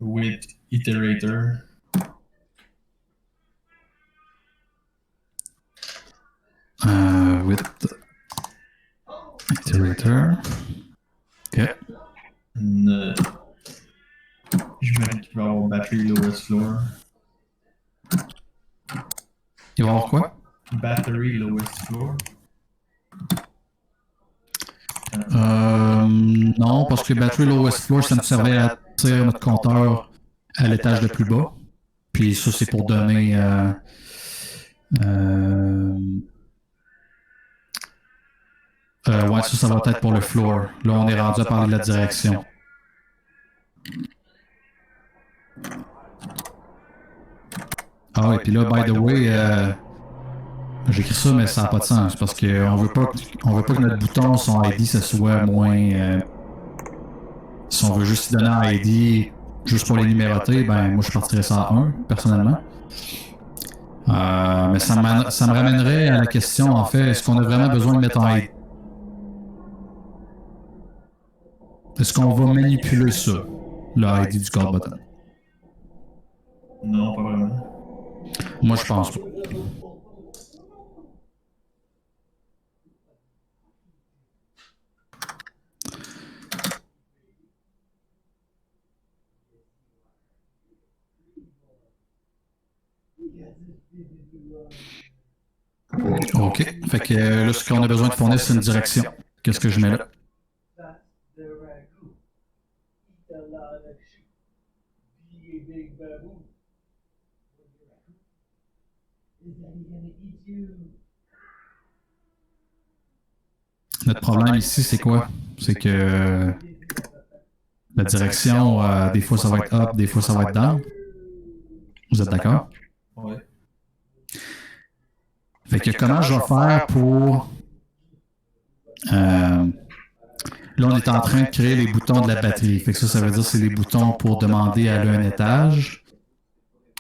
[SPEAKER 6] With iterator.
[SPEAKER 2] With iterator. Ok.
[SPEAKER 6] J'imagine qu'il va y avoir battery lowest floor.
[SPEAKER 2] Il va y avoir quoi?
[SPEAKER 6] Battery lowest floor.
[SPEAKER 2] Non, parce que battery lowest floor, ça nous servait à tirer notre compteur à l'étage le plus bas. Puis ça, c'est pour donner... ouais, ça va être pour le floor. Là, on est rendu à parler de la direction. Ah ouais, puis là, by the way, j'écris ça, mais ça n'a pas de sens, parce qu'on veut pas que notre bouton, son ID, ça soit moins... si on veut juste donner un ID juste pour les numéroter, ben moi je partirais ça à 1, personnellement. Mais ça me ramènerait à la question, en fait, est-ce qu'on a vraiment besoin de mettre un ID? Est-ce qu'on va manipuler ça, le ID du call button?
[SPEAKER 6] Non, pas vraiment.
[SPEAKER 2] Moi, je pense pas. OK. Fait que là, ce qu'on a besoin de fournir, c'est une direction. Qu'est-ce que je mets là? Notre problème ici, c'est quoi? C'est que la direction, des fois ça va être up, des fois ça va être down. Vous êtes d'accord?
[SPEAKER 6] Ouais.
[SPEAKER 2] Fait que comment je vais faire pour... là, on est en train de créer les boutons de la batterie. Fait que ça veut dire que c'est les boutons pour demander à aller à un étage.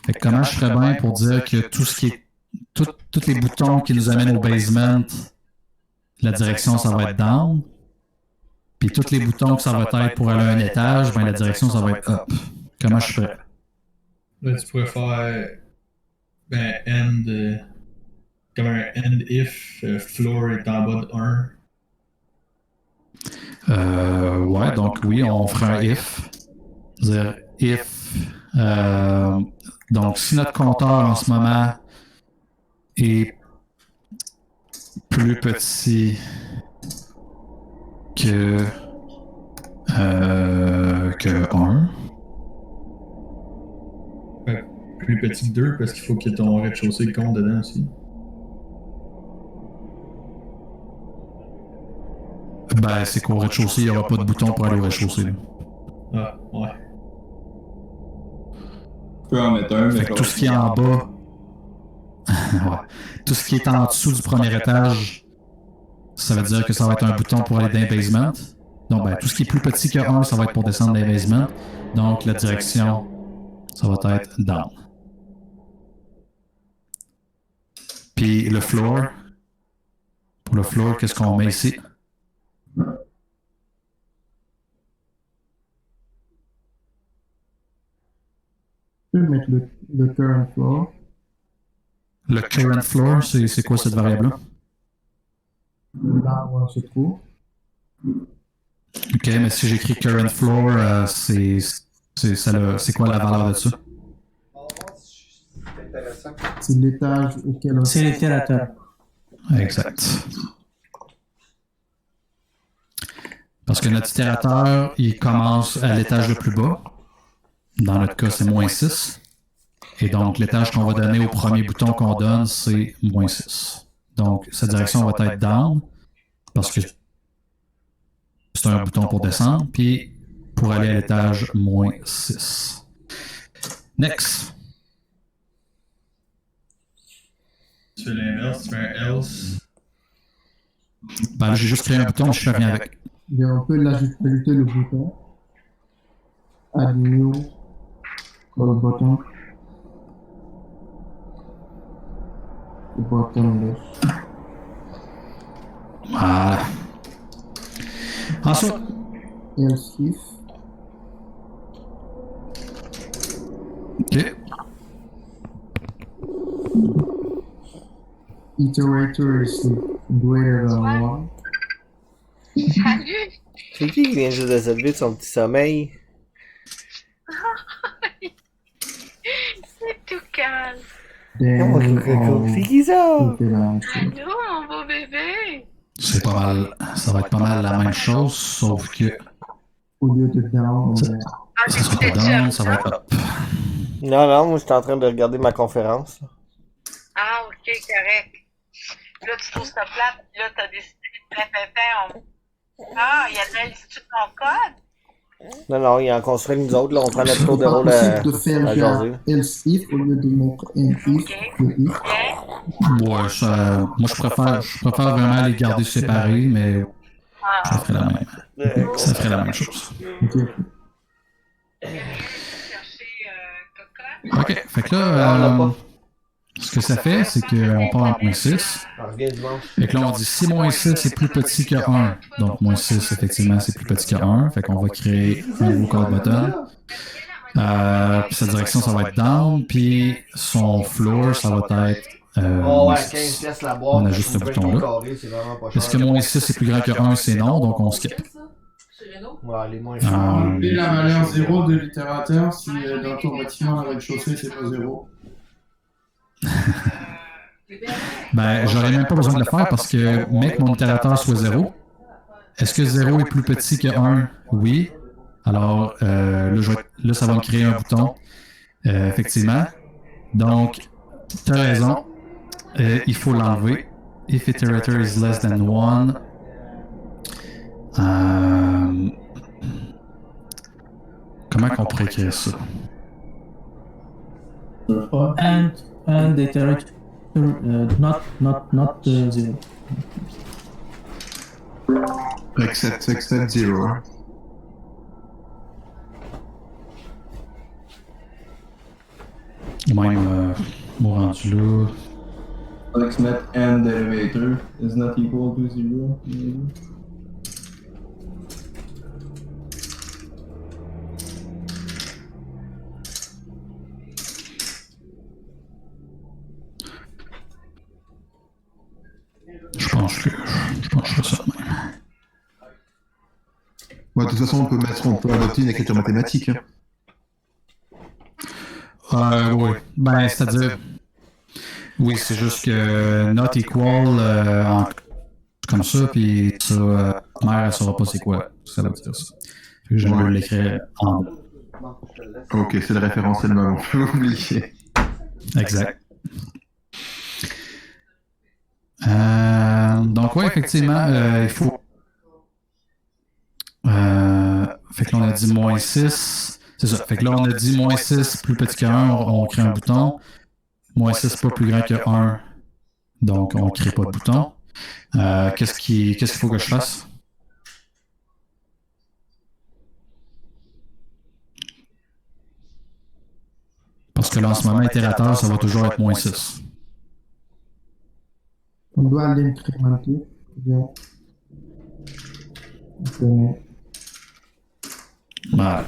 [SPEAKER 2] Fait que comment je ferais bien pour dire que tout ce qui est... tous les boutons qui nous amènent au basement, la direction, ça va être down. Puis tous les boutons que ça va être pour aller à un étage, ben la direction, ça va être up. Comment je ferais?
[SPEAKER 6] Là, tu pourrais faire end, comme un end if floor est en bas de 1.
[SPEAKER 2] Ouais, donc oui, on fera un if. C'est-à-dire if. Donc, si notre compteur en ce moment est plus petit que 1.
[SPEAKER 6] Plus petit que 2 parce qu'il faut que ton rez-de-chaussée compte dedans aussi.
[SPEAKER 2] Ben, c'est qu'au rez-de-chaussée, il n'y aura pas de bouton pour aller au rez-de-chaussée.
[SPEAKER 6] Ah, ouais.
[SPEAKER 11] Tu peux en mettre un, mais
[SPEAKER 2] Fait que tout ce qui est en bas, ouais. Tout ce qui est en dessous du premier étage, ça veut dire que ça va être un bouton pour aller dans les basements. Donc, ben, tout ce qui est plus petit que 1, ça va être pour descendre dans les basements. Donc, la direction, ça va être down. Puis le floor, pour le floor, qu'est-ce qu'on met ici?
[SPEAKER 12] Tu peux mettre le current floor.
[SPEAKER 2] Le current floor, c'est quoi cette variable-là?
[SPEAKER 12] Là où on se trouve.
[SPEAKER 2] Ok, mais si j'écris current floor, c'est quoi la valeur de ça?
[SPEAKER 12] C'est l'étage auquel on
[SPEAKER 9] C'est l'itérateur.
[SPEAKER 2] Exact. Parce que notre itérateur, il commence à l'étage le plus bas. Dans notre cas, c'est -6. Et donc, l'étage qu'on va donner au premier bouton qu'on donne, c'est -6. Donc, sa direction va être down, parce que c'est un bouton pour descendre, puis pour aller à l'étage -6. Next.
[SPEAKER 6] Tu fais l'inverse, tu fais un else.
[SPEAKER 2] Ben là, j'ai juste créé un bouton, je reviens avec.
[SPEAKER 12] Et on peut ajouter le bouton. Add new call button. Le button list.
[SPEAKER 2] Voilà. Ensuite.
[SPEAKER 12] Else if.
[SPEAKER 2] Ok.
[SPEAKER 12] Iterator is greater than 1.
[SPEAKER 8] Salut!
[SPEAKER 4] C'est qui vient juste de se lever de son petit sommeil?
[SPEAKER 8] C'est tout calme.
[SPEAKER 4] C'est qui ça?
[SPEAKER 8] Allô, mon beau bébé!
[SPEAKER 2] C'est pas mal. Ça va être pas mal la même chose, sauf que.
[SPEAKER 12] Au lieu de down,
[SPEAKER 2] Ça sera pas down, ça va être up.
[SPEAKER 4] Non, moi j'étais en train de regarder ma conférence.
[SPEAKER 8] Ah, ok, correct. Là, tu trouves ça plate, puis là, t'as décidé de répéter. Ah, il y a de ton code?
[SPEAKER 4] Non, il en construit nous autres, là, on prend notre tour de rôle
[SPEAKER 12] de faire
[SPEAKER 4] jaser.
[SPEAKER 12] else if au lieu de mettre un if, le if.
[SPEAKER 2] Ouais, moi je préfère vraiment les garder séparés, mais ça ferait la même. Ça ferait la même chose. Ok, fait que là, ce que ça fait, c'est qu'on part en -6. Fait que là, on dit si -6 est plus petit que 1, donc -6, effectivement, c'est plus petit que 1. Fait qu'on va créer un nouveau call button. Puis sa direction, ça va être down. Puis son floor, ça va être. On ajuste ce bouton-là. Est-ce que -6 est plus grand que 1? C'est non, donc on skip.
[SPEAKER 7] Et la valeur 0 de l'itérateur, si dans ton bâtiment, le rez-de-chaussée, c'est pas 0.
[SPEAKER 2] Ben, j'aurais même pas besoin de le faire parce que make mon itérateur soit 0. Est-ce que 0 est plus petit que 1? Oui. Alors, là, ça va me créer un bouton. Effectivement. Donc, tu as raison. Il faut l'enlever. If iterator is less than 1. Comment qu'on pourrait écrire ça?
[SPEAKER 9] And iterator not 0.
[SPEAKER 14] Except 0.
[SPEAKER 2] Même, mon rendu là.
[SPEAKER 11] Let's met and elevator is not equal to 0.
[SPEAKER 2] Je pense que je ferais ça de même.
[SPEAKER 14] Ouais, de toute façon, on peut adopter une écriture mathématique.
[SPEAKER 2] Oui. Ben, c'est-à-dire. Oui, c'est juste que not equal comme ça, puis ça, mère, elle saura pas c'est quoi. Ça veut dire ça. J'aime mieux l'écrire en bas.
[SPEAKER 14] Ok, c'est le référentiel, on peut oublier.
[SPEAKER 2] Exact. Donc, ouais, effectivement, il faut. Fait que là, on a dit -6. C'est ça. Fait que là, on a dit moins 6 plus petit que 1, on crée un bouton. Moins 6 pas plus grand que 1, donc on ne crée pas de bouton. Qu'est-ce qu'il faut que je fasse? Parce que là, en ce moment, itérateur, ça va toujours être moins 6.
[SPEAKER 12] On doit l'incrémenter. Bien.
[SPEAKER 2] Voilà.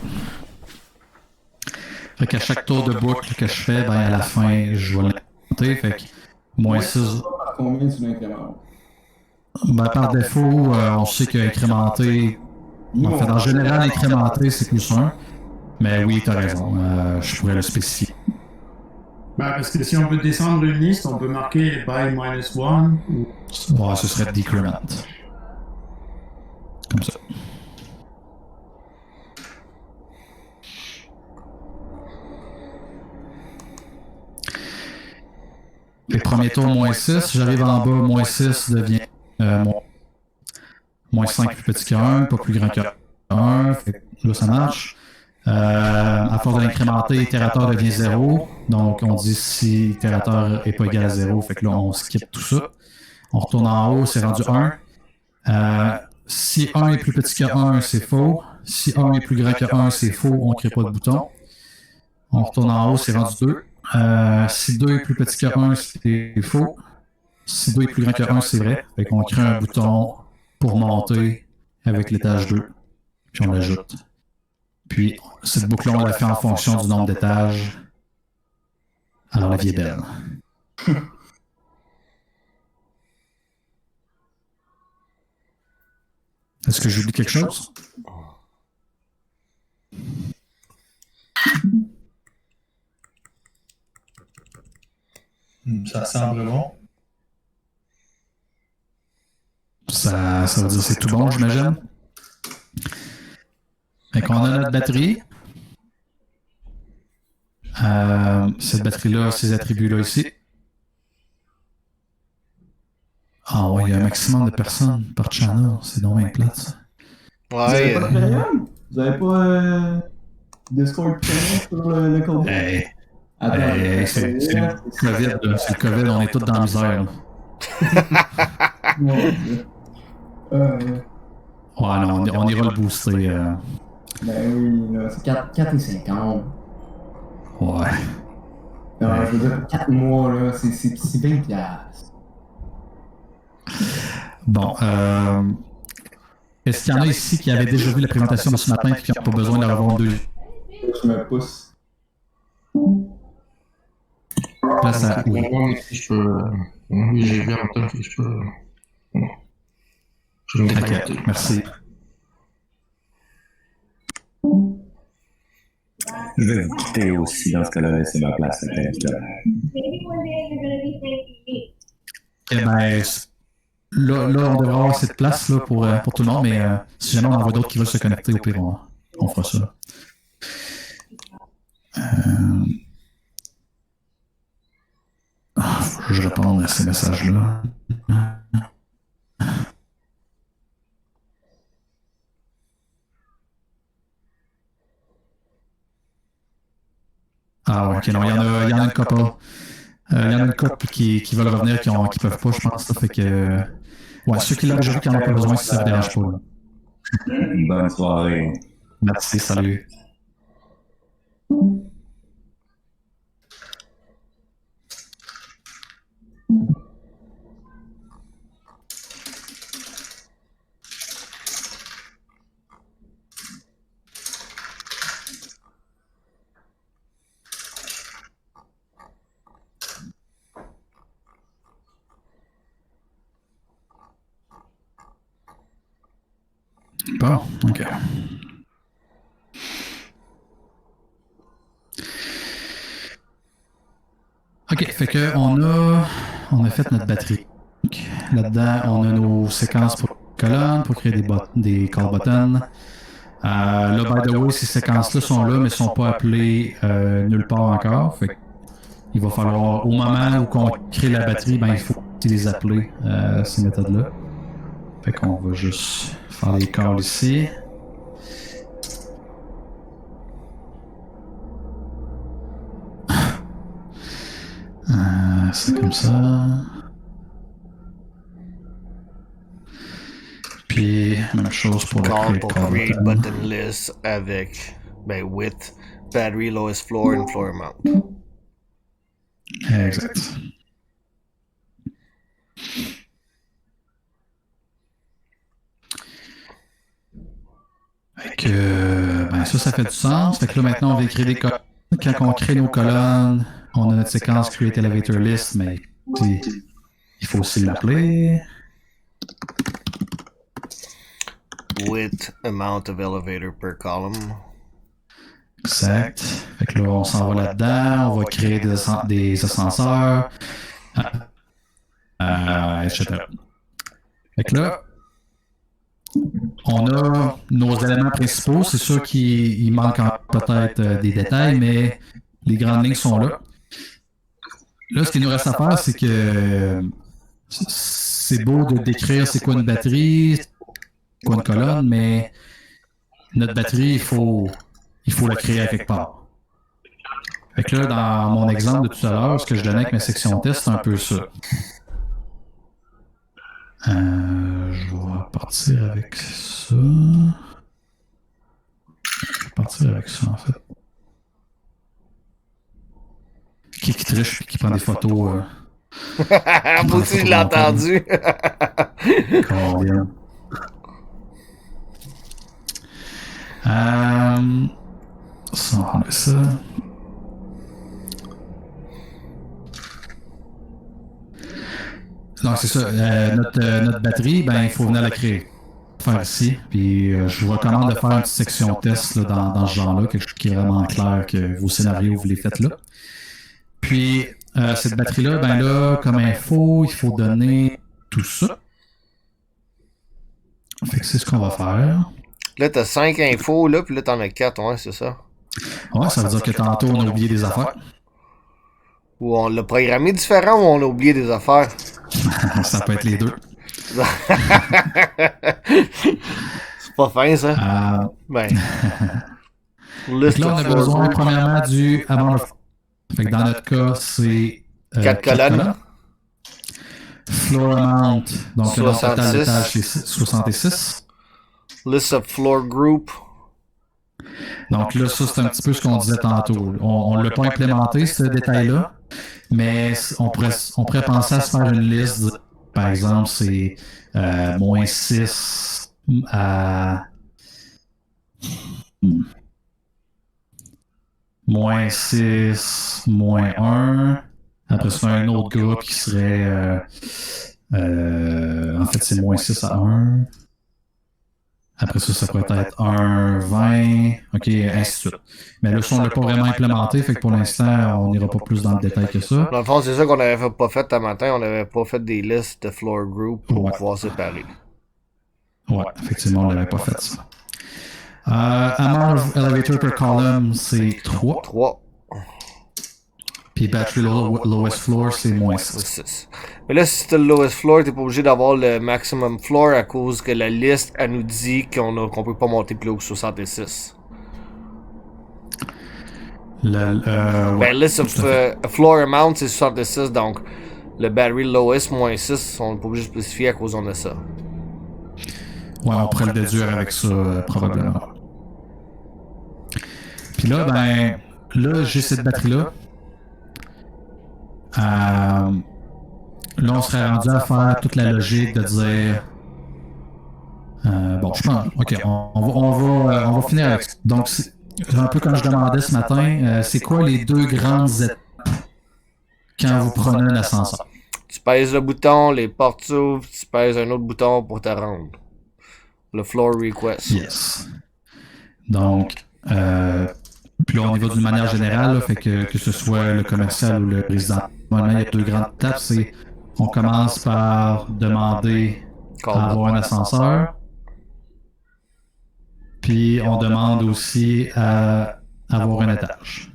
[SPEAKER 2] Fait qu'à chaque tour de boucle que je fais, ben à la fin, je vais l'incrémenter. Fait que moins 6.
[SPEAKER 11] Combien tu l'incrémentes?
[SPEAKER 2] Ben, par défaut, on sait qu'incrémenter. En fait, en général, incrémenter, c'est plus 1. Mais oui, t'as raison. Je pourrais le spécifier.
[SPEAKER 7] Ben, parce que si on veut descendre une liste, on peut marquer by -1.
[SPEAKER 2] Ouais, ce serait decrement. Comme ça. Les premiers tours, moins 6. J'arrive en bas, moins 6 devient moins 5 plus petit que 1, pas plus grand que 1. Là, ça marche. À force de l'incrémenter, itérateur devient 0. Donc, on dit si itérateur n'est pas égal à 0, fait que là, on skip tout ça. On retourne en haut, c'est rendu 1. Si 1 est plus petit que 1, c'est faux. Si 1 est plus grand que 1, c'est faux, on ne crée pas de bouton. On retourne en haut, c'est rendu 2. Si 2 est plus petit que 1, c'est faux. Si 2 est plus grand que 1, c'est vrai. Fait qu'on crée un bouton pour monter avec l'étage 2. Puis on l'ajoute. Puis cette boucle-là, on la fait en fonction du nombre d'étages. Alors la vie est belle. Est-ce que j'oublie quelque chose?
[SPEAKER 6] Ça semble bon.
[SPEAKER 2] Ça veut dire que c'est tout bon, j'imagine. Fait qu'on a notre batterie. Cette batterie-là, ces attributs-là ici. Ah ouais, il y a un maximum de personnes par channel. C'est donc bien plate, ça.
[SPEAKER 11] Ouais. Vous avez pas de Telegram? Vous avez pas Discord channel sur le code?
[SPEAKER 2] Hey. Attends, c'est le COVID, là. C'est le COVID, on est tous dans la misère. Ouais, non, on ira le booster.
[SPEAKER 11] Ben oui, là, c'est 4,50.
[SPEAKER 2] Ouais.
[SPEAKER 11] Je veux dire, 4 mois, là, c'est 20$.
[SPEAKER 2] Bon, est-ce qu'il y en a ici qui avaient déjà vu la présentation de ce matin et qui n'ont pas besoin d'en avoir deux?
[SPEAKER 11] Je me pousse.
[SPEAKER 2] Là, ça...
[SPEAKER 14] Oui, je peux... Oui, j'ai vu en même temps que je peux... Je vais me
[SPEAKER 2] déconnecter. Merci.
[SPEAKER 16] Je vais vous quitter aussi dans ce cas-là, laisser ma place à l'intérieur.
[SPEAKER 2] Eh ben, là, on devrait avoir cette place là, pour tout le monde, mais si jamais on en voit d'autres qui veulent se connecter, au pire, on fera ça. Faut que je réponde à ces messages-là. Ah ouais, ok, non, il y en a une couple. Il y en a une couple qui veulent revenir, qui peuvent pas, je pense. Ça fait que. Ouais, ceux qui l'ont déjà vu, qui n'en ont pas besoin, si ça ne dérange pas. Là.
[SPEAKER 16] Bonne soirée.
[SPEAKER 2] Merci, salut. Bon, ok. Ok, fait que on a fait notre batterie. Là-dedans, on a nos séquences pour colonnes, pour créer des call buttons. Là, by the way, ces séquences-là sont là, mais ne sont pas appelées nulle part encore. Fait que il va falloir, au moment où on crée la batterie, ben, il faut les appeler, ces méthodes-là. Fait qu'on va juste faire les calls ici. C'est comme ça. Puis, même chose pour le
[SPEAKER 4] Call
[SPEAKER 2] create
[SPEAKER 4] pour
[SPEAKER 2] call
[SPEAKER 4] create
[SPEAKER 2] button.
[SPEAKER 4] button list avec with battery lowest floor and floor amount.
[SPEAKER 2] Exact. Fait que, ben ça fait du sens. Fait que là, maintenant, on va créer des colonnes. Quand on crée nos colonnes, on a notre séquence Create Elevator List, mais il faut aussi l'appeler.
[SPEAKER 4] With amount of elevator per column.
[SPEAKER 2] Exact. Fait que là, on s'en va là-dedans, on va créer des ascenseurs, etc. Fait que là, on a nos éléments principaux. C'est sûr qu'il manque peut-être des détails, mais les grandes lignes sont là. Là, ce qu'il nous reste à faire, c'est que c'est beau de décrire c'est quoi une batterie, c'est quoi une colonne, mais notre batterie, il faut la créer à quelque part. Fait que là, dans mon exemple de tout à l'heure, ce que je donnais avec mes sections test, c'est un peu ça. Je vais partir avec ça. Je vais partir avec ça, en fait. Qui triche et qui prend des photos.
[SPEAKER 4] Moi aussi, je l'ai entendu.
[SPEAKER 2] Ça, on va enlever ça. Donc, c'est ça. Notre batterie, ben, il faut venir la créer. Faire ici. Puis, je vous recommande de faire une petite section test là, dans ce genre-là, quelque chose qui est vraiment clair que vos scénarios, vous les faites là. Puis, cette batterie-là, ben là, comme info, il faut donner tout ça. Fait que c'est ce qu'on va faire.
[SPEAKER 4] Là, t'as 5 infos, là, puis là, t'en as 4, ouais, c'est ça?
[SPEAKER 2] Ouais, ça veut dire que tantôt, on a oublié des affaires.
[SPEAKER 4] Ou on l'a programmé différent ou on a oublié des affaires?
[SPEAKER 2] Ça peut être les deux.
[SPEAKER 4] C'est pas fin, ça? Ben.
[SPEAKER 2] Là, on a besoin, premièrement, du amount of... Fait que dans notre cas, c'est...
[SPEAKER 4] 4 colonnes.
[SPEAKER 2] Floor amount. Donc, le total d'étage, c'est 66.
[SPEAKER 4] List of floor group.
[SPEAKER 2] Donc là, ça, c'est un petit peu ce qu'on disait tantôt. On ne l'a pas implémenté, ce détail-là, mais on pourrait penser à se faire une liste. Par exemple, c'est moins 6 à... moins 6, moins 1. Après ça, un autre groupe qui serait... en fait, c'est moins 6 à 1. Après ça, ça pourrait être 1, 20, OK, ainsi de suite. Mais là, ça, on ne l'a pas vraiment implémenté, fait que pour l'instant, on n'ira pas plus dans le détail que ça.
[SPEAKER 4] Dans le fond, c'est ça qu'on n'avait pas fait ce matin. On n'avait pas fait des listes de floor group pour pouvoir séparer.
[SPEAKER 2] Ouais, effectivement, on n'avait pas fait ça. Amount of elevator per column, c'est 3.
[SPEAKER 4] 3.
[SPEAKER 2] Puis battery lowest floor, c'est moins 6.
[SPEAKER 4] Mais là, si c'est le lowest floor, t'es pas obligé d'avoir le maximum floor à cause que la liste, elle nous dit qu'on peut pas monter plus haut que 66. Ben, list of floor amount, c'est 66, donc le battery lowest moins 6, on n'est pas obligé de spécifier à cause on a ça.
[SPEAKER 2] Ouais, on pourrait le déduire avec ça, probablement. Puis là, ben, là, j'ai cette batterie-là. Là, on serait rendu à faire toute la logique de dire... bon, je pense... OK, on va finir avec ça. Donc, c'est un peu comme je demandais ce matin, c'est quoi les deux grandes étapes quand vous prenez un ascenseur?
[SPEAKER 4] Tu pèses le bouton, les portes s'ouvrent, tu pèses un autre bouton pour te rendre. Le floor request.
[SPEAKER 2] Yes. Donc, puis là, on y va d'une manière générale, là, fait que ce soit le commercial ou le résident. Maintenant, il y a deux grandes étapes. C'est on commence par demander à avoir un ascenseur. Puis on demande aussi à avoir un étage.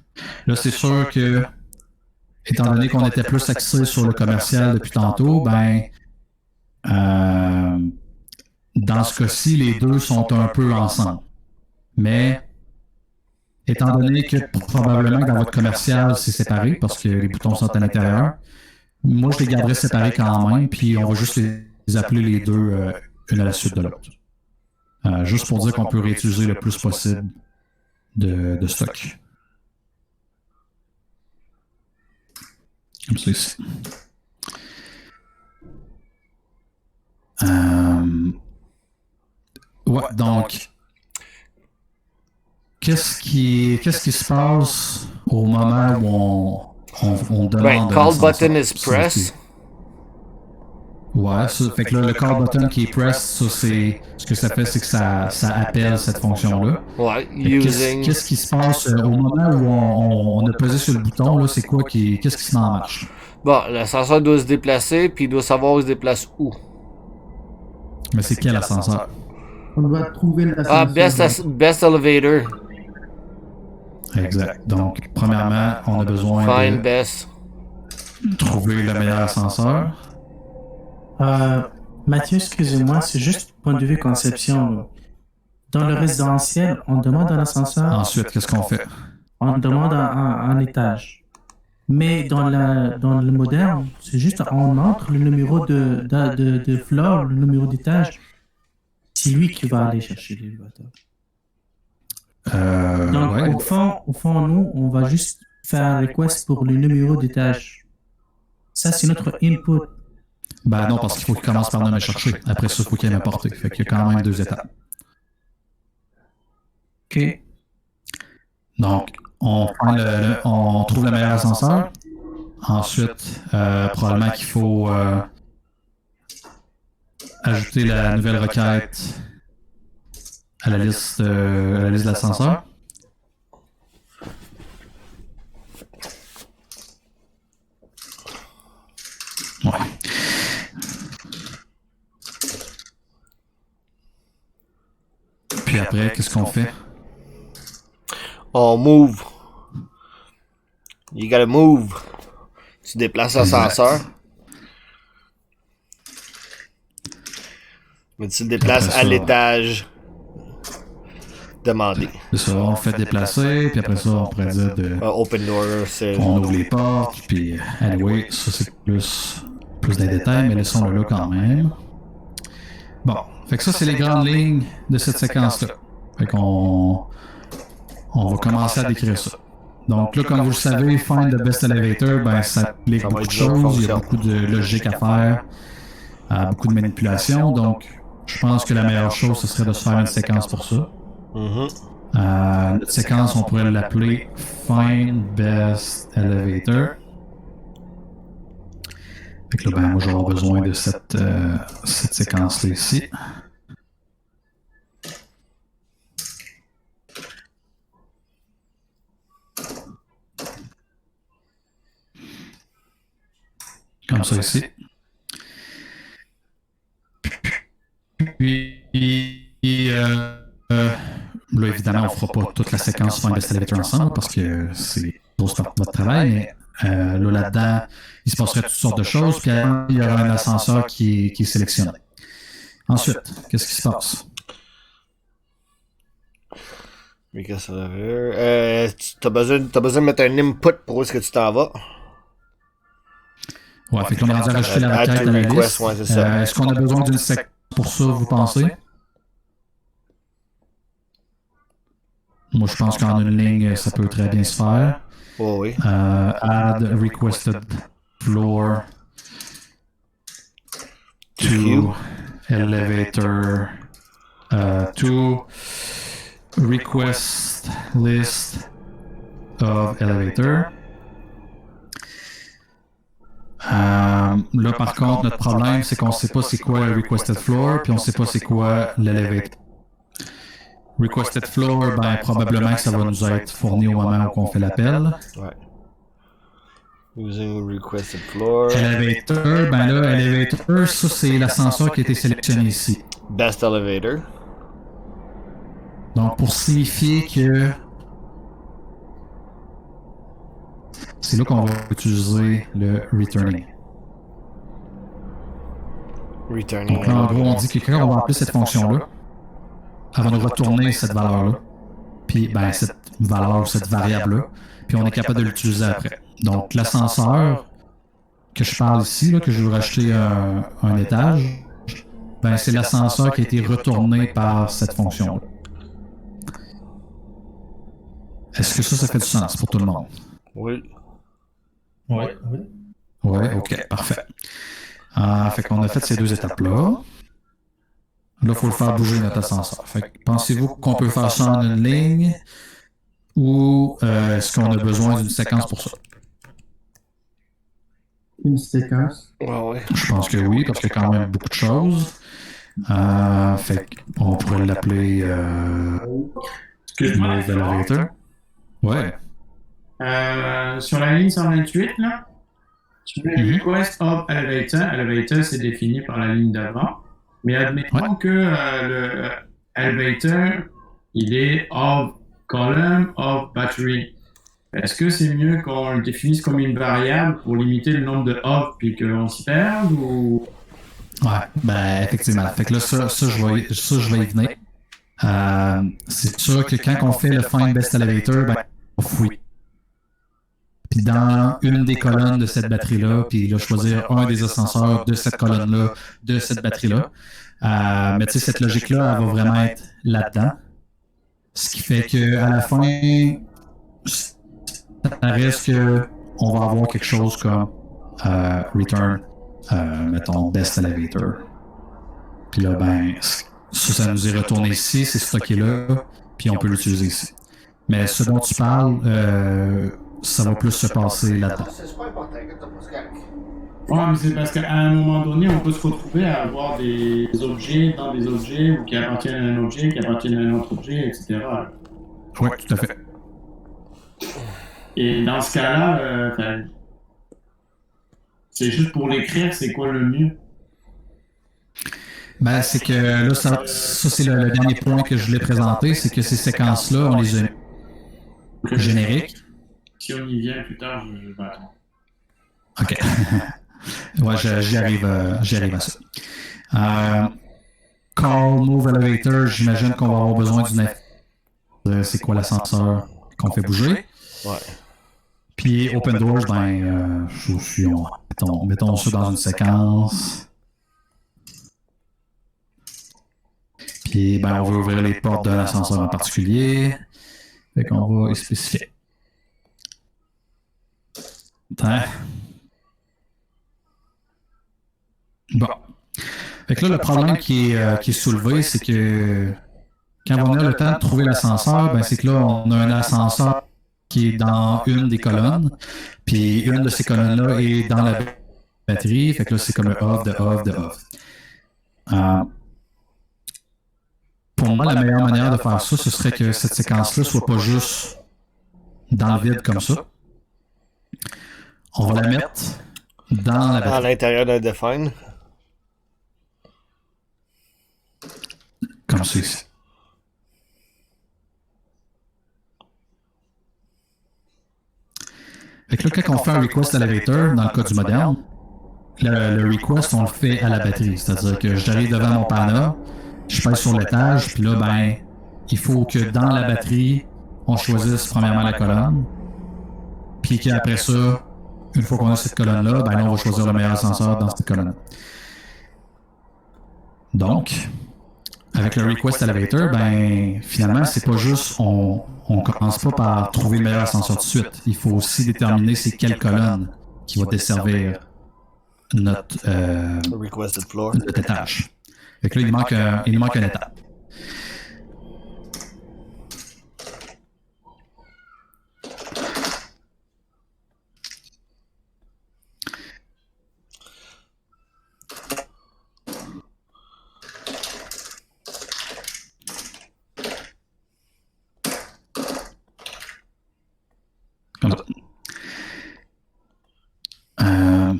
[SPEAKER 2] Là, c'est sûr que, étant donné qu'on était plus axé sur le commercial depuis tantôt, ben dans ce cas-ci, les deux sont un peu ensemble. Mais étant donné que probablement dans votre commercial, c'est séparé parce que les boutons sont à l'intérieur, Moi, je les garderais séparés quand même, puis on va juste les appeler les deux une à la suite de l'autre. Juste pour dire qu'on peut réutiliser le plus possible de stock. Comme ça ici. Ouais, donc, qu'est-ce qui se passe au moment où on demande...
[SPEAKER 4] Call button is press.
[SPEAKER 2] Ouais, ça, fait que là, le call button qui est press, ça c'est... Ce que ça fait, c'est que ça appelle cette fonction-là.
[SPEAKER 4] Ouais, using...
[SPEAKER 2] Qu'est-ce qui se passe au moment où on a pesé sur le bouton, là, c'est quoi qu'est-ce qui se met en marche?
[SPEAKER 4] Bon, l'ascenseur doit se déplacer, puis il doit savoir où il se déplace où.
[SPEAKER 2] Mais c'est quel ascenseur?
[SPEAKER 12] On doit trouver l'ascenseur.
[SPEAKER 4] Best elevator.
[SPEAKER 2] Exact. Donc, premièrement, on a besoin
[SPEAKER 4] Find
[SPEAKER 2] de
[SPEAKER 4] best.
[SPEAKER 2] trouver le meilleur ascenseur.
[SPEAKER 9] Mathieu, excusez-moi, c'est juste point de vue conception. Là. Dans le résidentiel, on demande un ascenseur.
[SPEAKER 2] Ensuite, qu'est-ce qu'on fait?
[SPEAKER 9] On demande un étage. Mais dans le moderne, c'est juste on entre le numéro de floor, le numéro d'étage. C'est lui qui va aller chercher l'élévateur. Donc,
[SPEAKER 2] ouais.
[SPEAKER 9] au fond, nous, on va juste faire un request pour le numéro d'étage. Ça, c'est notre input.
[SPEAKER 2] Ben non, parce qu'il faut qu'il commence par me chercher. Après ça, il faut qu'il m'apporte. Fait qu'il y a quand même 2 étapes.
[SPEAKER 9] OK.
[SPEAKER 2] Donc, on trouve le meilleur ascenseur. Ensuite, probablement qu'il faut ajouter la nouvelle requête à la liste de l'ascenseur. Ouais. Puis après, qu'est-ce qu'on fait?
[SPEAKER 4] On move. You gotta move. Tu déplaces l'ascenseur. Mais tu le déplaces à l'étage demandé.
[SPEAKER 2] C'est ça, on fait déplacer, puis après ça, on pourrait dire de...
[SPEAKER 4] open door, c'est...
[SPEAKER 2] On ouvre les portes, puis anyway, ça c'est plus des détails, mais laissons-le là quand même. Bon, fait que ça c'est les grandes lignes de cette séquence-là. Fait qu'on va commencer à décrire ça. Donc là, comme vous le savez, Find the Best Elevator, ben ça implique beaucoup de choses, il y a beaucoup de logique à faire, beaucoup de manipulation, donc je pense que la meilleure chose, ce serait de se faire une séquence pour ça. Notre séquence, on pourrait l'appeler Find Best Elevator. Fait que là, ben, moi, j'aurai besoin de cette séquence-là ici. Comme ça ici. Puis, là, évidemment, on ne fera pas toute la séquence Find Best Elevator ensemble parce que c'est notre travail, mais là-dedans, il se passerait toutes sortes de choses, puis il y aura un ascenseur qui est sélectionné. Ensuite, qu'est-ce qui se passe?
[SPEAKER 4] T'as besoin de mettre un input pour où est-ce que tu t'en vas.
[SPEAKER 2] Ouais, fait qu'on a rendu à rajouter la requête à la liste. Ouais, est-ce qu'on a besoin d'une séquence pour ça, vous pensez? Moi, je pense qu'en une ligne, ça peut très bien se faire.
[SPEAKER 4] Oh oui.
[SPEAKER 2] Add requested floor to elevator to request list of elevator. Là, par contre, notre problème, c'est qu'on ne sait pas c'est quoi le requested floor, puis on ne sait pas c'est quoi l'elevator. Requested floor, ben probablement que ça va nous être fourni au moment où on fait l'appel.
[SPEAKER 4] Ouais. Using requested floor.
[SPEAKER 2] Elevator, ben là, elevator, ça c'est l'ascenseur qui a été sélectionné ici.
[SPEAKER 4] Best elevator.
[SPEAKER 2] Donc pour signifier que c'est là qu'on va utiliser le returning.
[SPEAKER 4] Returning.
[SPEAKER 2] Donc là, en gros, on dit que quand on va appeler cette fonction-là, elle va nous retourner cette valeur-là, puis ben, cette valeur, cette variable-là, puis on est capable de l'utiliser après. Donc l'ascenseur, que je parle ici, là, que je veux racheter un étage, ben c'est l'ascenseur qui a été retourné par cette fonction-là. Est-ce que ça fait du sens pour tout le monde?
[SPEAKER 4] Oui.
[SPEAKER 6] Oui.
[SPEAKER 2] Oui, ok, parfait. Fait qu'on a fait ces 2 étapes-là. Là, il faut le faire bouger notre ascenseur. Fait que pensez-vous qu'on peut faire ça en une ligne ou est-ce qu'on a besoin d'une séquence pour ça?
[SPEAKER 12] Une séquence.
[SPEAKER 4] Ouais.
[SPEAKER 2] Je pense que oui, parce qu'il y a quand même beaucoup de choses. Fait qu'on pourrait l'appeler
[SPEAKER 7] Excuse-moi.
[SPEAKER 2] Move Elevator. Ouais.
[SPEAKER 7] Sur la ligne 128, là, tu mets Request of Elevator. Elevator, c'est défini par la ligne d'avant. Mais admettons que le elevator, il est of column of battery. Est-ce que c'est mieux qu'on le définisse comme une variable pour limiter le nombre de of puis qu'on se perde ou...
[SPEAKER 2] Ouais, ben effectivement. Fait que là, ça je vais y venir. C'est sûr que quand on fait le Find Best Elevator, ben on fouille. Puis dans une des colonnes de cette batterie-là, puis là, choisir un des ascenseurs de cette colonne-là, de cette batterie-là. Mais tu sais, cette logique-là, elle va vraiment être là-dedans. Ce qui fait qu'à la fin, ça reste qu'on va avoir quelque chose comme Return, mettons, Best Elevator. Puis là, ben, ça nous est retourné ici, c'est stocké là, puis on peut l'utiliser ici. Mais ce dont tu parles, ça va plus se passer là-dedans.
[SPEAKER 4] C'est super important que t'as pas ce correct.
[SPEAKER 7] Ouais, mais c'est parce qu'à un moment donné, on peut se retrouver à avoir des objets dans des objets ou qui appartiennent à un objet, qui appartiennent à un autre objet, etc.
[SPEAKER 2] Oui, tout à fait.
[SPEAKER 7] Et dans ce cas-là, c'est juste pour l'écrire, c'est quoi le mieux?
[SPEAKER 2] Ben, c'est que là, ça c'est le dernier point que je voulais présenter, c'est que ces séquences-là, on les a génériques.
[SPEAKER 7] Si on y vient plus tard, je vais attendre.
[SPEAKER 2] OK. Ouais, j'y arrive à ça. Call Move Elevator, j'imagine qu'on va avoir besoin d'une c'est quoi l'ascenseur qu'on fait bouger.
[SPEAKER 4] Ouais.
[SPEAKER 2] Puis Open Doors, ben, mettons ça dans une séquence. Puis, ben, on veut ouvrir les portes d'un ascenseur en particulier. Fait qu'on va y spécifier. Attends. Bon. Fait que là, le problème qui est soulevé, c'est que quand on a le temps de trouver l'ascenseur, ben, c'est que là, on a un ascenseur qui est dans une des colonnes, puis une de ces colonnes-là est dans la batterie, fait que là, c'est comme un off, de off, de off. Pour moi, la meilleure manière de faire ça, ce serait que cette séquence-là soit pas juste dans le vide comme ça. On va la mettre dans la batterie.
[SPEAKER 4] À l'intérieur d'un define.
[SPEAKER 2] Comme ça ici. Fait que là, quand on fait un request elevator, dans le cas du moderne, le request, on le fait à la batterie. C'est-à-dire que j'arrive devant mon panneau, je pèse sur l'étage, puis là, ben, il faut que dans la batterie, on choisisse premièrement la colonne, puis qu'après ça, une fois qu'on a cette colonne-là, ben là, on va choisir le meilleur ascenseur dans cette colonne-là. Donc, avec le request elevator, ben, finalement, c'est pas juste, on commence pas par trouver le meilleur ascenseur tout de suite. Il faut aussi déterminer c'est quelle colonne qui va desservir notre
[SPEAKER 4] requested floor.
[SPEAKER 2] Notre étage. Fait que là, il nous manque une étape.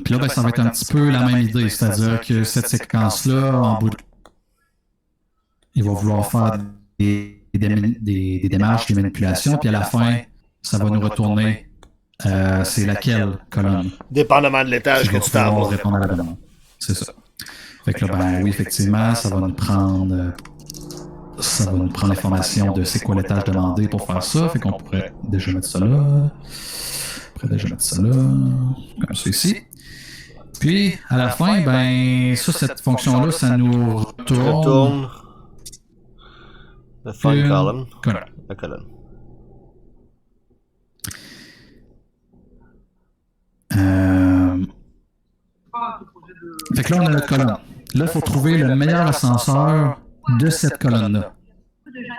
[SPEAKER 2] Puis là, ben, ça va être un petit peu la même idée, c'est-à-dire que cette séquence-là, en bout de... il va vouloir faire des démarches, des manipulations, puis à la fin, ça va nous retourner c'est laquelle colonne.
[SPEAKER 4] Dépendamment de l'étage que tu t'en
[SPEAKER 2] répondre à la demande. C'est ça. Fait que là, ben oui, effectivement, ça va nous prendre l'information de c'est quoi l'étage demandé pour faire ça. Fait qu'on pourrait déjà mettre ça là. Comme ça ici. Puis, à la fin, ben, ça, cette fonction-là, ça nous retourne
[SPEAKER 4] le fun column.
[SPEAKER 2] Colonne.
[SPEAKER 4] La colonne.
[SPEAKER 2] Fait que là, on a notre colonne. Là, il faut trouver le meilleur ascenseur de cette colonne-là.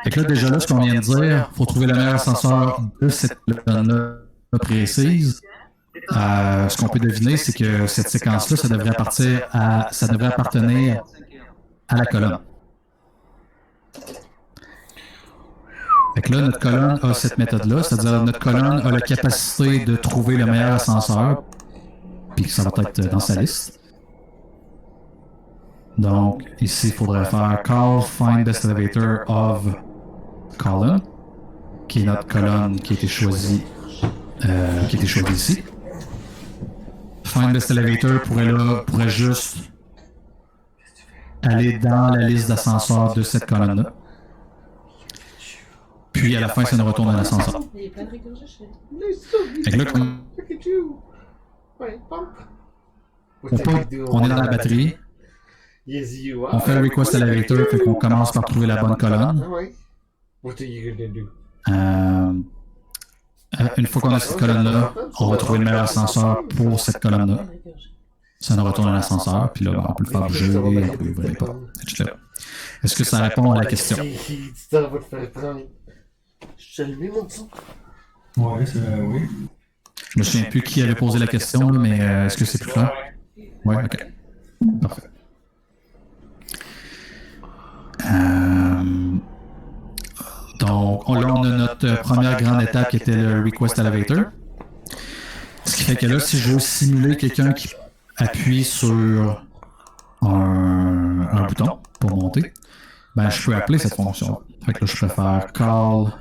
[SPEAKER 2] Fait que là, déjà là, ce qu'on vient de dire, il faut trouver le meilleur ascenseur de cette colonne-là précise. Ce qu'on peut deviner, c'est que cette séquence-là, ça devrait appartenir à la colonne. Fait que là, notre colonne a cette méthode-là, c'est-à-dire notre colonne a la capacité de trouver le meilleur ascenseur, puis ça va être dans sa liste. Donc, ici, il faudrait faire call find best elevator of column, qui est notre colonne qui a été choisie, ici. Find best elevator pourrait juste aller dans la liste d'ascenseurs de cette colonne-là. Puis à la fin, ça nous retourne à l'ascenseur. Fait que là, comme on est dans la batterie. On fait le request elevator, fait qu'on commence par trouver la bonne colonne. Une fois qu'on a cette colonne-là, on va trouver le meilleur ascenseur pour cette colonne-là. Ça nous retourne à l'ascenseur, puis là, on peut le faire bouger, on peut ouvrir les portes, etc. Est-ce que ça répond à la question?
[SPEAKER 6] Ouais, oui.
[SPEAKER 2] Je me souviens plus qui avait posé la question, là, mais est-ce que c'est plus clair? Ouais, ok. Parfait. Donc, là, on a notre première grande étape qui était le request elevator. Ce qui fait que là, si je veux simuler quelqu'un qui appuie sur un bouton pour monter, ben, je peux appeler cette fonction. Fait que là, je peux faire call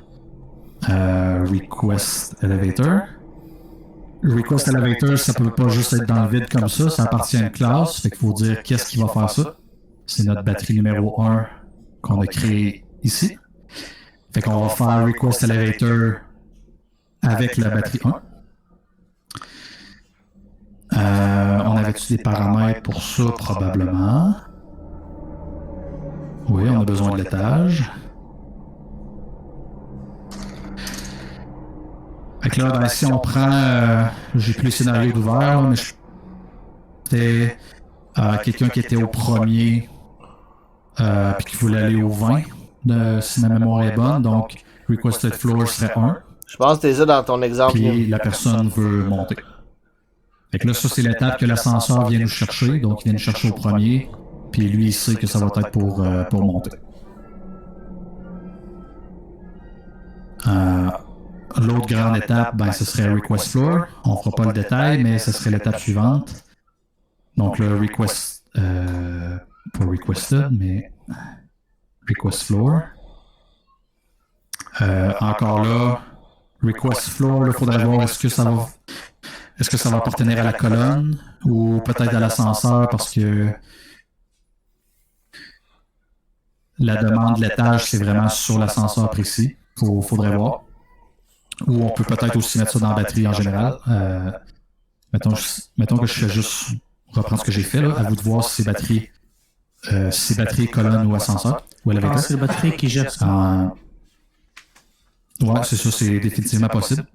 [SPEAKER 2] request elevator. Request elevator, ça peut pas juste être dans le vide comme ça appartient à une classe. Fait qu'il faut dire qu'est-ce qui va faire ça. C'est notre batterie numéro 1 qu'on a créée ici. Fait qu'on va faire request elevator avec la batterie 1. On avait-tu des paramètres pour ça? Probablement. Oui, on a besoin de l'étage. Fait que là, ben, si on prend... j'ai plus les scénarios d'ouvert, mais c'était quelqu'un qui était au premier puis qui voulait aller au 20, si ma mémoire est bonne. Donc, requested floor serait 1.
[SPEAKER 4] Je pense que t'es ça dans ton exemple.
[SPEAKER 2] Puis la personne veut monter. Fait que là, ça, c'est l'étape que l'ascenseur vient nous chercher. Donc, il vient nous chercher au premier. Puis lui, il sait que ça va être pour monter. L'autre grande étape, ben, ce serait request floor. On ne fera pas le détail, mais ce serait l'étape suivante. Donc, le request... pas requested, mais... request floor. Encore là, request floor, il faudrait voir est-ce que ça va appartenir à la colonne ou peut-être à l'ascenseur parce que la demande de l'étage, c'est vraiment sur l'ascenseur précis. Faudrait voir. Ou on peut peut-être aussi mettre ça dans la batterie en général. Mettons que je fais juste reprendre ce que j'ai fait. Là. À vous de voir si c'est batterie, colonne ou ascenseur. Ou elevator.
[SPEAKER 9] C'est la batterie qui gère ça.
[SPEAKER 2] Ouais, c'est ça, c'est définitivement possible.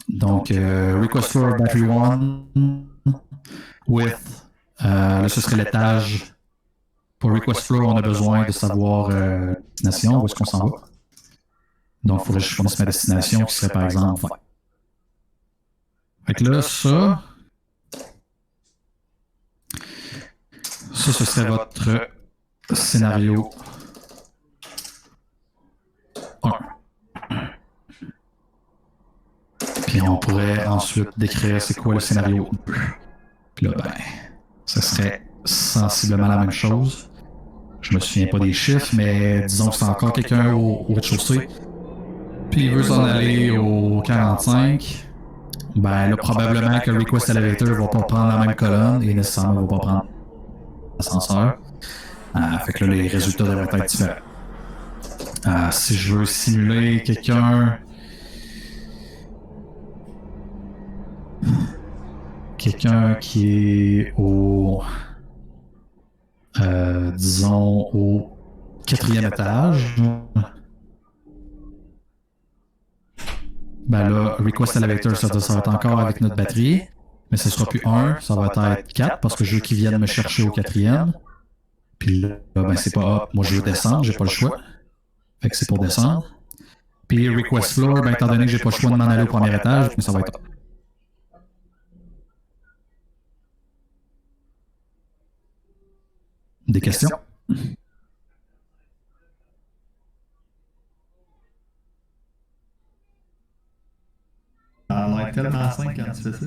[SPEAKER 2] Donc, request floor battery 1 with, là, ce serait l'étage. Pour request floor, on a besoin de savoir destination, où est-ce qu'on s'en va. Donc, il faudrait que je fournisse ma destination qui serait par exemple 20. Fait que là, ça, ce serait votre scénario 1. Puis on pourrait ensuite décrire c'est quoi le scénario 2. Puis là, ben, ça serait sensiblement la même chose. Je me souviens pas des chiffres, mais disons que c'est encore quelqu'un au rez-de-chaussée. Puis il veut s'en aller au 45. Ben là, probablement que le request elevator va pas prendre la même colonne et nécessairement va pas prendre l'ascenseur. Fait que là, les résultats devraient être différents. Si je veux simuler quelqu'un quelqu'un qui est au, disons, au 4e étage, ben là, request elevator, ça va être encore avec notre batterie, mais ce sera plus 1, ça va être 4, parce que je veux qu'ils viennent me chercher au 4e. Puis là, ben c'est pas up, moi je veux descendre, j'ai pas le choix. Fait que c'est pour descendre. Puis request floor, ben étant donné que j'ai pas le choix de m'en aller au premier étage, mais ça va être up. Des questions?
[SPEAKER 6] Ça a l'air tellement simple quand tu fais ça.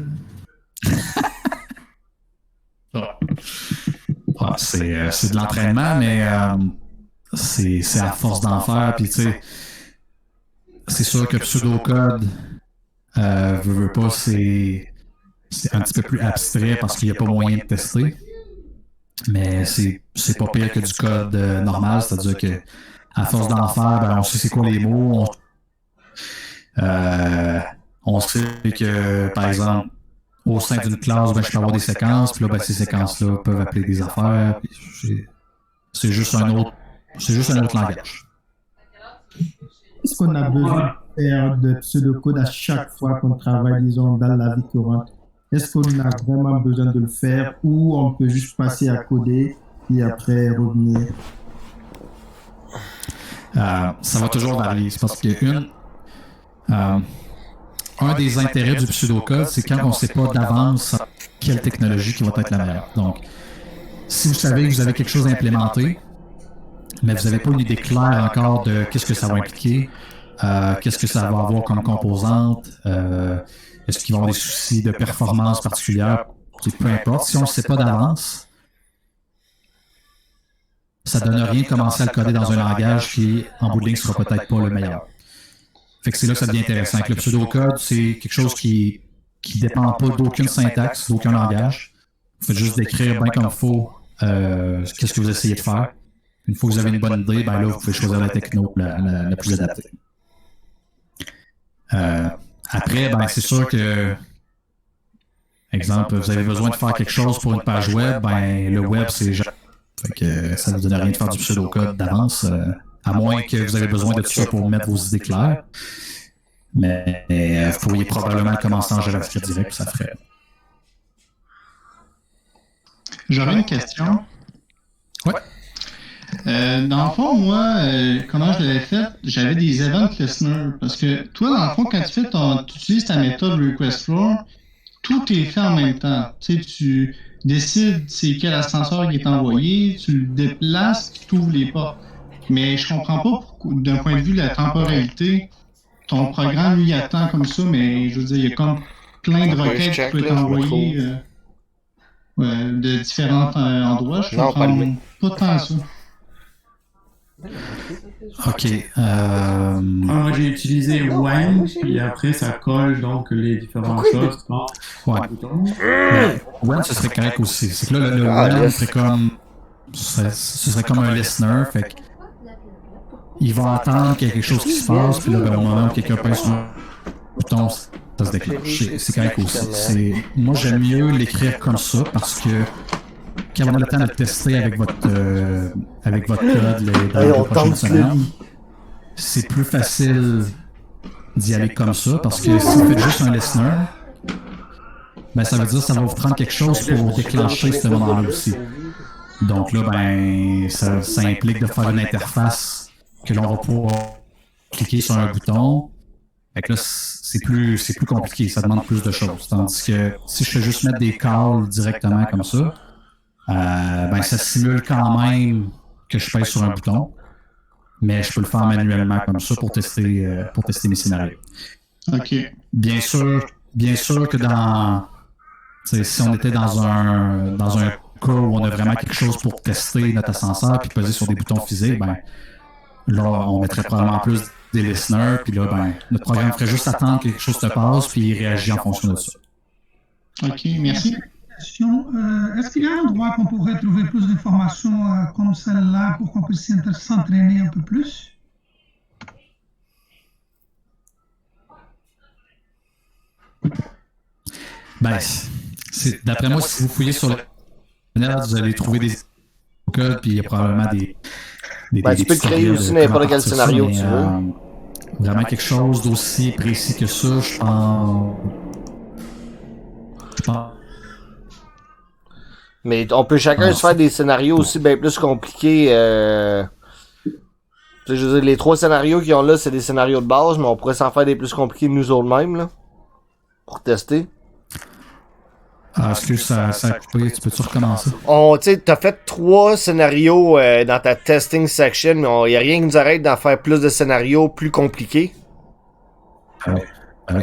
[SPEAKER 2] Ah, c'est de l'entraînement, mais c'est à force d'en faire. Puis, tu sais, c'est sûr que pseudocode, veut pas, c'est un petit peu plus abstrait parce qu'il n'y a pas moyen de tester. Mais c'est pas pire que du code normal, c'est-à-dire que à force d'en faire, ben, on sait c'est quoi les mots. On sait que, par exemple, au sein d'une classe, ben, je peux avoir des séquences, puis là, ben, ces séquences-là peuvent appeler des affaires. C'est juste un autre langage.
[SPEAKER 12] Est-ce qu'on a besoin de faire de pseudocode à chaque fois qu'on travaille, disons, dans la vie courante? Est-ce qu'on a vraiment besoin de le faire ou on peut juste passer à coder et après revenir?
[SPEAKER 2] Ça va toujours varier. C'est parce que un des intérêts du pseudocode, c'est quand on ne sait pas d'avance quelle technologie qui va être la meilleure. Donc, si vous savez que vous avez quelque chose à implémenter, mais vous n'avez pas une idée claire encore de qu'est-ce que ça va impliquer, qu'est-ce que ça va avoir comme composante, est-ce qu'il va y avoir des soucis de performance particulière, peu importe. Si on ne le sait pas d'avance, ça ne donne rien de commencer à le coder dans un langage qui, en bout de ligne, ne sera peut-être pas le meilleur. Fait que c'est là que ça devient intéressant. Avec le pseudocode, c'est quelque chose qui dépend pas d'aucune syntaxe, d'aucun langage. Vous faites juste décrire bien comme il faut qu'est-ce que vous essayez de faire. Une fois que vous avez une bonne idée, ben là, vous pouvez choisir la techno la plus adaptée. Après, ben, c'est sûr que, exemple, vous avez besoin de faire quelque chose pour une page web, ben, le web, c'est fait que ça ne vous donne rien de faire du pseudocode d'avance. À moins que vous avez besoin de tout ça pour mettre vos idées claires. Mais vous pourriez probablement commencer en JavaScript direct, ça ferait.
[SPEAKER 17] J'aurais une question.
[SPEAKER 2] Ouais.
[SPEAKER 17] Dans le fond, moi, comment je l'avais fait, j'avais des event listeners. Parce que toi, dans le fond, quand tu utilises ta méthode request floor, tout est fait en même temps. Tu sais, tu décides c'est quel ascenseur qui est envoyé, tu le déplaces, tu ouvres les portes. Mais je comprends pas d'un point de vue de la temporalité, ton programme lui attend comme ça, mais je veux dire, il y a comme plein de requêtes qui peuvent être envoyées de différents endroits. Je comprends pas tant ça.
[SPEAKER 2] OK.
[SPEAKER 7] Moi, j'ai utilisé WAN, puis après, ça colle donc les différentes choses.
[SPEAKER 2] Ouais. WAN, ce serait correct aussi. C'est que là, le WAN serait comme... Ce serait comme un listener, fait que il va attendre qu'il y ait quelque chose qui se passe, puis là, ben, au moment où quelqu'un pèse sur un bouton, ça se déclenche. C'est correct aussi. Moi, j'aime mieux l'écrire comme ça parce que quand on a le temps de le tester avec votre code dans les prochaines semaines, c'est plus facile d'y aller comme ça parce que si vous faites juste un listener, ben, ça veut dire que ça va vous prendre quelque chose pour déclencher ce moment-là aussi. Donc là, ben, ça implique de faire une interface que l'on va pouvoir cliquer sur un bouton. Fait que là, c'est plus compliqué, ça demande plus de choses. Tandis que si je fais juste mettre des calls directement comme ça, ben ça simule quand même que je pèse sur un bouton, mais je peux le faire manuellement comme ça pour tester mes scénarios.
[SPEAKER 17] OK.
[SPEAKER 2] Bien sûr que si on était dans un cas où on a vraiment quelque chose pour tester notre ascenseur puis peser sur des boutons physiques, ben là, on mettrait probablement plus des listeners, puis là, ben, notre programme ferait juste attendre que quelque chose se passe, puis il réagit en fonction de ça.
[SPEAKER 17] OK, merci.
[SPEAKER 3] Est-ce qu'il y a un endroit qu'on pourrait trouver plus d'informations comme celle-là pour qu'on puisse s'entraîner un peu plus?
[SPEAKER 2] Ben, D'après moi, si vous fouillez sur le net, vous allez trouver des codes, puis il y a probablement des
[SPEAKER 4] tu peux te créer aussi n'importe quel scénario que tu veux.
[SPEAKER 2] Vraiment quelque chose d'aussi précis que ça, je pense.
[SPEAKER 4] Mais on peut chacun se faire des scénarios aussi bien plus compliqués. Je veux dire, les 3 scénarios qu'ils ont là, c'est des scénarios de base, mais on pourrait s'en faire des plus compliqués nous autres mêmes, là. Pour tester.
[SPEAKER 2] Est-ce que ça a coupé? Tu peux-tu recommencer?
[SPEAKER 4] Tu sais, t'as fait 3 scénarios dans ta testing section, mais il n'y a rien qui nous arrête d'en faire plus de scénarios plus compliqués.
[SPEAKER 2] Ouais,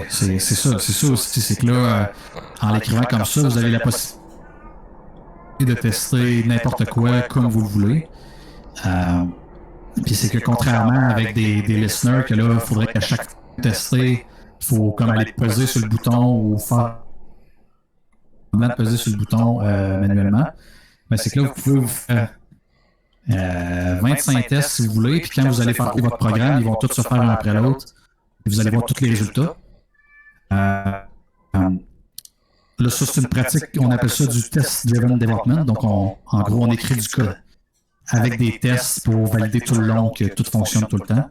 [SPEAKER 2] c'est ça aussi, c'est que là, en l'écrivant comme ça, vous avez la possibilité de tester n'importe quoi comme vous le voulez. Puis c'est que contrairement avec des listeners, que là, il faudrait qu'à chaque tester, il faut comme aller peser sur le bouton ou faire peser sur le bouton manuellement. Ben, c'est que là, vous pouvez vous faire 25 tests si vous voulez, puis quand vous allez faire votre programme, ils vont tous se faire un après l'autre. Vous allez voir tous les résultats. Là, ça, c'est une pratique, on appelle ça du test-driven development. Donc, en gros, on écrit du code avec des tests pour valider tout le long que tout fonctionne tout le temps.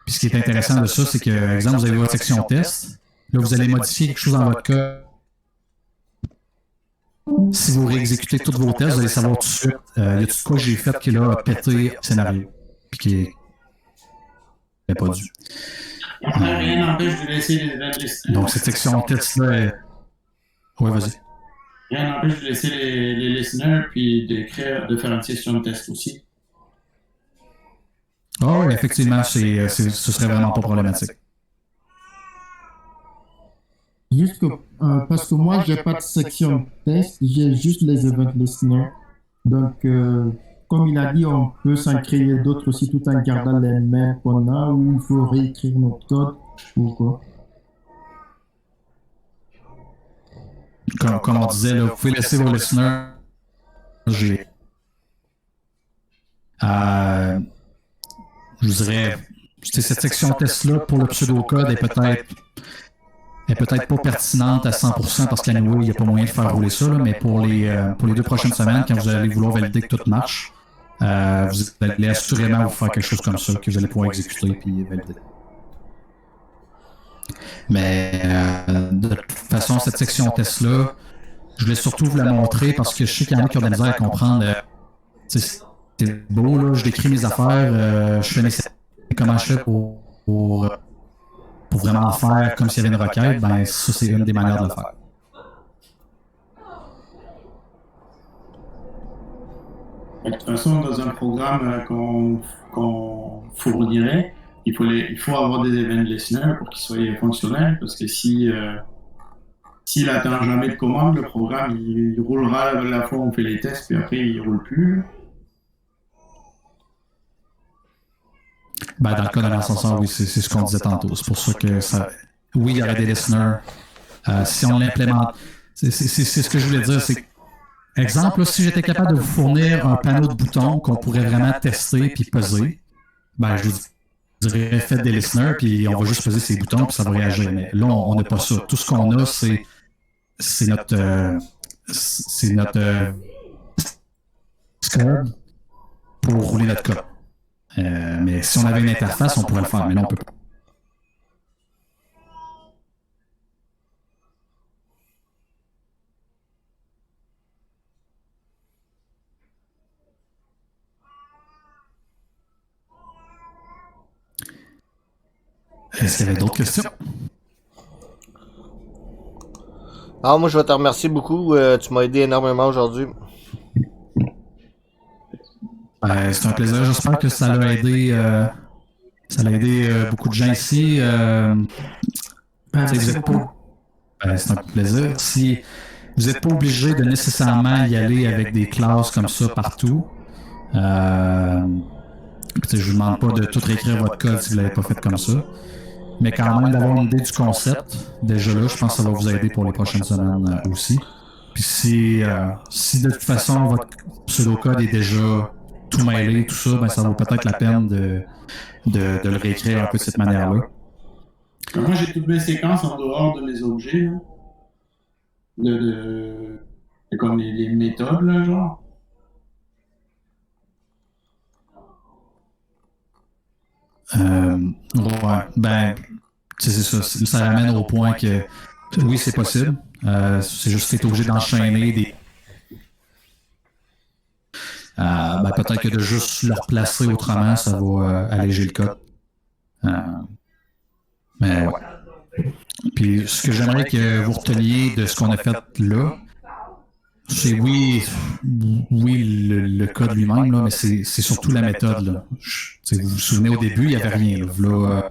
[SPEAKER 2] Puis ce qui est intéressant de ça, c'est que, par exemple, vous avez votre section test. Là, vous allez modifier quelque chose dans votre code. Si vous réexécutez tous vos tests, vous allez savoir tout de suite, y a tout quoi que j'ai fait qui là a pété le scénario. Puis qui n'est pas dû.
[SPEAKER 7] Rien n'empêche de laisser les listeners.
[SPEAKER 2] Donc, cette section test-là. Ouais, vas-y.
[SPEAKER 7] Rien n'empêche de laisser les listeners puis de faire une session de test aussi.
[SPEAKER 2] Oh, oui, effectivement, ce serait vraiment pas problématique.
[SPEAKER 12] Juste que, parce que moi, j'ai pas de section de test, j'ai juste les event listeners. Donc, comme il a dit, on peut s'en créer d'autres aussi tout en gardant les mêmes qu'on a, ou il faut réécrire notre code, ou quoi.
[SPEAKER 2] Comme on disait, là, vous pouvez laisser vos listeners. Je vous dirais, cette section test-là pour le pseudocode est peut-être pas pertinente à 100% parce qu'à nouveau, il n'y a pas moyen de faire rouler ça, là, mais pour les 2 prochaines semaines, quand vous allez vouloir valider que tout marche, vous allez assurément vous faire quelque chose comme ça que vous allez pouvoir exécuter et valider. Mais de toute façon, cette section test-là, je voulais surtout vous la montrer parce que je sais qu'il y en a qui ont de la misère à comprendre. C'est beau, là, je décris mes affaires, je fais mes comment je fais pour vraiment faire comme s'il y avait une requête, ben ça c'est une des manières de le faire.
[SPEAKER 7] De toute façon, dans un programme qu'on fournirait, il faut avoir des event listeners pour qu'ils soient fonctionnels, parce que s'il n'attend jamais de commande, le programme il roulera la fois où on fait les tests, puis après il ne roule plus.
[SPEAKER 2] Ben, dans le cas de l'ascenseur, oui, c'est ce qu'on disait tantôt. C'est pour ça que ça. Oui, il y aurait des listeners. Si on l'implémente. C'est ce que je voulais dire. C'est exemple, là, si j'étais capable de vous fournir un panneau de boutons qu'on pourrait vraiment tester puis peser, ben je vous dirais faites des listeners puis on va juste peser ces boutons puis ça va réagir. Mais là, on n'a pas ça. Tout ce qu'on a, c'est notre code pour rouler notre code. Mais si on avait une interface, on pourrait le faire, mais là, on peut pas. Est-ce qu'il y avait d'autres questions?
[SPEAKER 4] Ah, moi, je vais te remercier beaucoup. Tu m'as aidé énormément aujourd'hui.
[SPEAKER 2] C'est un plaisir. J'espère que ça l'a aidé. Ça l'a aidé beaucoup de gens ici. C'est un plaisir. Si vous n'êtes pas obligé de nécessairement y aller avec des classes comme ça partout, je vous demande pas de tout réécrire votre code si vous ne l'avez pas fait comme ça. Mais quand même d'avoir une idée du concept, déjà là, je pense que ça va vous aider pour les prochaines semaines aussi. Puis si de toute façon votre pseudocode est déjà tout mêlé, tout ça, ben ça vaut peut-être la peine de le réécrire un peu de cette manière-là.
[SPEAKER 7] Moi, j'ai toutes mes séquences en dehors de mes objets. Là. comme les méthodes, là, genre?
[SPEAKER 2] Ouais, ben, c'est ça. Ça ramène au point que oui, c'est possible. C'est juste que tu es obligé d'enchaîner des. Ben, peut-être que de juste le replacer autrement, ça va alléger le code. Mais ouais. Puis ce que j'aimerais que vous reteniez de ce qu'on a fait là, c'est oui, le code lui-même, là, mais c'est surtout la méthode. Là. Vous vous souvenez au début, il n'y avait rien. Là,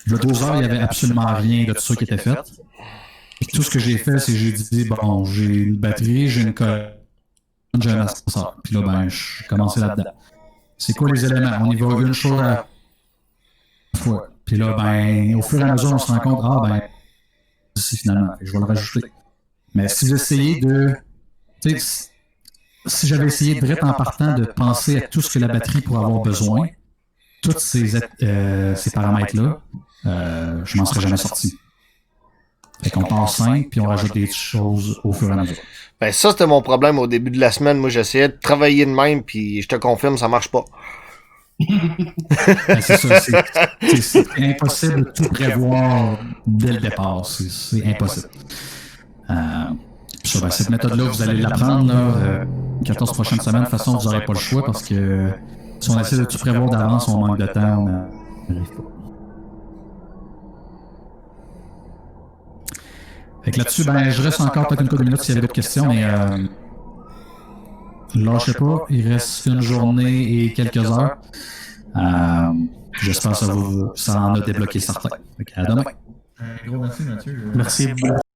[SPEAKER 2] 12 heures, il n'y avait absolument rien de tout ça qui était fait. Puis tout ce que j'ai fait, c'est que j'ai dit, bon, j'ai une batterie, j'ai une colonne, j'ai un ascenseur. Puis là, ben, je suis commencé là-dedans. C'est quoi les éléments? On y va une chose à la fois. Puis là, ben, au fur et à mesure, on se rend compte, ah ben, c'est finalement, je vais le rajouter. Mais si vous essayez de... Si j'avais essayé direct en partant de penser à tout ce que la batterie pourrait avoir besoin, tous ces paramètres-là, je m'en serais jamais sorti. Fait qu'on part simple, puis on rajoute des choses au fur et à mesure.
[SPEAKER 4] Ben ça, c'était mon problème au début de la semaine. Moi, j'essayais de travailler de même, puis je te confirme, ça marche pas.
[SPEAKER 2] Ben, c'est ça, c'est impossible de tout prévoir dès le départ. C'est impossible. Ben, cette méthode-là, vous allez l'apprendre, 14 prochaines semaines. De toute façon, vous n'aurez pas le choix parce que si on essaie de tout prévoir d'avance, on manque de temps, on n'arrive pas. Fait que là-dessus, ben, je reste encore peut-être une couple de minutes s'il y avait d'autres questions, mais lâchez pas, il reste une journée et quelques heures. J'espère que ça en a débloqué certains. Fait à demain.
[SPEAKER 14] Gros merci, Mathieu.
[SPEAKER 9] Merci.